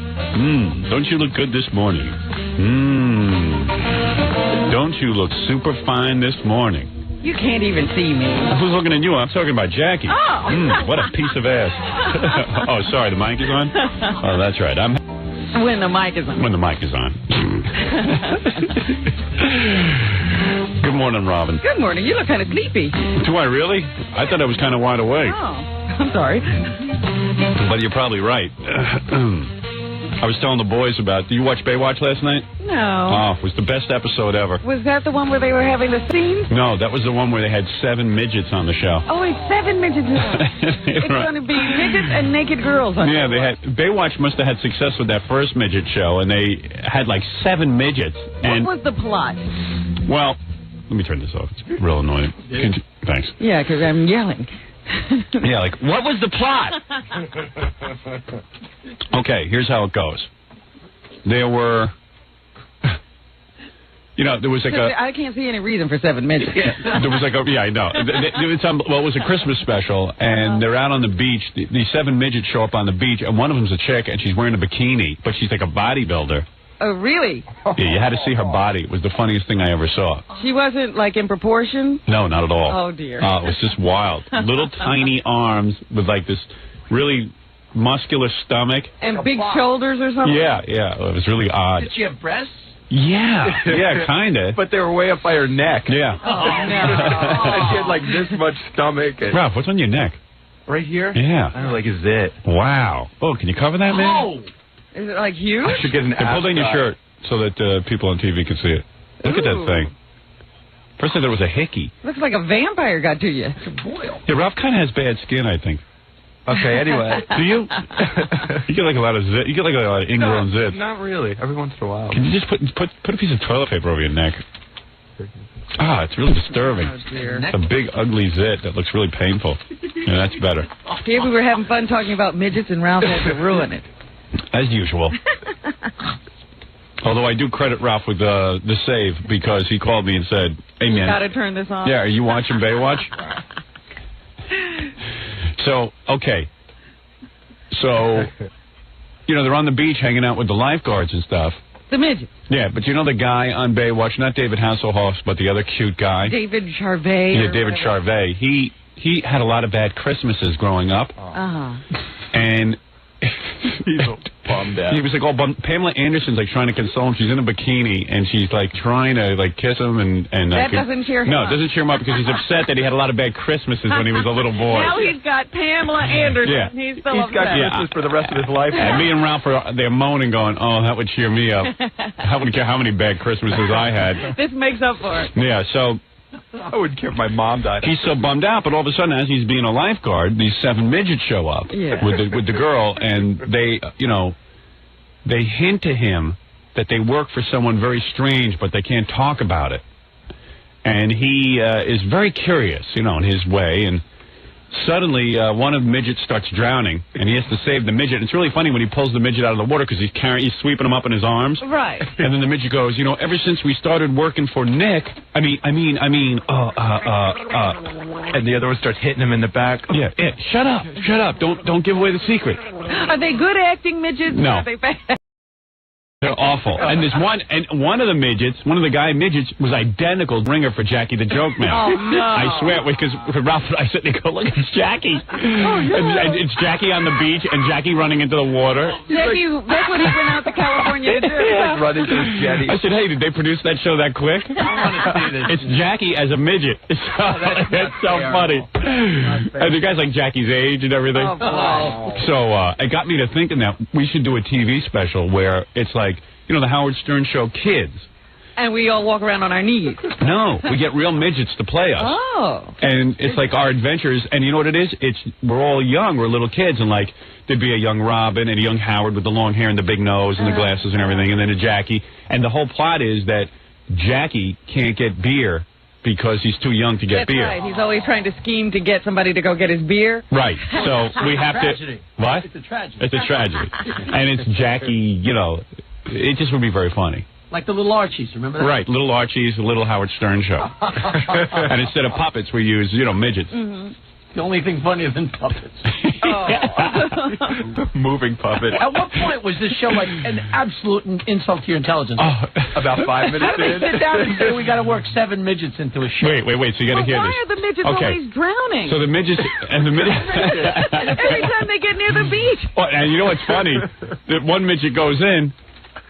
Don't you look good this morning? Don't you look super fine this morning? You can't even see me. Who's looking at you? I'm talking about Jackie. Oh. What a piece of ass. Oh, sorry, the mic is on? Oh, that's right. When the mic is on. When the mic is on. Good morning, Robin. Good morning. You look kind of sleepy. Do I really? I thought I was kind of wide awake. Oh, I'm sorry. But you're probably right. I was telling the boys about... Did you watch Baywatch last night? No. Oh, it was the best episode ever. Was that the one where they were having the scene? No, that was the one where they had 7 midgets on the show. Oh, it's 7 midgets now. It's going to be midgets and naked girls on Yeah, they had... Baywatch must have had success with that first midget show, and they had like 7 midgets. And, what was the plot? well, let me turn this off. It's real annoying. Thanks. Yeah, because I'm yelling. Yeah, like, what was the plot? Okay, here's how it goes. There were... You know, there was like a... I can't see any reason for 7 midgets. There was like a... Yeah, I know. Well, it was a Christmas special, and they're out on the beach. These 7 midgets show up on the beach, and one of them's a chick, and she's wearing a bikini, but she's like a bodybuilder. Oh, really? Yeah, you had to see her body. It was the funniest thing I ever saw. She wasn't, like, in proportion? No, not at all. Oh, dear. It was just wild. Little tiny arms with, like, this really muscular stomach. And big shoulders or something? Yeah. It was really odd. Did she have breasts? Yeah, kind of. But they were way up by her neck. Yeah. Oh, no. And she had, like, this much stomach. And Ralph, what's on your neck? right here? Yeah. I don't know, like a zit. Wow. Oh, can you cover that, man? Oh! Is it, like, huge? I should get an Hey, pull down your shirt so that people on TV can see it. Look at that thing. First I thought it was a hickey. Looks like a vampire got to you. Yeah, Ralph kind of has bad skin, I think. Okay, anyway. Do you? You get like a lot of zit. You get like a lot of ingrown zits. Not really. Every once in a while. Can you just put a piece of toilet paper over your neck? It's really disturbing. Oh, dear. It's a big, ugly zit that looks really painful. Yeah, that's better. Here we were having fun talking about midgets, and Ralph had to ruin it. As usual. Although I do credit Ralph with the save because he called me and said, "Hey, man. You got to turn this on." Yeah, are you watching Baywatch?" So, okay. So, you know, they're on the beach hanging out with the lifeguards and stuff. The midget. Yeah, but you know the guy on Baywatch, not David Hasselhoff, but the other cute guy? David Charvet. Yeah, David Charvet. He had a lot of bad Christmases growing up. Uh-huh. And He's bummed out. he was like all bummed. Pamela Anderson's like trying to console him. She's in a bikini and she's like trying to like kiss him and That doesn't cheer him No, up. it doesn't cheer him up because he's upset that he had a lot of bad Christmases when he was a little boy. Now he's got Pamela Anderson. Yeah. He's still He's got upset. Christmas for the rest of his life. And me and Ralph are they're moaning, going, "Oh, that would cheer me up. I wouldn't care how many bad Christmases I had." This makes up for it. Yeah, so I wouldn't care if my mom died. he's so bummed out, but all of a sudden, as he's being a lifeguard, these 7 midgets show up Yeah. with the girl, and they, you know, they hint to him that they work for someone very strange, but they can't talk about it. And he is very curious, you know, in his way, and Suddenly, one of the midgets starts drowning, and he has to save the midget. It's really funny when he pulls the midget out of the water because he's sweeping him up in his arms. Right. And then the midget goes, you know, ever since we started working for Nick, and the other one starts hitting him in the back. Yeah, shut up. Don't give away the secret. Are they good acting midgets? No. Or are they bad? They're awful. And there's one of the midgets, one of the guy midgets, was identical ringer for Jackie the Joke Man. Oh, no. I swear, because Ralph and I sit there and go, look, it's Jackie. Oh, no. And it's Jackie on the beach and Jackie running into the water. Jackie, that's what he went out to California to do. Running to his jetty. I said, hey, did they produce that show that quick? I want to see this. It's Jackie as a midget. It's so funny. And the guy's like Jackie's age and everything. Oh, boy. So it got me to thinking that we should do a TV special where it's like, you know, the Howard Stern Show kids. And we all walk around on our knees. No, we get real midgets to play us. Oh. And it's like our adventures, and you know what it is? We're all young, we're little kids, and like there'd be a young Robin and a young Howard with the long hair and the big nose and the glasses and everything, and then a Jackie. And the whole plot is that Jackie can't get beer because he's too young to get That's beer. right. He's always trying to scheme to get somebody to go get his beer. Right. So we have Tragedy. to... What? It's a tragedy. It's a tragedy. And it's Jackie, you know, it just would be very funny. Like the little Archies, remember that? Right, little Archie's, the little Howard Stern Show. And instead of puppets, we use, you know, midgets. Mm-hmm. The only thing funnier than puppets. Moving puppet. At what point was this show like an absolute insult to your intelligence? About 5 minutes How do they in. sit down and say we got to work 7 midgets into a show? Wait, so you got to hear Why this. are the midgets Okay. always drowning? So the midgets and the midgets. Every time they get near the beach. Oh, and you know what's funny? That one midget goes in,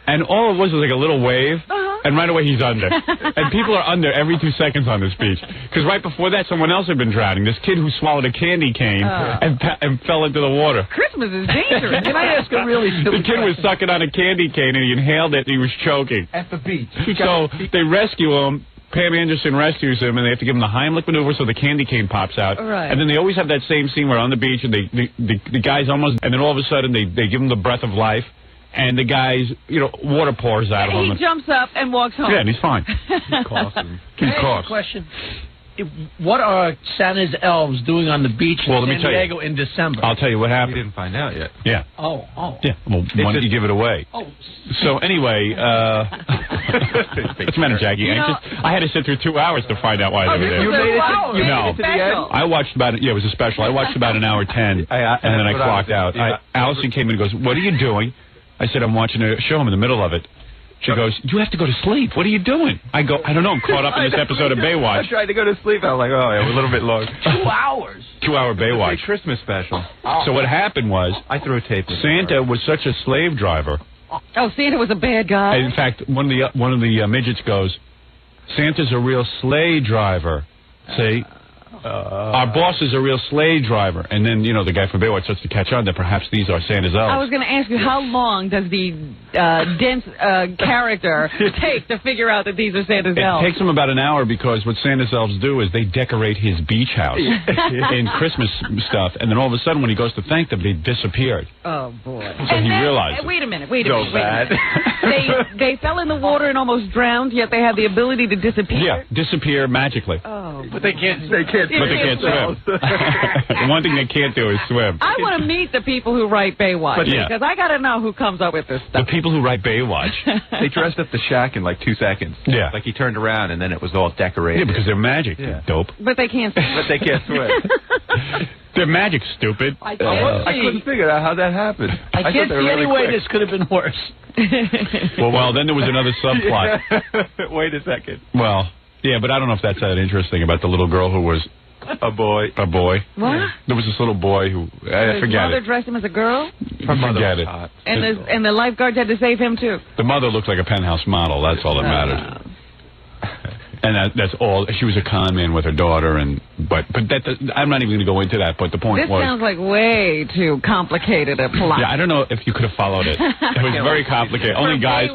and all it was like a little wave, and right away he's under. And people are under every 2 seconds on this beach. Because right before that, someone else had been drowning. This kid who swallowed a candy cane and fell into the water. Christmas is dangerous. Can I ask a really stupid The kid was question? sucking on a candy cane, and he inhaled it, and he was choking. At the beach. So they rescue him. Pam Anderson rescues him, and they have to give him the Heimlich maneuver so the candy cane pops out. Right. And then they always have that same scene where on the beach, and the guy's almost, and then all of a sudden they give him the breath of life, and the guy's, you know, water pours out of him. He jumps up and walks home. Yeah, and he's fine. He coughs. He coughs. Question. What are Santa's elves doing on the beach in Well, let me San tell you. Diego in December? I'll tell you what happened. You didn't find out yet. Yeah. Oh. Yeah. Well, why don't you give it away? Oh. So anyway, it's matter, Jackie. I had to sit through 2 hours to find out why they were there. You made it to the end? I watched about it. Yeah, it was a special. I watched about an hour 10, and then I clocked out. Allison came in and goes, "What are you doing?" I said, "I'm watching a show. I'm in the middle of it." She goes, "You have to go to sleep. What are you doing?" I go, "I don't know. I'm caught up in this episode of Baywatch." I tried to go to sleep. I was like, oh, yeah, we're a little bit long. 2 hours. 2 hour Baywatch. It's a Christmas special. So what happened was, I threw a tape in Santa was such a slave driver. Oh, Santa was a bad guy. In fact, one of the midgets goes, "Santa's a real sleigh driver." See? Our boss is a real sleigh driver. And then, you know, the guy from Baywatch starts to catch on that perhaps these are Santa's elves. I was going to ask you, how long does the dense character take to figure out that these are Santa's It elves? takes him about an hour because what Santa's elves do is they decorate his beach house in Christmas stuff, and then all of a sudden when he goes to thank them, they disappeared. Oh, boy. So he realized it. Wait a minute. They fell in the water and almost drowned, yet they have the ability to disappear? Yeah, disappear magically. Oh. But they can't But they can't swim. The one thing they can't do is swim. I want to meet the people who write Baywatch, because I got to know who comes up with this stuff. The people who write Baywatch. They dressed up the shack in like 2 seconds. Yeah. Like he turned around and then it was all decorated. Yeah, because they're magic. Yeah. Dope. But they can't swim. But they can't swim. They're magic, stupid. I couldn't figure out how that happened. I can't see any way this could have been worse. Well, then there was another subplot. Wait a second. Well, yeah, but I don't know if that's that interesting about the little girl who was a boy. A boy. What? There was this little boy who His forget mother it. dressed him as a girl? Forget it. And the lifeguards had to save him, too? The mother looked like a penthouse model. That's all that mattered. And that's all. She was a con man with her daughter, but I'm not even going to go into that. But the point This was, sounds like way too complicated a plot. yeah, I don't know if you could have followed it. It was very complicated. Only guys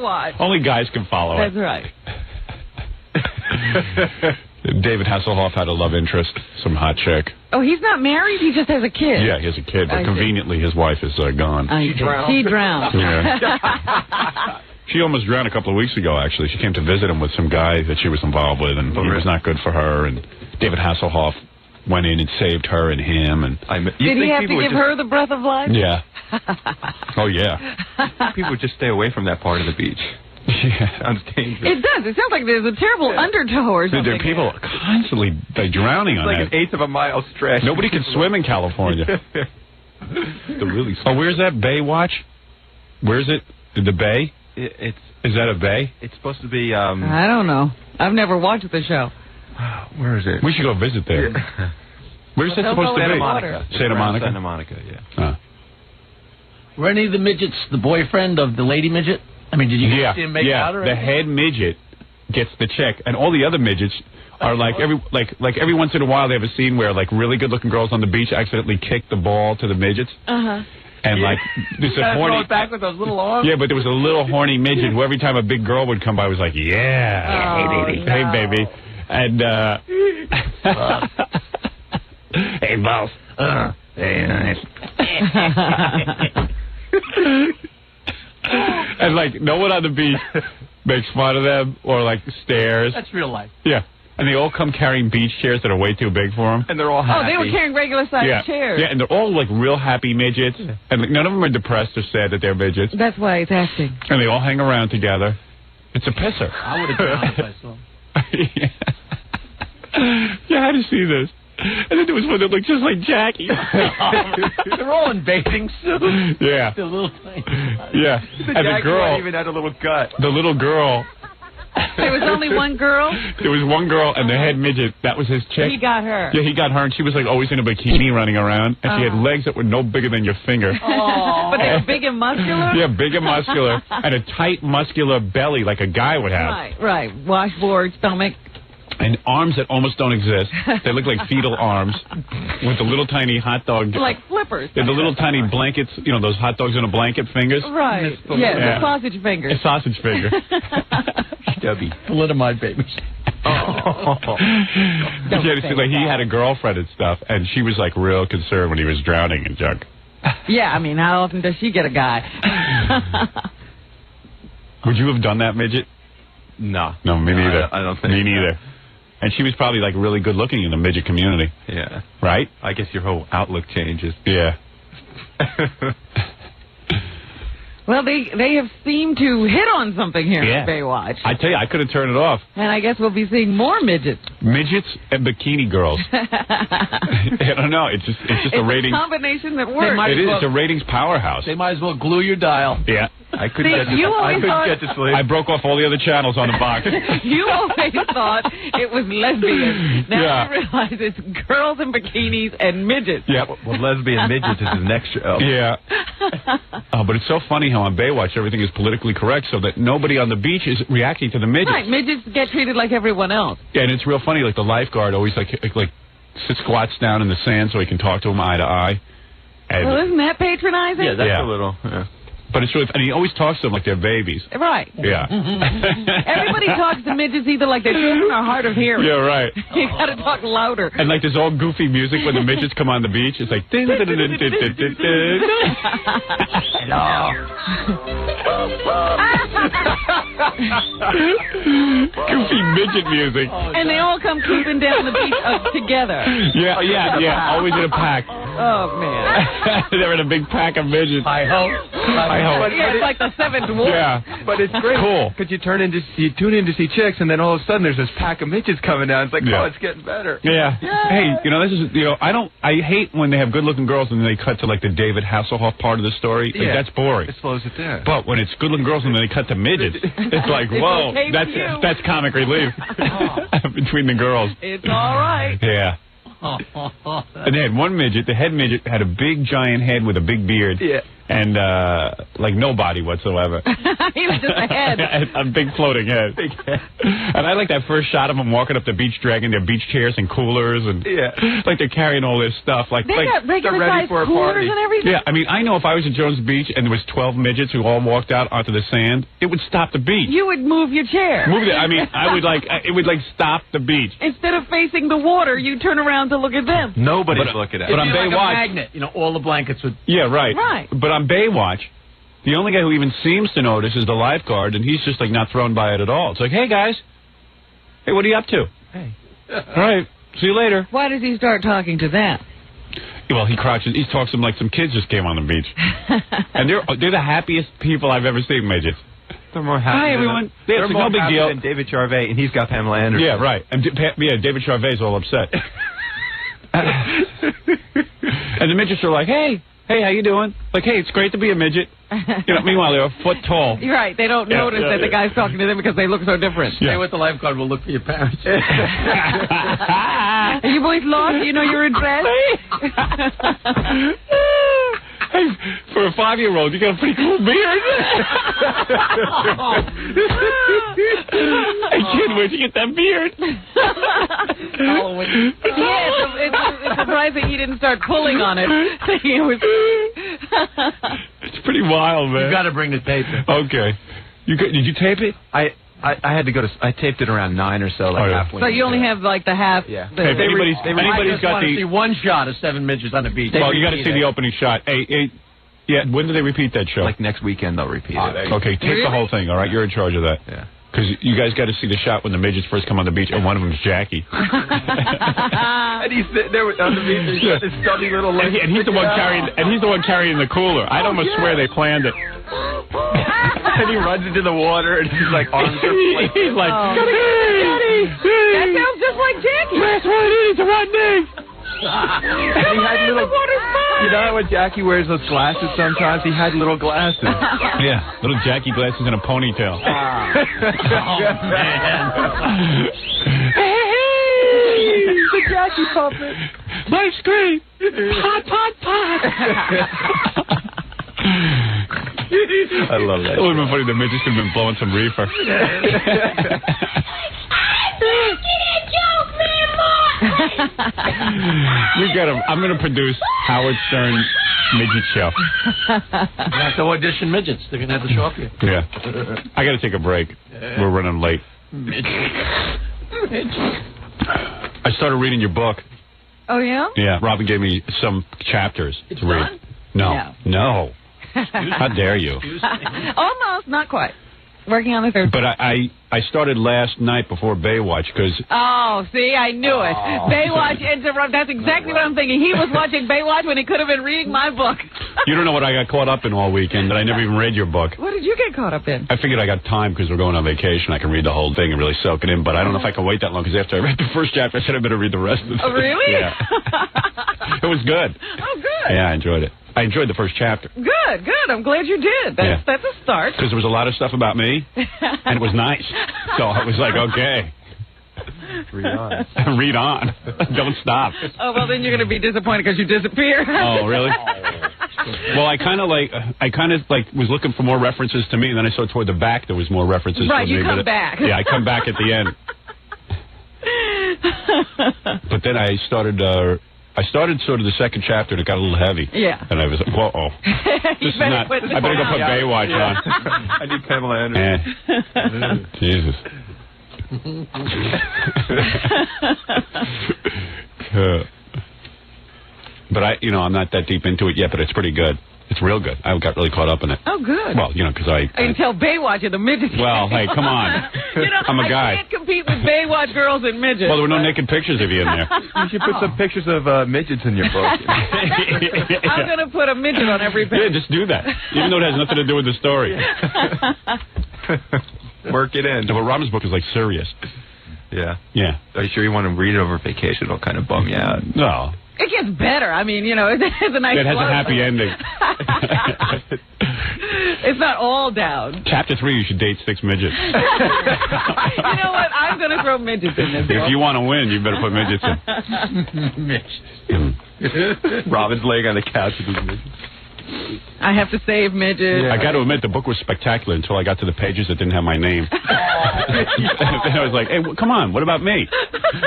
can follow That's it. right. David Hasselhoff had a love interest, some hot chick. Oh, he's not married? He just has a kid? Yeah, he has a kid, but I see. conveniently his wife is gone. She drowned. Yeah. She almost drowned a couple of weeks ago, actually. She came to visit him with some guy that she was involved with, and he was not good for her. And David Hasselhoff went in and saved her and him. And Did he have to give her the breath of life? Yeah. Oh, yeah. People would just stay away from that part of the beach. Yeah. Sounds dangerous. It does. It sounds like there's a terrible undertow or something. There are people constantly drowning on like that. an eighth of a mile stretch. Nobody can swim in California. Oh, where's that Baywatch? Where's it? The Bay? Is that a bay? It's supposed to be. I don't know. I've never watched the show. Where is it? We should go visit there. Where's that supposed to be? Santa Monica. Santa Monica? Santa Monica, yeah. Were any of the midgets the boyfriend of the lady midget? I mean, did you see him make out or the anything? head midget gets the chick, and all the other midgets are like every once in a while they have a scene where like really good-looking girls on the beach accidentally kick the ball to the midgets. Uh-huh. And like there's a horny throw it back with those little arms. Yeah, but there was a little horny midget who every time a big girl would come by was like, yeah, Oh, hey baby, no. hey baby, and hey boss, hey nice. And like no one on the beach makes fun of them or like stares. That's real life. Yeah. And they all come carrying beach chairs that are way too big for them. And they're all Oh, they were carrying regular-sized chairs. Yeah, and they're all like real happy midgets. And like, none of them are depressed or sad that they're midgets. That's why he's acting. And they all hang around together. It's a pisser. I would have gone if I saw him. You had to see this. And then there was one that looked just like Jackie. They're all in bathing suits. Yeah. The little thing. Yeah. And the girl even had a little gut. The little girl. There was only one girl? There was one girl, and the head midget, that was his chick. He got her. Yeah, he got her, and she was like always in a bikini running around, and she had legs that were no bigger than your finger. Oh. But they were big and muscular? Yeah, big and muscular, and a tight, muscular belly like a guy would have. Right. Washboard, stomach. And arms that almost don't exist. They look like fetal arms with the little tiny hot dog. Like flippers. Yeah, the little tiny blankets, you know, those hot dogs in a blanket fingers. Right. Yeah, the sausage fingers. A sausage finger. Stubby. Thalidomide babies. Like he had a girlfriend and stuff, and she was like real concerned when he was drowning and junk. Yeah, I mean, how often does she get a guy? Would you have done that, midget? No. No, me neither. I don't think Me neither. And she was probably like really good looking in the midget community. Yeah. Right? I guess your whole outlook changes. Yeah. Well, they have seemed to hit on something here Yeah. in Baywatch. I tell you, I couldn't turn it off. And I guess we'll be seeing more midgets. Midgets and bikini girls. I don't know. It's just It's a rating. a combination that works. It is. It's a ratings powerhouse. They might as well glue your dial. Yeah. I couldn't get to sleep. I broke off all the other channels on the box. You always thought it was lesbian. Now Yeah. you realize it's girls in bikinis and midgets. Yeah. Well, lesbian midgets is the next show. Yeah. But it's so funny how on Baywatch everything is politically correct so that nobody on the beach is reacting to the midgets. Right, midgets get treated like everyone else. Yeah, and it's real funny. Like the lifeguard always like squats down in the sand so he can talk to him eye to eye. And Well, isn't that patronizing? Yeah, that's a little. Yeah. But it's really, and he always talks to them like they're babies. Right. Yeah. Everybody talks to midgets either like they're children or hard of hearing. Yeah, right. You gotta talk louder. And like there's all goofy music when the midgets come on the beach. It's like din, din, din, din, din, din, din, din. Goofy midget music. And they all come creeping down the beach together. Yeah. Always in a pack. Oh, man. They're in a big pack of midgets. I hope. Yeah, it's like the seventh dwarf. Yeah. But it's great. Cool. Because you tune in to see chicks, and then all of a sudden there's this pack of midgets coming down. It's like, Yeah. oh, it's getting better. Yeah. Hey, this is, I hate when they have good-looking girls and then they cut to, like, the David Hasselhoff part of the story. Like, Yeah. that's boring. It slows it down. But when it's good-looking girls and then they cut to midgets, it's like, It's whoa, okay for you. that's comic relief between the girls. It's all right. Yeah. And they had one midget. The head midget had a big, giant head with a big beard. Yeah. And, like, no body whatsoever. He was just a head. A big floating head. And I like that first shot of them walking up the beach, dragging their beach chairs and coolers, and like they're carrying all this stuff. Like They got regular-sized coolers and everything? Yeah, I mean, I know if I was at Jones Beach and there was 12 midgets who all walked out onto the sand, it would stop the beach. You would move your chair. Move it. I mean, it would stop the beach. Instead of facing the water, you turn around to look at them. Nobody's looking at it. But on It'd be like a Baywatch, magnet. All the blankets would. yeah, right. Right. But on Baywatch, the only guy who even seems to notice is the lifeguard, and he's just like not thrown by it at all. It's like, hey guys, hey, what are you up to? Hey. All right. See you later. Why does he start talking to them? Well, he crouches. He talks to them like some kids just came on the beach. And they're the happiest people I've ever seen, midgets. They're more happy. Hi, everyone. They're It's more no big happy deal. than David Charvet, and he's got Pamela Anderson. Yeah, right. And David Charvet's all upset. And the midgets are like, hey, how you doing? Like, hey, it's great to be a midget. Meanwhile, they're a foot tall. You're right. They don't notice that the guy's talking to them because they look so different. Stay with the lifeguard. We'll look for your parents. Are you boys lost? You know your address? Hey, for a 5-year-old, you got a pretty cool beard. Hey, kid, where'd you get that beard? It's surprising he didn't start pulling on it. Thinking it was... It's pretty wild, man. You got to bring the tape in. Okay. Did you tape it? I had to go to. I taped it around 9 or so, halfway. So you only have like the half. Yeah. If anybody's got to see one shot of 7 midgets on the beach. Well, you got to see the opening shot. Hey, yeah. When do they repeat that show? Like next weekend, they'll repeat it. Okay, tape the whole thing. All right, you're in charge of that. Yeah. Because you guys got to see the shot when the midgets first come on the beach, and one of them's Jackie. And he's there on the beach. He's got this stubby little leg. And he's the one carrying the cooler. I'd almost swear they planned it. And he runs into the water, and he's like arms are like. He's like, Daddy! That sounds just like Jackie. Last one in, it's a Rodney. And he had little. You know when Jackie wears those glasses sometimes? He had little glasses. Yeah, little Jackie glasses and a ponytail. Oh, man. Hey, the Jackie puppet. Life's great. Pot. I love that. It would have been funny. The midgets could have been blowing some reefer. I'm going to produce Howard Stern midget show. You have to audition midgets. They're going to have to show up here. Yeah. I got to take a break. We're running late. I started reading your book. Oh, yeah? Yeah. Robin gave me some chapters to read. Done? No. How dare you? Almost, not quite. Working on the third. But I started last night before Baywatch because... Oh, see, I knew it. Baywatch interrupt. That's exactly what I'm thinking. He was watching Baywatch when he could have been reading my book. You don't know what I got caught up in all weekend, that I never even read your book. What did you get caught up in? I figured I got time because we're going on vacation. I can read the whole thing and really soak it in, but I don't know if I can wait that long because after I read the first chapter, I said I better read the rest of it. Oh, really? Yeah. It was good. Oh, good. Yeah, I enjoyed it. I enjoyed the first chapter. Good. I'm glad you did. That's a start. Because there was a lot of stuff about me, and it was nice. So I was like, okay. Read on. Read on. Don't stop. Oh, well, then you're going to be disappointed because you disappear. Oh, really? Well, I kind of was looking for more references to me, and then I saw toward the back there was more references to me. Right, you come back. Yeah, I come back at the end. But then I started sort of the second chapter, and it got a little heavy. Yeah. And I was like, whoa. This is not... I better go put Baywatch on. I need Pamela Anderson. Jesus. But I'm not that deep into it yet, but it's pretty good. It's real good. I got really caught up in it. Oh, good. Well, because Until Baywatch and the midgets. Well, hey, come on. I'm a guy. I can't compete with Baywatch girls and midgets. Well, there were no naked pictures of you in there. You should put some pictures of midgets in your book. I'm going to put a midget on every page. Yeah, just do that. Even though it has nothing to do with the story. Work it in. No, but Robin's book is like serious. Yeah. Yeah. Are you sure you want to read it over vacation? It'll kind of bum you out. No. It gets better. I mean, it has a nice... It has a happy ending. It's not all down. Chapter 3, you should date 6 midgets. You know what? I'm going to throw midgets in this book. If you want to win, you better put midgets in. Robin's laying on the couch with these midgets. I have to save midgets. I got to admit, the book was spectacular until I got to the pages that didn't have my name. Then I was like, hey, come on, what about me?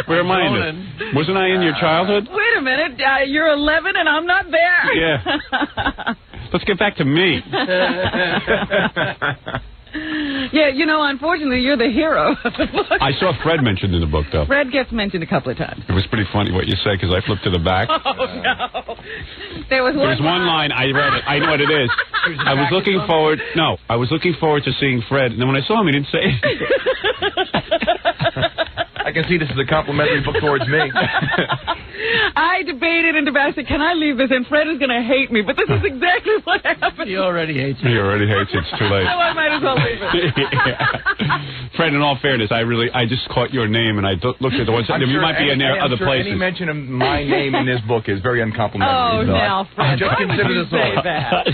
Where am I in this? Wasn't I in your childhood? Wait a minute, you're 11 and I'm not there. Yeah. Let's get back to me. Yeah, unfortunately, you're the hero of the book. I saw Fred mentioned in the book, though. Fred gets mentioned a couple of times. It was pretty funny what you said, because I flipped to the back. Oh, no. There was one line. I read it. I know what it is. I was looking forward to seeing Fred, and then when I saw him, he didn't say anything. I I can see this as a complimentary book towards me. I debated and debated. Can I leave this? And Fred is going to hate me, but this is exactly what happened. He already hates me. He already hates it. It's too late. So I might as well leave it. Yeah. Fred, in all fairness, I just caught your name and I looked at the one. You might be in there other places. Any mention of my name in this book is very uncomplimentary. Oh, now, Fred. Just consider this all. Say that.